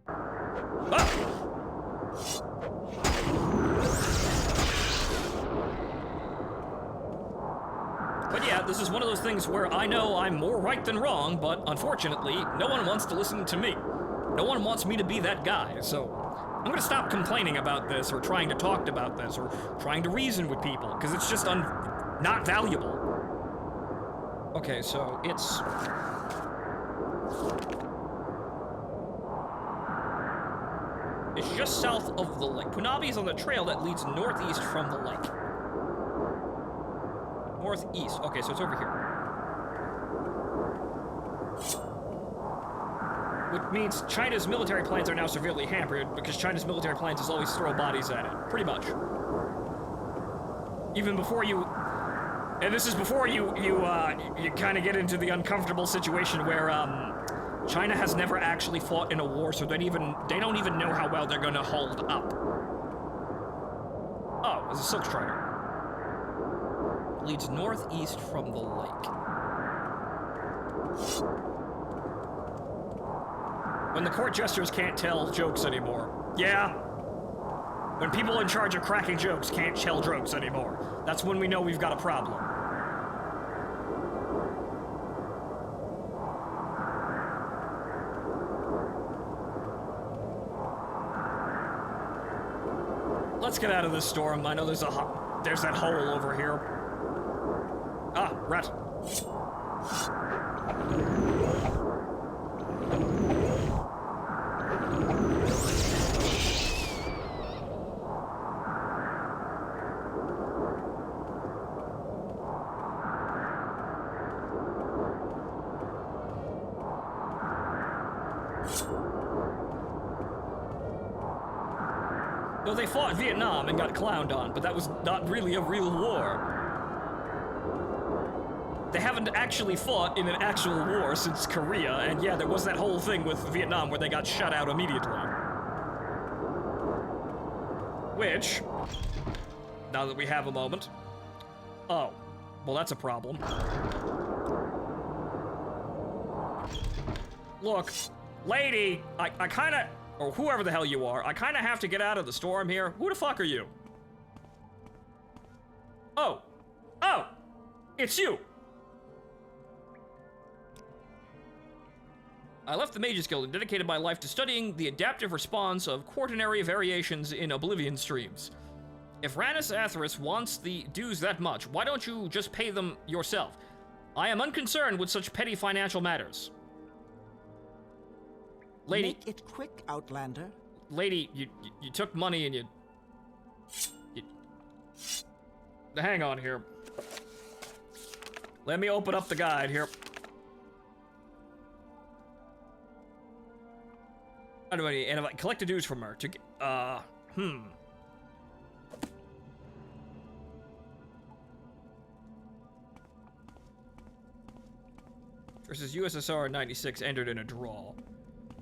Ah! But yeah, this is one of those things where I know I'm more right than wrong, but unfortunately, no one wants to listen to me. No one wants me to be that guy, so I'm gonna stop complaining about this, or trying to talk about this, or trying to reason with people, because it's just not valuable. Okay, so it's... is just south of the lake. Punabi is on the trail that leads northeast from the lake. Northeast. Okay, so it's over here. Which means China's military plans are now severely hampered because China's military plans is always throw bodies at it. Pretty much. Even before you... And this is before you kind of get into the uncomfortable situation where, China has never actually fought in a war, so they don't even know how well they're gonna hold up. Oh, there's a silk strider. Leads northeast from the lake. When the court jesters can't tell jokes anymore. Yeah. When people in charge of cracking jokes can't tell jokes anymore. That's when we know we've got a problem. Let's get out of this storm. I know there's that hole over here. Ah, rat. Though they fought Vietnam and got clowned on, but that was not really a real war. They haven't actually fought in an actual war since Korea, and yeah, there was that whole thing with Vietnam where they got shut out immediately. Which, now that we have a moment... Oh, well that's a problem. Look, lady, I kinda... Or whoever the hell you are, I kinda have to get out of the storm here. Who the fuck are you? Oh. Oh! It's you! I left the Mages Guild and dedicated my life to studying the adaptive response of quaternary variations in Oblivion streams. If Ranus Atheris wants the dues that much, why don't you just pay them yourself? I am unconcerned with such petty financial matters. Lady, make it quick, Outlander. Lady, you took money and you... Hang on here. Let me open up the guide here. Anyway, and if I collect the dues from her to get, Versus USSR 96 entered in a draw.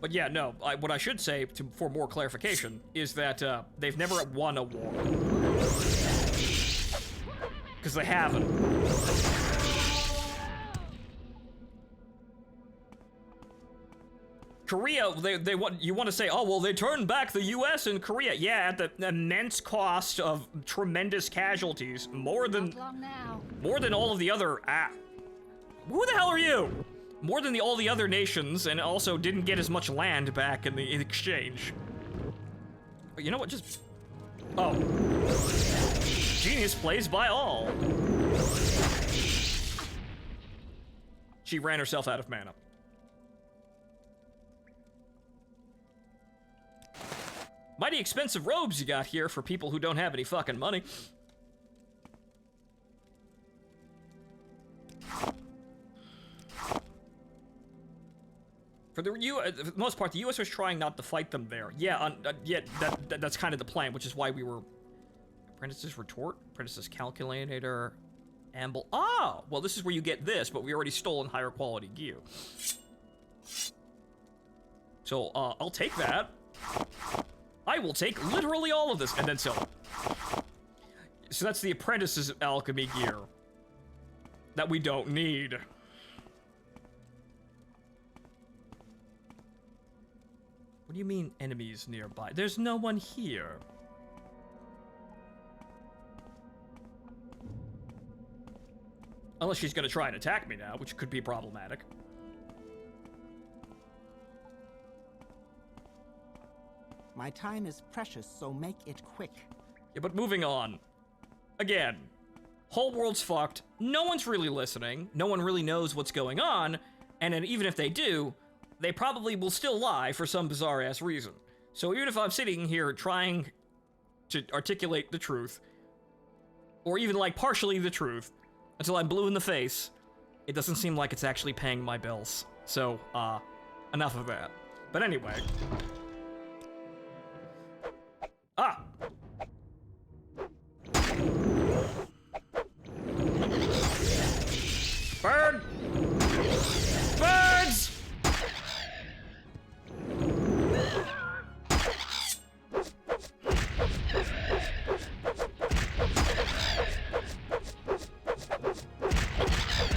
But yeah, no, what I should say, for more clarification, is that they've never won a war. Because they haven't. Korea, you want to say, oh, well, they turned back the US and Korea. Yeah, at the immense cost of tremendous casualties. More than all of the other, who the hell are you? More than all the other nations, and also didn't get as much land back in the exchange. But you know what, just... Oh. Genius plays by all. She ran herself out of mana. Mighty expensive robes you got here for people who don't have any fucking money. For the most part, the U.S. was trying not to fight them there. Yeah, that's kind of the plan, which is why we were... Apprentice's Retort? Apprentice's Calculator? Amble... Oh! Well, this is where you get this, but we already stolen higher quality gear. So, I'll take that. I will take literally all of this, and then so... So that's the Apprentice's alchemy gear. That we don't need. What do you mean, enemies nearby? There's no one here. Unless she's gonna try and attack me now, which could be problematic. My time is precious, so make it quick. Yeah, but moving on. Again, whole world's fucked. No one's really listening. No one really knows what's going on. And then even if they do, they probably will still lie for some bizarre-ass reason. So even if I'm sitting here trying to articulate the truth, or even like partially the truth, until I'm blue in the face, it doesn't seem like it's actually paying my bills. So, enough of that. But anyway. Ah! Bird! Birds!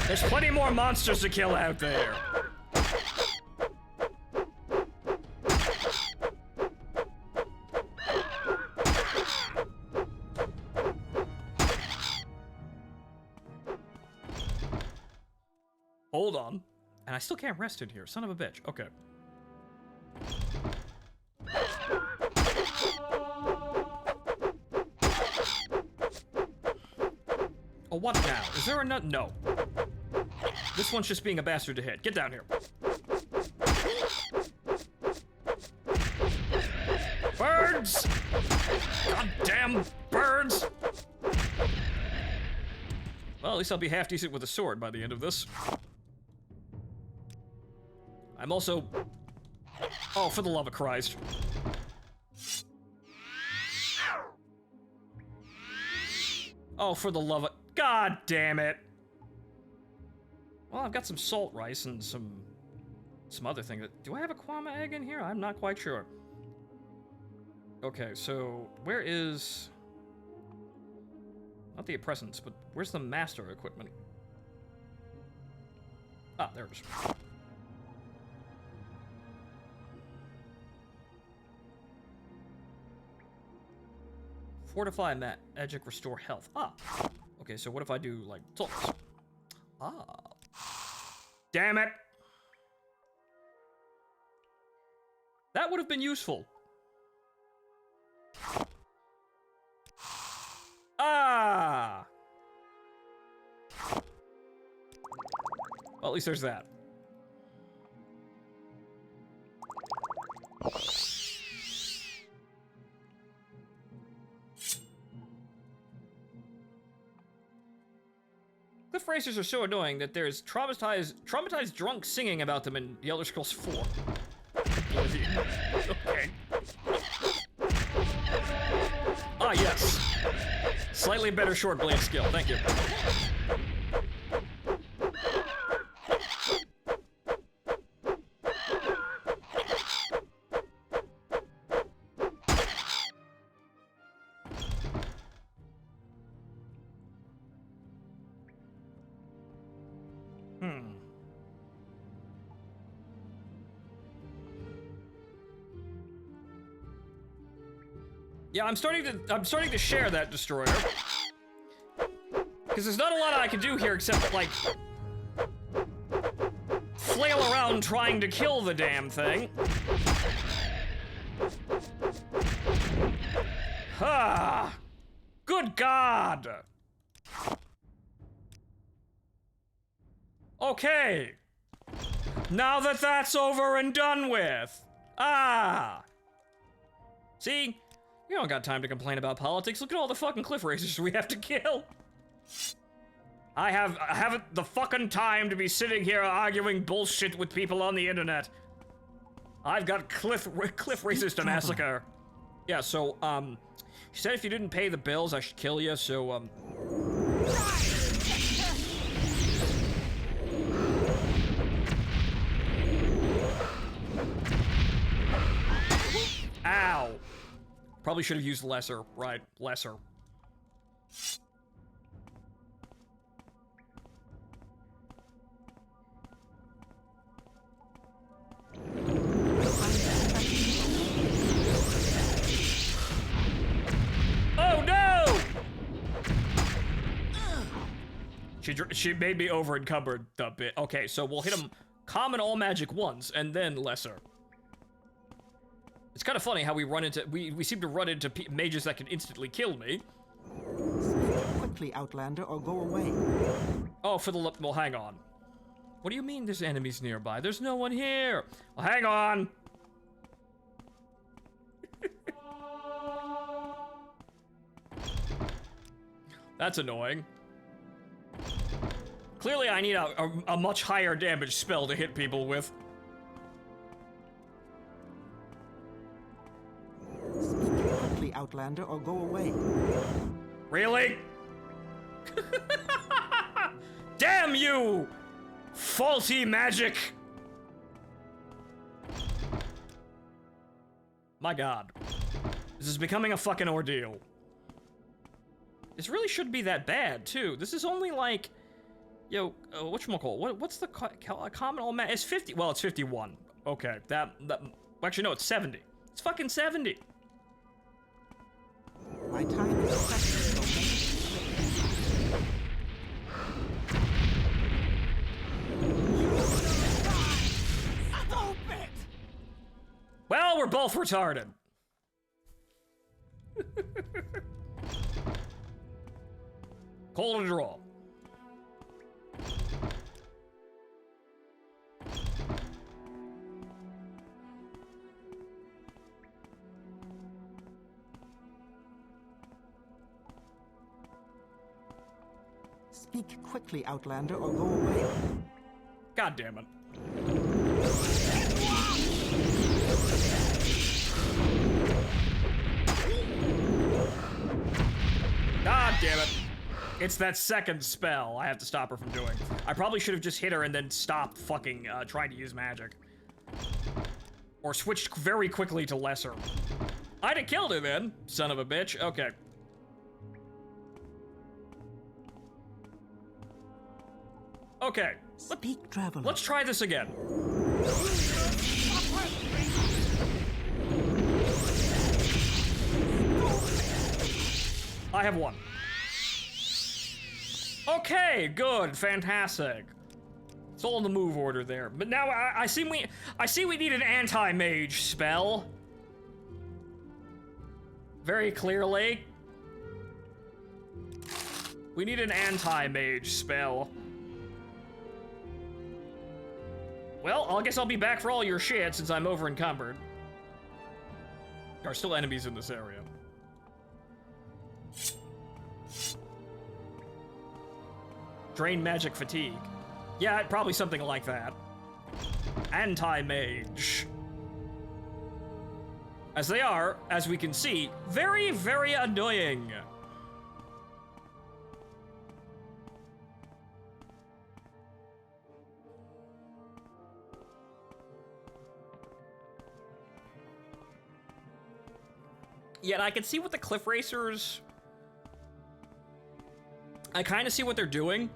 There's plenty more monsters to kill out there. Hold on. And I still can't rest in here. Son of a bitch. Okay. Oh, what now? Is there a nut? No. This one's just being a bastard to hit. Get down here. Birds! Goddamn birds! Well, at least I'll be half decent with a sword by the end of this. I'm also... Oh, for the love of Christ. Oh, for the love of... God damn it! Well, I've got some salt rice and some other thing. Do I have a Kwama egg in here? I'm not quite sure. Okay, so where is... Not the oppressants, but where's the master equipment? Ah, there it is. Fortify magic, restore health. Ah. Okay, so what if I do, like, salts? Ah. Damn it! That would have been useful. Ah! Well, at least there's that. Cliff racers are so annoying that there's traumatized drunk singing about them in The Elder Scrolls 4. Okay. Ah, yes. Slightly better short blade skill, thank you. Yeah, I'm starting to share that destroyer. Because there's not a lot I can do here except, like, flail around trying to kill the damn thing. Ah! Good God! Okay. Now that that's over and done with. Ah! See? You don't got time to complain about politics. Look at all the fucking cliff racers we have to kill. I haven't the fucking time to be sitting here arguing bullshit with people on the internet. I've got cliff racers to massacre. Yeah, so, she said if you didn't pay the bills, I should kill you, so, Ow! Probably should have used lesser, right? Lesser. Oh no! She made me over encumbered a bit. Okay, so we'll hit him common all magic once and then lesser. It's kind of funny how we seem to run into mages that can instantly kill me. Quickly, Outlander, or go away. Oh, well, hang on. What do you mean there's enemies nearby? There's no one here. Well, hang on. That's annoying. Clearly, I need a much higher damage spell to hit people with. Speak quickly, Outlander, or go away. Really? Damn you! Faulty magic! My god. This is becoming a fucking ordeal. This really shouldn't be that bad, too. This is only like... Yo, whatchamacallit? What's the common all It's 50... Well, it's 51. Okay, that... Actually, no, it's 70. It's fucking 70. My time is precious, so Stupid! Well, we're both retarded. Call it a draw. Speak quickly, Outlander, or go away. God damn it. God damn it. It's that second spell I have to stop her from doing. I probably should have just hit her and then stopped fucking trying to use magic. Or switched very quickly to lesser. I'd have killed her then, son of a bitch. Okay. Okay. Speak, traveler. Let's try this again. I have one. Okay, good, fantastic. It's all in the move order there. But now I see we need an anti-mage spell. Very clearly. We need an anti-mage spell. Well, I guess I'll be back for all your shit since I'm over encumbered. There are still enemies in this area. Drain magic fatigue. Yeah, probably something like that. Anti-mage. As they are, as we can see, very, very annoying. Yet I can see what the cliff racers... I kind of see what they're doing,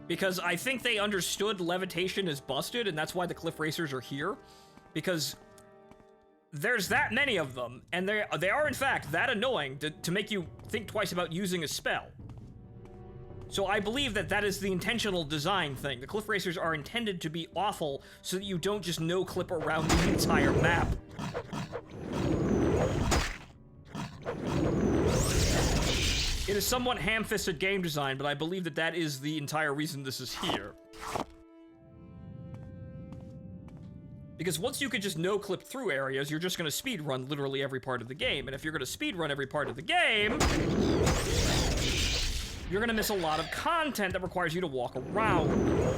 because I think they understood levitation is busted, and that's why the cliff racers are here, because there's that many of them, and they are in fact that annoying to make you think twice about using a spell. So I believe that that is the intentional design thing. The cliff racers are intended to be awful so that you don't just no-clip around the entire map. It is somewhat ham-fisted game design, but I believe that that is the entire reason this is here. Because once you could just no-clip through areas, you're just gonna speedrun literally every part of the game. And if you're gonna speedrun every part of the game, you're gonna miss a lot of content that requires you to walk around.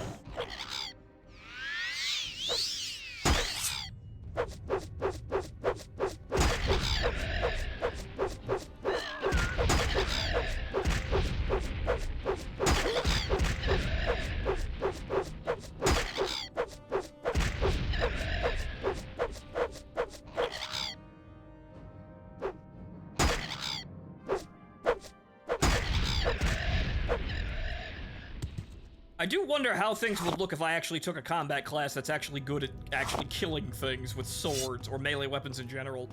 I do wonder how things would look if I actually took a combat class that's actually good at actually killing things with swords or melee weapons in general.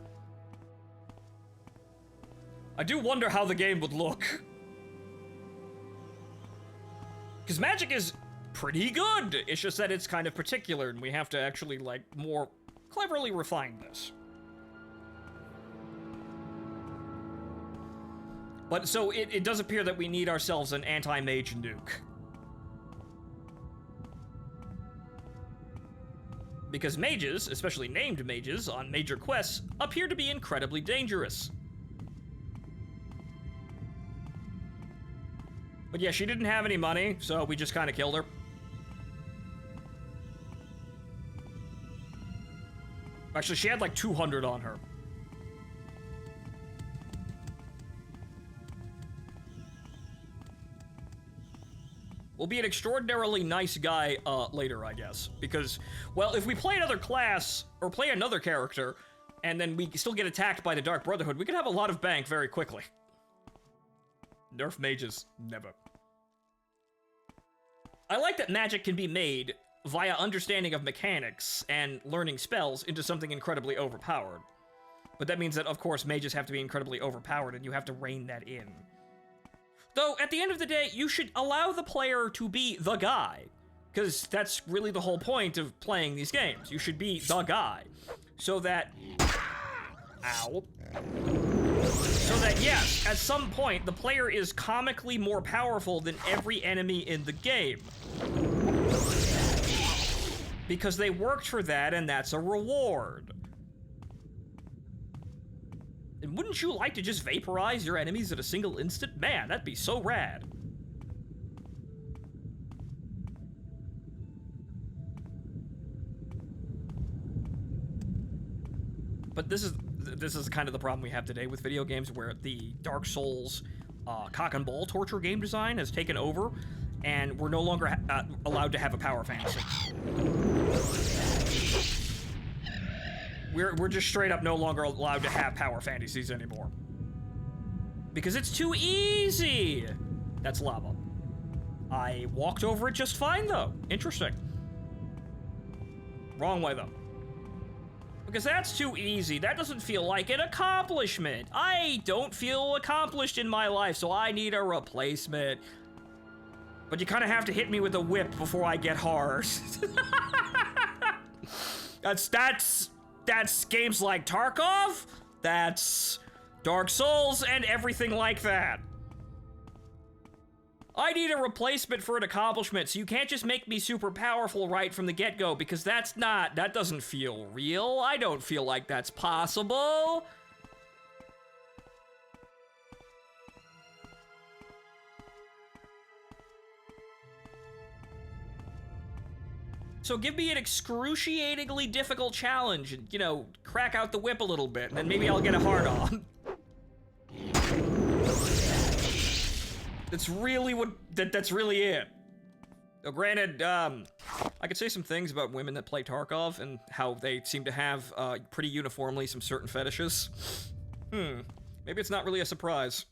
I do wonder how the game would look. Because magic is pretty good. It's just that it's kind of particular and we have to actually, like, more cleverly refine this. But so it does appear that we need ourselves an anti-mage nuke. Because mages, especially named mages, on major quests, appear to be incredibly dangerous. But yeah, she didn't have any money, so we just kind of killed her. Actually, she had like 200 on her. Will be an extraordinarily nice guy later, I guess. Because, well, if we play another class, or play another character, and then we still get attacked by the Dark Brotherhood, we can have a lot of bank very quickly. Nerf mages, never. I like that magic can be made via understanding of mechanics and learning spells into something incredibly overpowered. But that means that, of course, mages have to be incredibly overpowered, and you have to rein that in. Though, at the end of the day, you should allow the player to be the guy. Because that's really the whole point of playing these games. You should be the guy. So that... Ow. So that, yes, at some point, the player is comically more powerful than every enemy in the game. Because they worked for that, and that's a reward. And wouldn't you like to just vaporize your enemies at a single instant? Man, that'd be so rad. But this is kind of the problem we have today with video games, where the Dark Souls cock and ball torture game design has taken over, and we're no longer allowed to have a power fantasy. We're just straight up no longer allowed to have power fantasies anymore. Because it's too easy! That's lava. I walked over it just fine, though. Interesting. Wrong way, though. Because that's too easy. That doesn't feel like an accomplishment. I don't feel accomplished in my life, so I need a replacement. But you kind of have to hit me with a whip before I get hard. That's games like Tarkov, that's Dark Souls, and everything like that. I need a replacement for an accomplishment, so you can't just make me super powerful right from the get-go, because that doesn't feel real. I don't feel like that's possible. So give me an excruciatingly difficult challenge and, you know, crack out the whip a little bit, and then maybe I'll get a hard-on. That's really that's really it. Now, granted, I could say some things about women that play Tarkov and how they seem to have, pretty uniformly some certain fetishes. Maybe it's not really a surprise.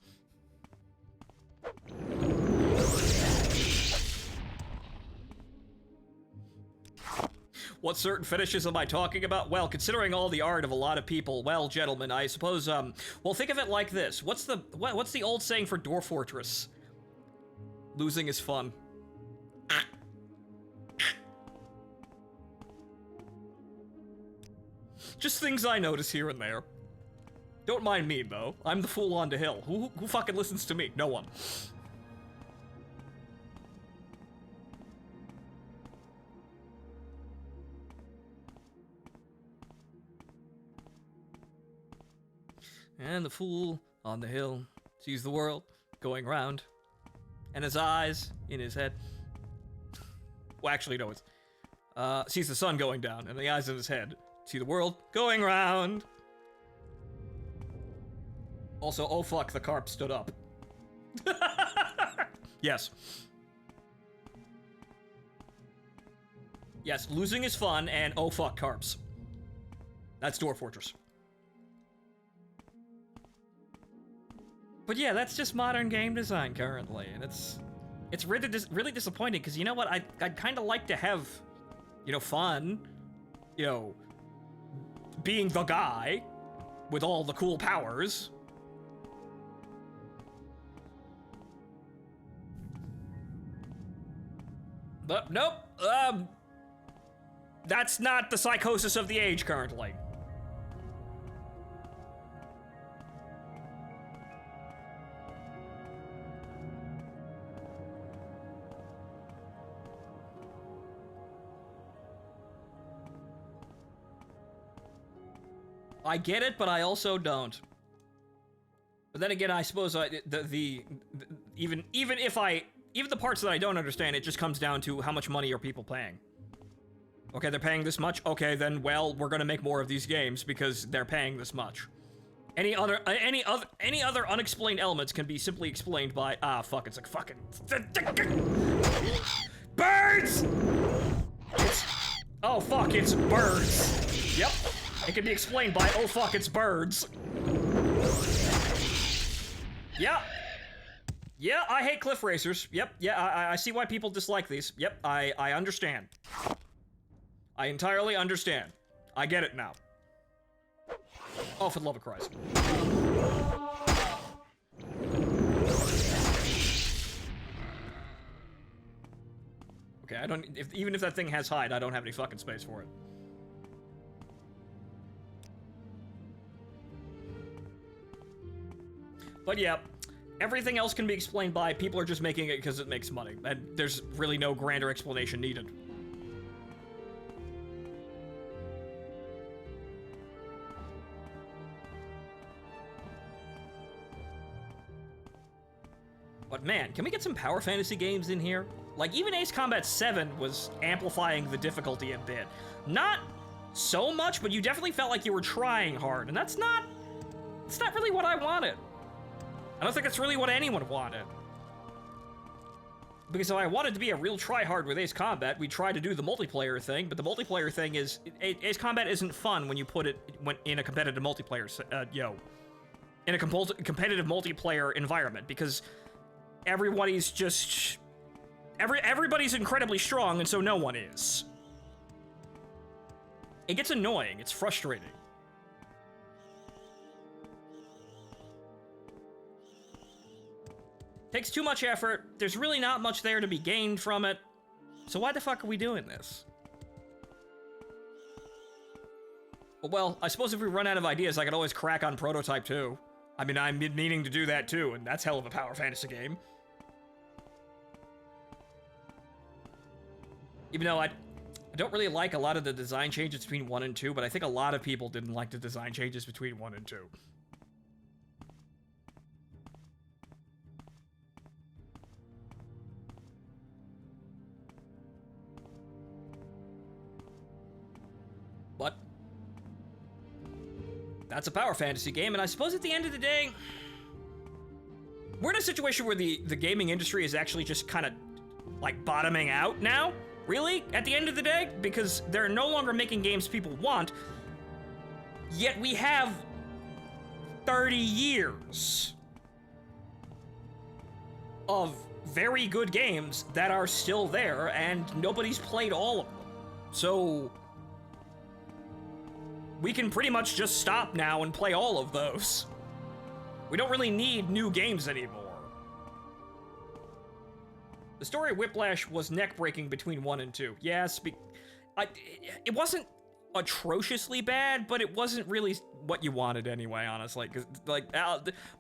What certain fetishes am I talking about? Well, considering all the art of a lot of people, well, gentlemen, I suppose, well, think of it like this. What's the old saying for Dwarf Fortress? Losing is fun. Just things I notice here and there. Don't mind me, though. I'm the fool on the hill. Who fucking listens to me? No one. And the fool on the hill sees the world going round, and his eyes in his head. Well, actually, no, it's sees the sun going down, and the eyes in his head see the world going round. Also, oh fuck, the carp stood up. Yes. Yes, losing is fun, and oh fuck, carps. That's Dwarf Fortress. But yeah, that's just modern game design currently, and it's really disappointing, because you know what, I'd kind of like to have, you know, fun, you know, being the guy with all the cool powers. But nope, that's not the psychosis of the age currently. I get it, but I also don't. But then again, I suppose Even the parts that I don't understand, it just comes down to how much money are people paying. Okay, they're paying this much. Okay, then well, we're gonna make more of these games because they're paying this much. Any other unexplained elements can be simply explained by fuck, it's like fucking birds. Oh fuck, it's birds. Yep, it can be explained by oh fuck, it's birds. Yeah. Yeah, I hate cliff racers. Yep, yeah, I see why people dislike these. Yep, I understand. I entirely understand. I get it now. Oh, for the love of Christ. Okay, I don't, even if that thing has hide, I don't have any fucking space for it. But yeah, everything else can be explained by people are just making it because it makes money, and there's really no grander explanation needed. But man, can we get some power fantasy games in here? Like, even Ace Combat 7 was amplifying the difficulty a bit. Not so much, but you definitely felt like you were trying hard, and it's not really what I wanted. I don't think that's really what anyone wanted. Because if I wanted to be a real try-hard with Ace Combat, we tried to do the multiplayer thing, but the multiplayer thing is... Ace Combat isn't fun when you put it in a competitive multiplayer, in a competitive multiplayer environment, because everybody's just... Everybody's incredibly strong, and so no one is. It gets annoying, it's frustrating. Takes too much effort, there's really not much there to be gained from it, so why the fuck are we doing this? Well, I suppose if we run out of ideas, I could always crack on Prototype 2. I mean, I'm meaning to do that too, and that's hell of a power fantasy game. Even though I don't really like a lot of the design changes between 1 and 2, but I think a lot of people didn't like the design changes between 1 and 2. But that's a power fantasy game, and I suppose at the end of the day, we're in a situation where the gaming industry is actually just kind of like bottoming out now. Really? At the end of the day? Because they're no longer making games people want, yet we have 30 years of very good games that are still there, and nobody's played all of them. So we can pretty much just stop now and play all of those. We don't really need new games anymore. The story of Whiplash was neck-breaking between 1 and 2. Yes, it wasn't atrociously bad, but it wasn't really what you wanted anyway, honestly. 'Cause, like,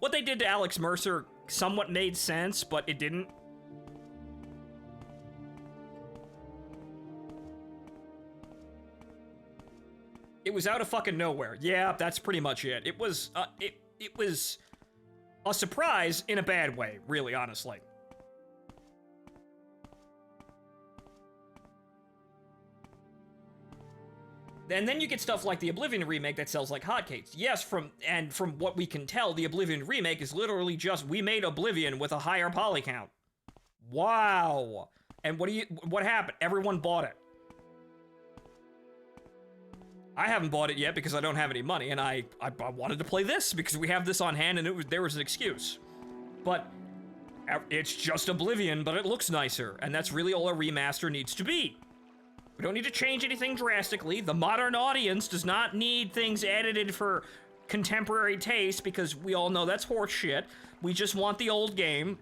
what they did to Alex Mercer somewhat made sense, but it didn't. It was out of fucking nowhere. Yeah, that's pretty much it. It was a surprise in a bad way, really, honestly. And then you get stuff like the Oblivion remake that sells like hotcakes. Yes, from what we can tell, the Oblivion remake is literally just, we made Oblivion with a higher poly count. Wow. And what happened? Everyone bought it. I haven't bought it yet because I don't have any money, and I wanted to play this because we have this on hand, and there was an excuse. But it's just Oblivion, but it looks nicer, and that's really all a remaster needs to be. We don't need to change anything drastically. The modern audience does not need things edited for contemporary taste, because we all know that's horse shit. We just want the old game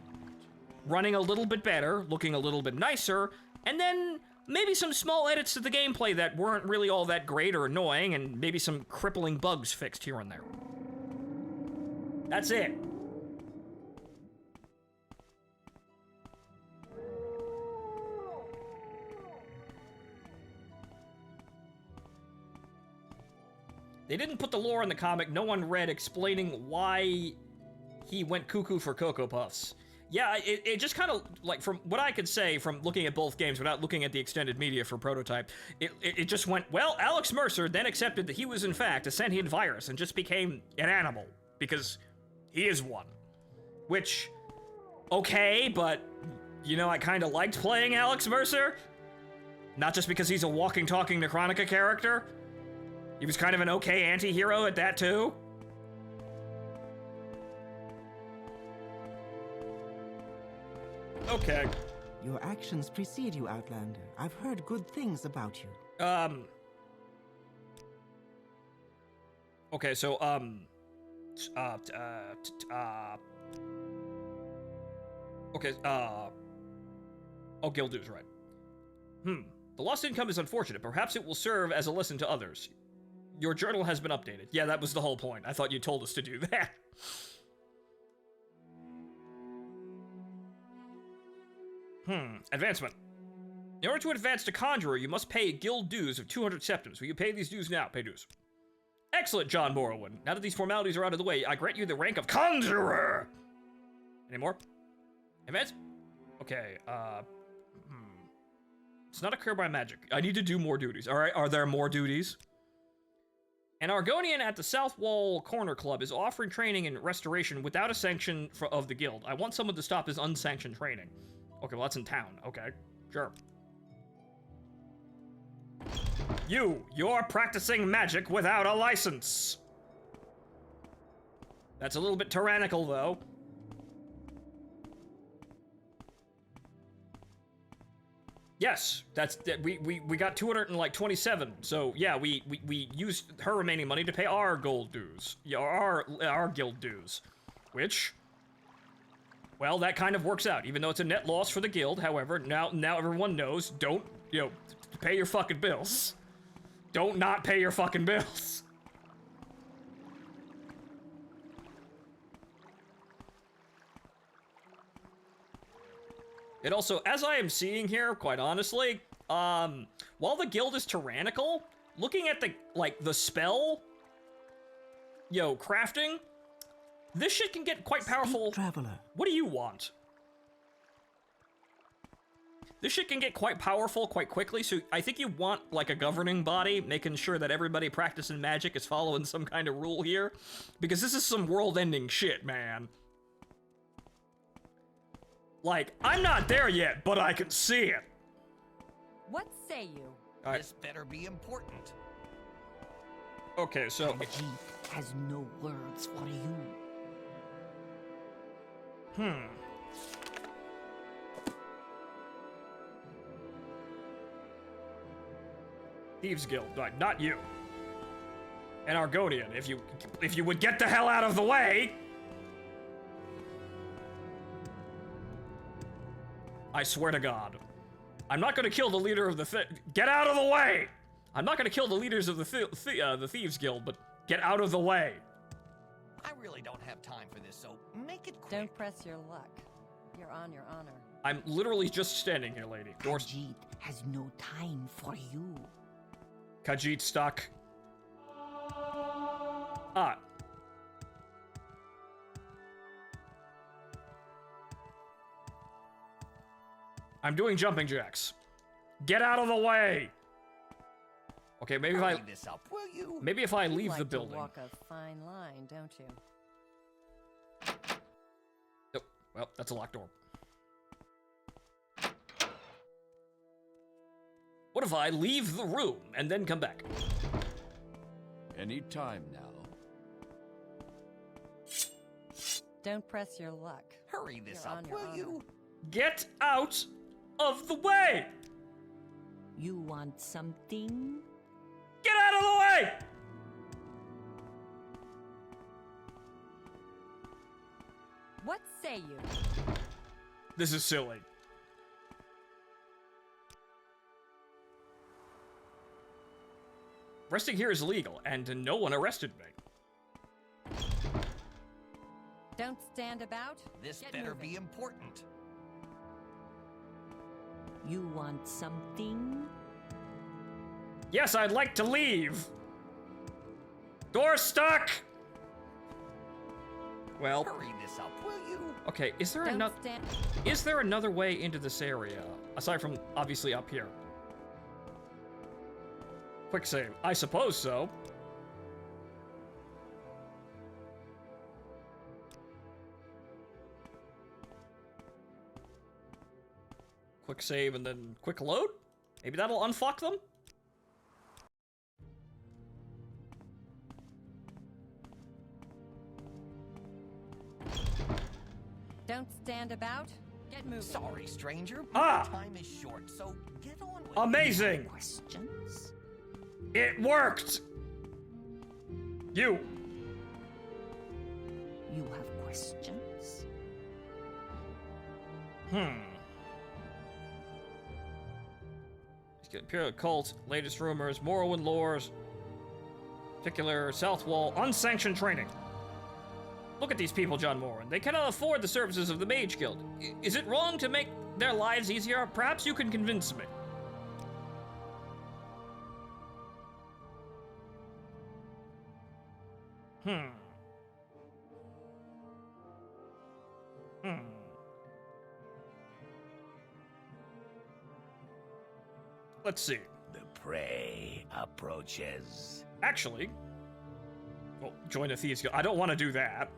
running a little bit better, looking a little bit nicer, and then maybe some small edits to the gameplay that weren't really all that great or annoying, and maybe some crippling bugs fixed here and there. That's it. They didn't put the lore in the comic no one read explaining why he went cuckoo for Cocoa Puffs. Yeah, it just kind of, like, from what I could say from looking at both games without looking at the extended media for Prototype, it just went, well, Alex Mercer then accepted that he was in fact a sentient virus and just became an animal, because he is one. Which, okay, but, you know, I kind of liked playing Alex Mercer. Not just because he's a walking, talking Necronica character. He was kind of an okay anti-hero at that, too. Okay. Your actions precede you, Outlander. I've heard good things about you. Okay, so, okay, oh, guild dues, right. The lost income is unfortunate. Perhaps it will serve as a lesson to others. Your journal has been updated. Yeah, that was the whole point. I thought you told us to do that. Advancement. In order to advance to Conjurer, you must pay guild dues of 200 septims. Will you pay these dues now? Pay dues. Excellent, John Morrowind. Now that these formalities are out of the way, I grant you the rank of Conjurer! Any more? Advance? Okay, It's not a cure by magic. I need to do more duties. Alright, are there more duties? An Argonian at the South Wall Corner Club is offering training and restoration without a sanction of the guild. I want someone to stop this unsanctioned training. Okay, well, that's in town. Okay, sure. You're practicing magic without a license. That's a little bit tyrannical, though. Yes, we got 227. So yeah, we used her remaining money to pay our gold dues, our guild dues, which, well, that kind of works out. Even though it's a net loss for the guild, however, now everyone knows. Don't pay your fucking bills. Don't not pay your fucking bills. It also, as I am seeing here, quite honestly, while the guild is tyrannical, looking at the spell, crafting, this shit can get quite powerful. Traveler. What do you want? This shit can get quite powerful quite quickly, so I think you want, like, a governing body, making sure that everybody practicing magic is following some kind of rule here, because this is some world-ending shit, man. Like, I'm not there yet, but I can see it. What say you? This better be important. Okay, so... Khajiit has no words for you. Thieves Guild, not you. An Argonian, if you would get the hell out of the way. I swear to God, I'm not gonna kill the leader of the get out of the way. I'm not gonna kill the leaders of the Thieves Guild, but get out of the way. I really don't have time for this, so make it quick. Don't press your luck. You're on your honor. I'm literally just standing here, lady. Khajiit has no time for you. Khajiit stuck. Ah. I'm doing jumping jacks. Get out of the way. Okay, maybe if I Hurry this up, will you? maybe if I You leave like the to building. walk a fine line, don't you? Oh, well, that's a locked door. What if I leave the room and then come back? Any time now. Don't press your luck. Hurry this You're up, on your will honor. you? Get out of the way! You want something? Get out of the way! What say you? This is silly. Resting here is illegal, and no one arrested me. Don't stand about. This Get better moving. be important. You want something? Yes, I'd like to leave. Door stuck! Well, Hurry this up, will you? okay, is there Don't stand. another way into this area aside from obviously up here? Quick save. I suppose so. Quick save and then quick load? Maybe that'll unfuck them? Don't stand about. Get moving. Sorry, stranger. Ah! My time is short, so get on with Amazing! Questions? It worked! You! You have questions? Imperial cult, latest rumors, Morrowind lores, particular South Wall, unsanctioned training. Look at these people, John Morrowind. They cannot afford the services of the Mage Guild. Is it wrong to make their lives easier? Perhaps you can convince me. Let's see. The prey approaches. Actually, well, join the Thieves Guild. I don't want to do that.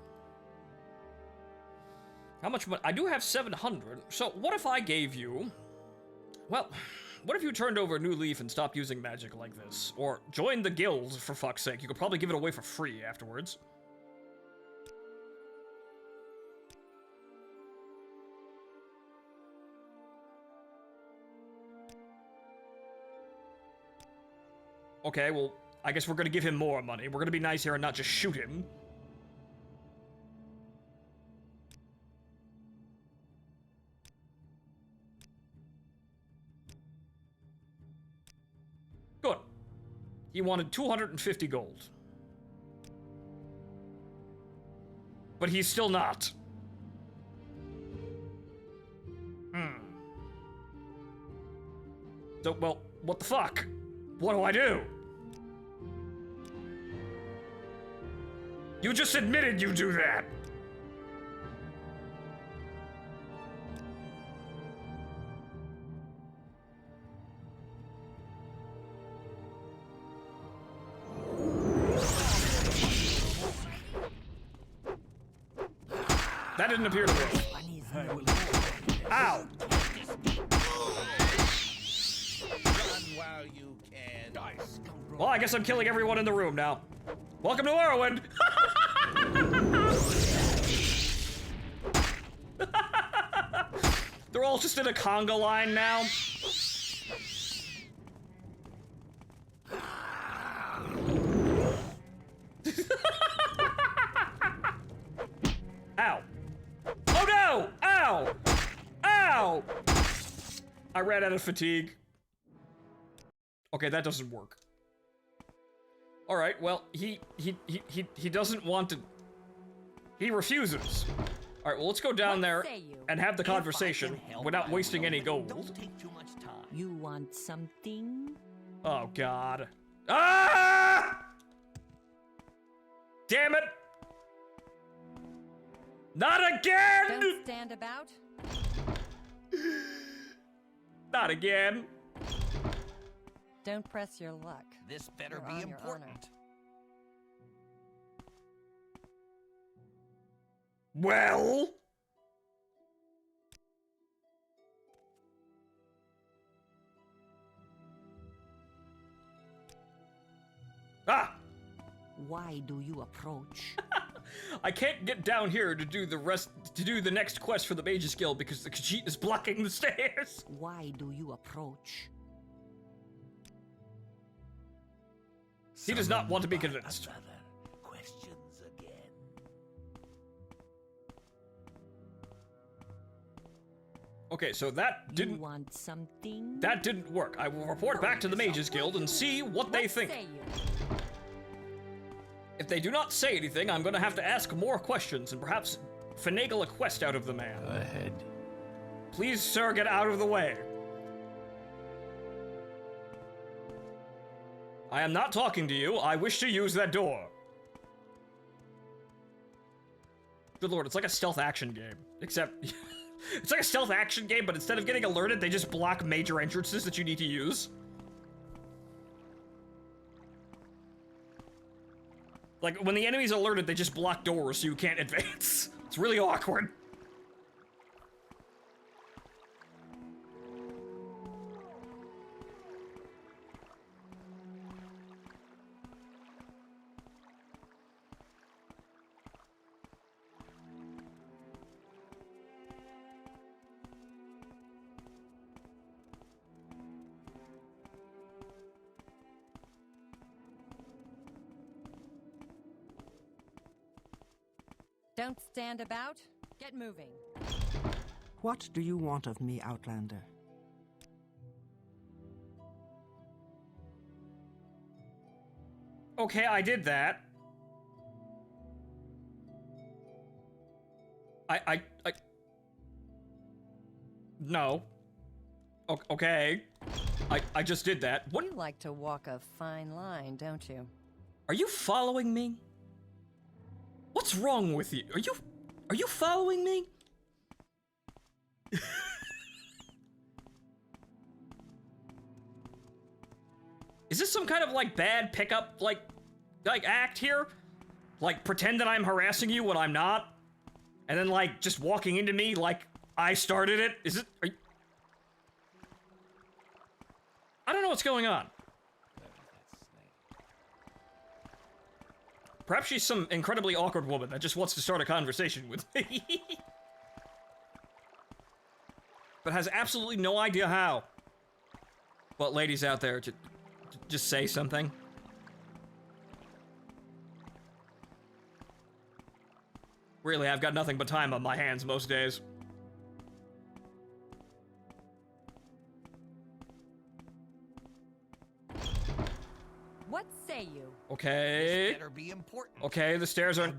How much money? I do have 700. So what if I gave you... Well, what if you turned over a new leaf and stopped using magic like this? Or join the guild, for fuck's sake. You could probably give it away for free afterwards. Okay, well, I guess we're gonna give him more money. We're gonna be nice here and not just shoot him. Good. He wanted 250 gold. But he's still not. So, well, what the fuck? What do I do? You just admitted you do that. That didn't appear to work. Ow! Run while you can. Well, I guess I'm killing everyone in the room now. Welcome to Morrowind! They're all just in a conga line now. Ow. Oh no! Ow! Ow! I ran out of fatigue. Okay, that doesn't work. All right, well, he doesn't want to. He refuses. All right, well, let's go down there and have the conversation without wasting any gold. Don't take too much time. You want something? Oh God! Ah! Damn it! Not again! Don't stand about. Not again. Don't press your luck. This better You're be on your honor. important. Well? Ah! Why do you approach? I can't get down here to do the next quest for the Mage's Guild because the Khajiit is blocking the stairs. Why do you approach? He does not want to be convinced. Another questions again. Okay, so that You didn't want something? work. I will report back to the Mage's Guild and see what they think. Say you. If they do not say anything, I'm going to have to ask more questions and perhaps finagle a quest out of the man. Go ahead. Please, sir, get out of the way. I am not talking to you. I wish to use that door. Good lord, it's like a stealth action game. Except, it's like a stealth action game, but instead of getting alerted, they just block major entrances that you need to use. Like, when the enemy's alerted, they just block doors so you can't advance. It's really awkward. Don't stand about. Get moving. What do you want of me, Outlander? Okay, I did that. No. Okay. I just did that. What? You like to walk a fine line, don't you? Are you following me? What's wrong with you? Are you following me? Is this some kind of like bad pickup like act here? Like pretend that I'm harassing you when I'm not? And then like just walking into me like I started it? Is it I don't know what's going on. Perhaps she's some incredibly awkward woman that just wants to start a conversation with me. But has absolutely no idea how. Well, ladies out there, just say something. Really, I've got nothing but time on my hands most days. What say you? Okay. This better be important. Okay, the stairs are...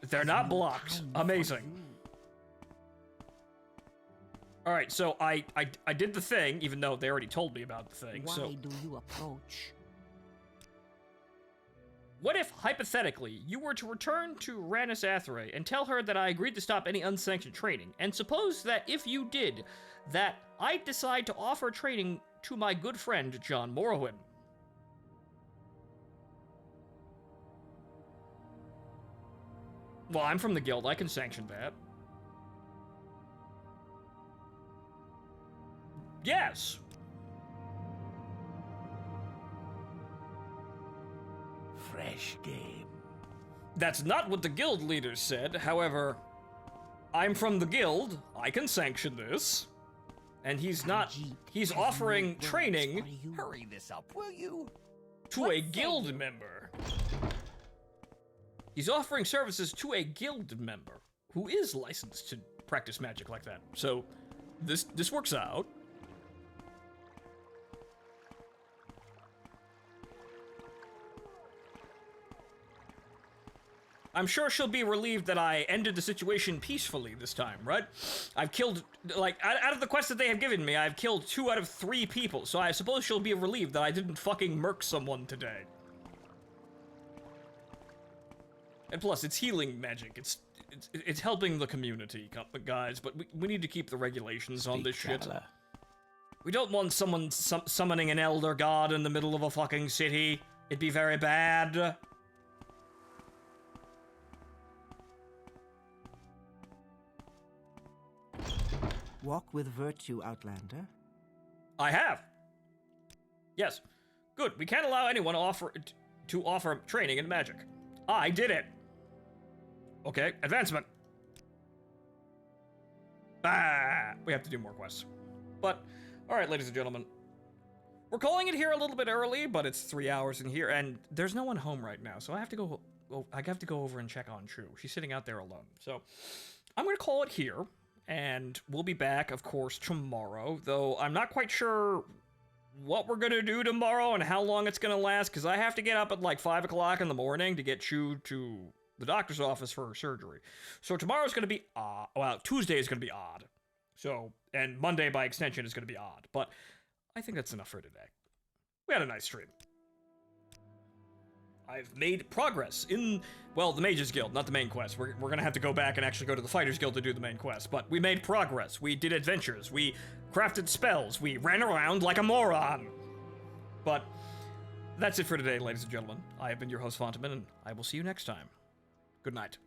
They're not blocked. Amazing. Alright, so I did the thing, even though they already told me about the thing, so... Why do you approach? What if, hypothetically, you were to return to Rannis Atheray and tell her that I agreed to stop any unsanctioned training, and suppose that if you did, that I'd decide to offer training to my good friend, John Morrowind? Well, I'm from the guild, I can sanction that. Yes! Fresh game. That's not what the guild leaders said, however, I'm from the guild, I can sanction this. And he's not, he's offering training Hurry this up, will you? to a guild member. He's offering services to a guild member who is licensed to practice magic like that. So, this works out. I'm sure she'll be relieved that I ended the situation peacefully this time, right? I've killed, like, out of the quests that they have given me, I've killed 2 out of 3 people, so I suppose she'll be relieved that I didn't fucking murk someone today. And plus, it's healing magic. It's helping the community, guys, but we need to keep the regulations on this shit. We don't want someone summoning an elder god in the middle of a fucking city. It'd be very bad. Walk with virtue, Outlander. I have. Yes. Good. We can't allow anyone to offer training in magic. I did it. Okay, advancement. Ah, we have to do more quests. But, all right, ladies and gentlemen. We're calling it here a little bit early, but it's 3 hours in here, and there's no one home right now, so I have to go over and check on Chu. She's sitting out there alone. So, I'm going to call it here. And we'll be back, of course, tomorrow, though I'm not quite sure what we're gonna do tomorrow and how long it's gonna last, because I have to get up at like 5 o'clock in the morning to get Chu to the doctor's office for her surgery. So tomorrow's gonna be odd. Well, Tuesday is gonna be odd. So, and Monday by extension is gonna be odd. But I think that's enough for today. We had a nice stream. I've made progress in, well, the Mages Guild, not the main quest. We're gonna have to go back and actually go to the Fighters Guild to do the main quest, but we made progress. We did adventures. We crafted spells. We ran around like a moron. But that's it for today, ladies and gentlemen. I have been your host, Fontaman, and I will see you next time. Good night.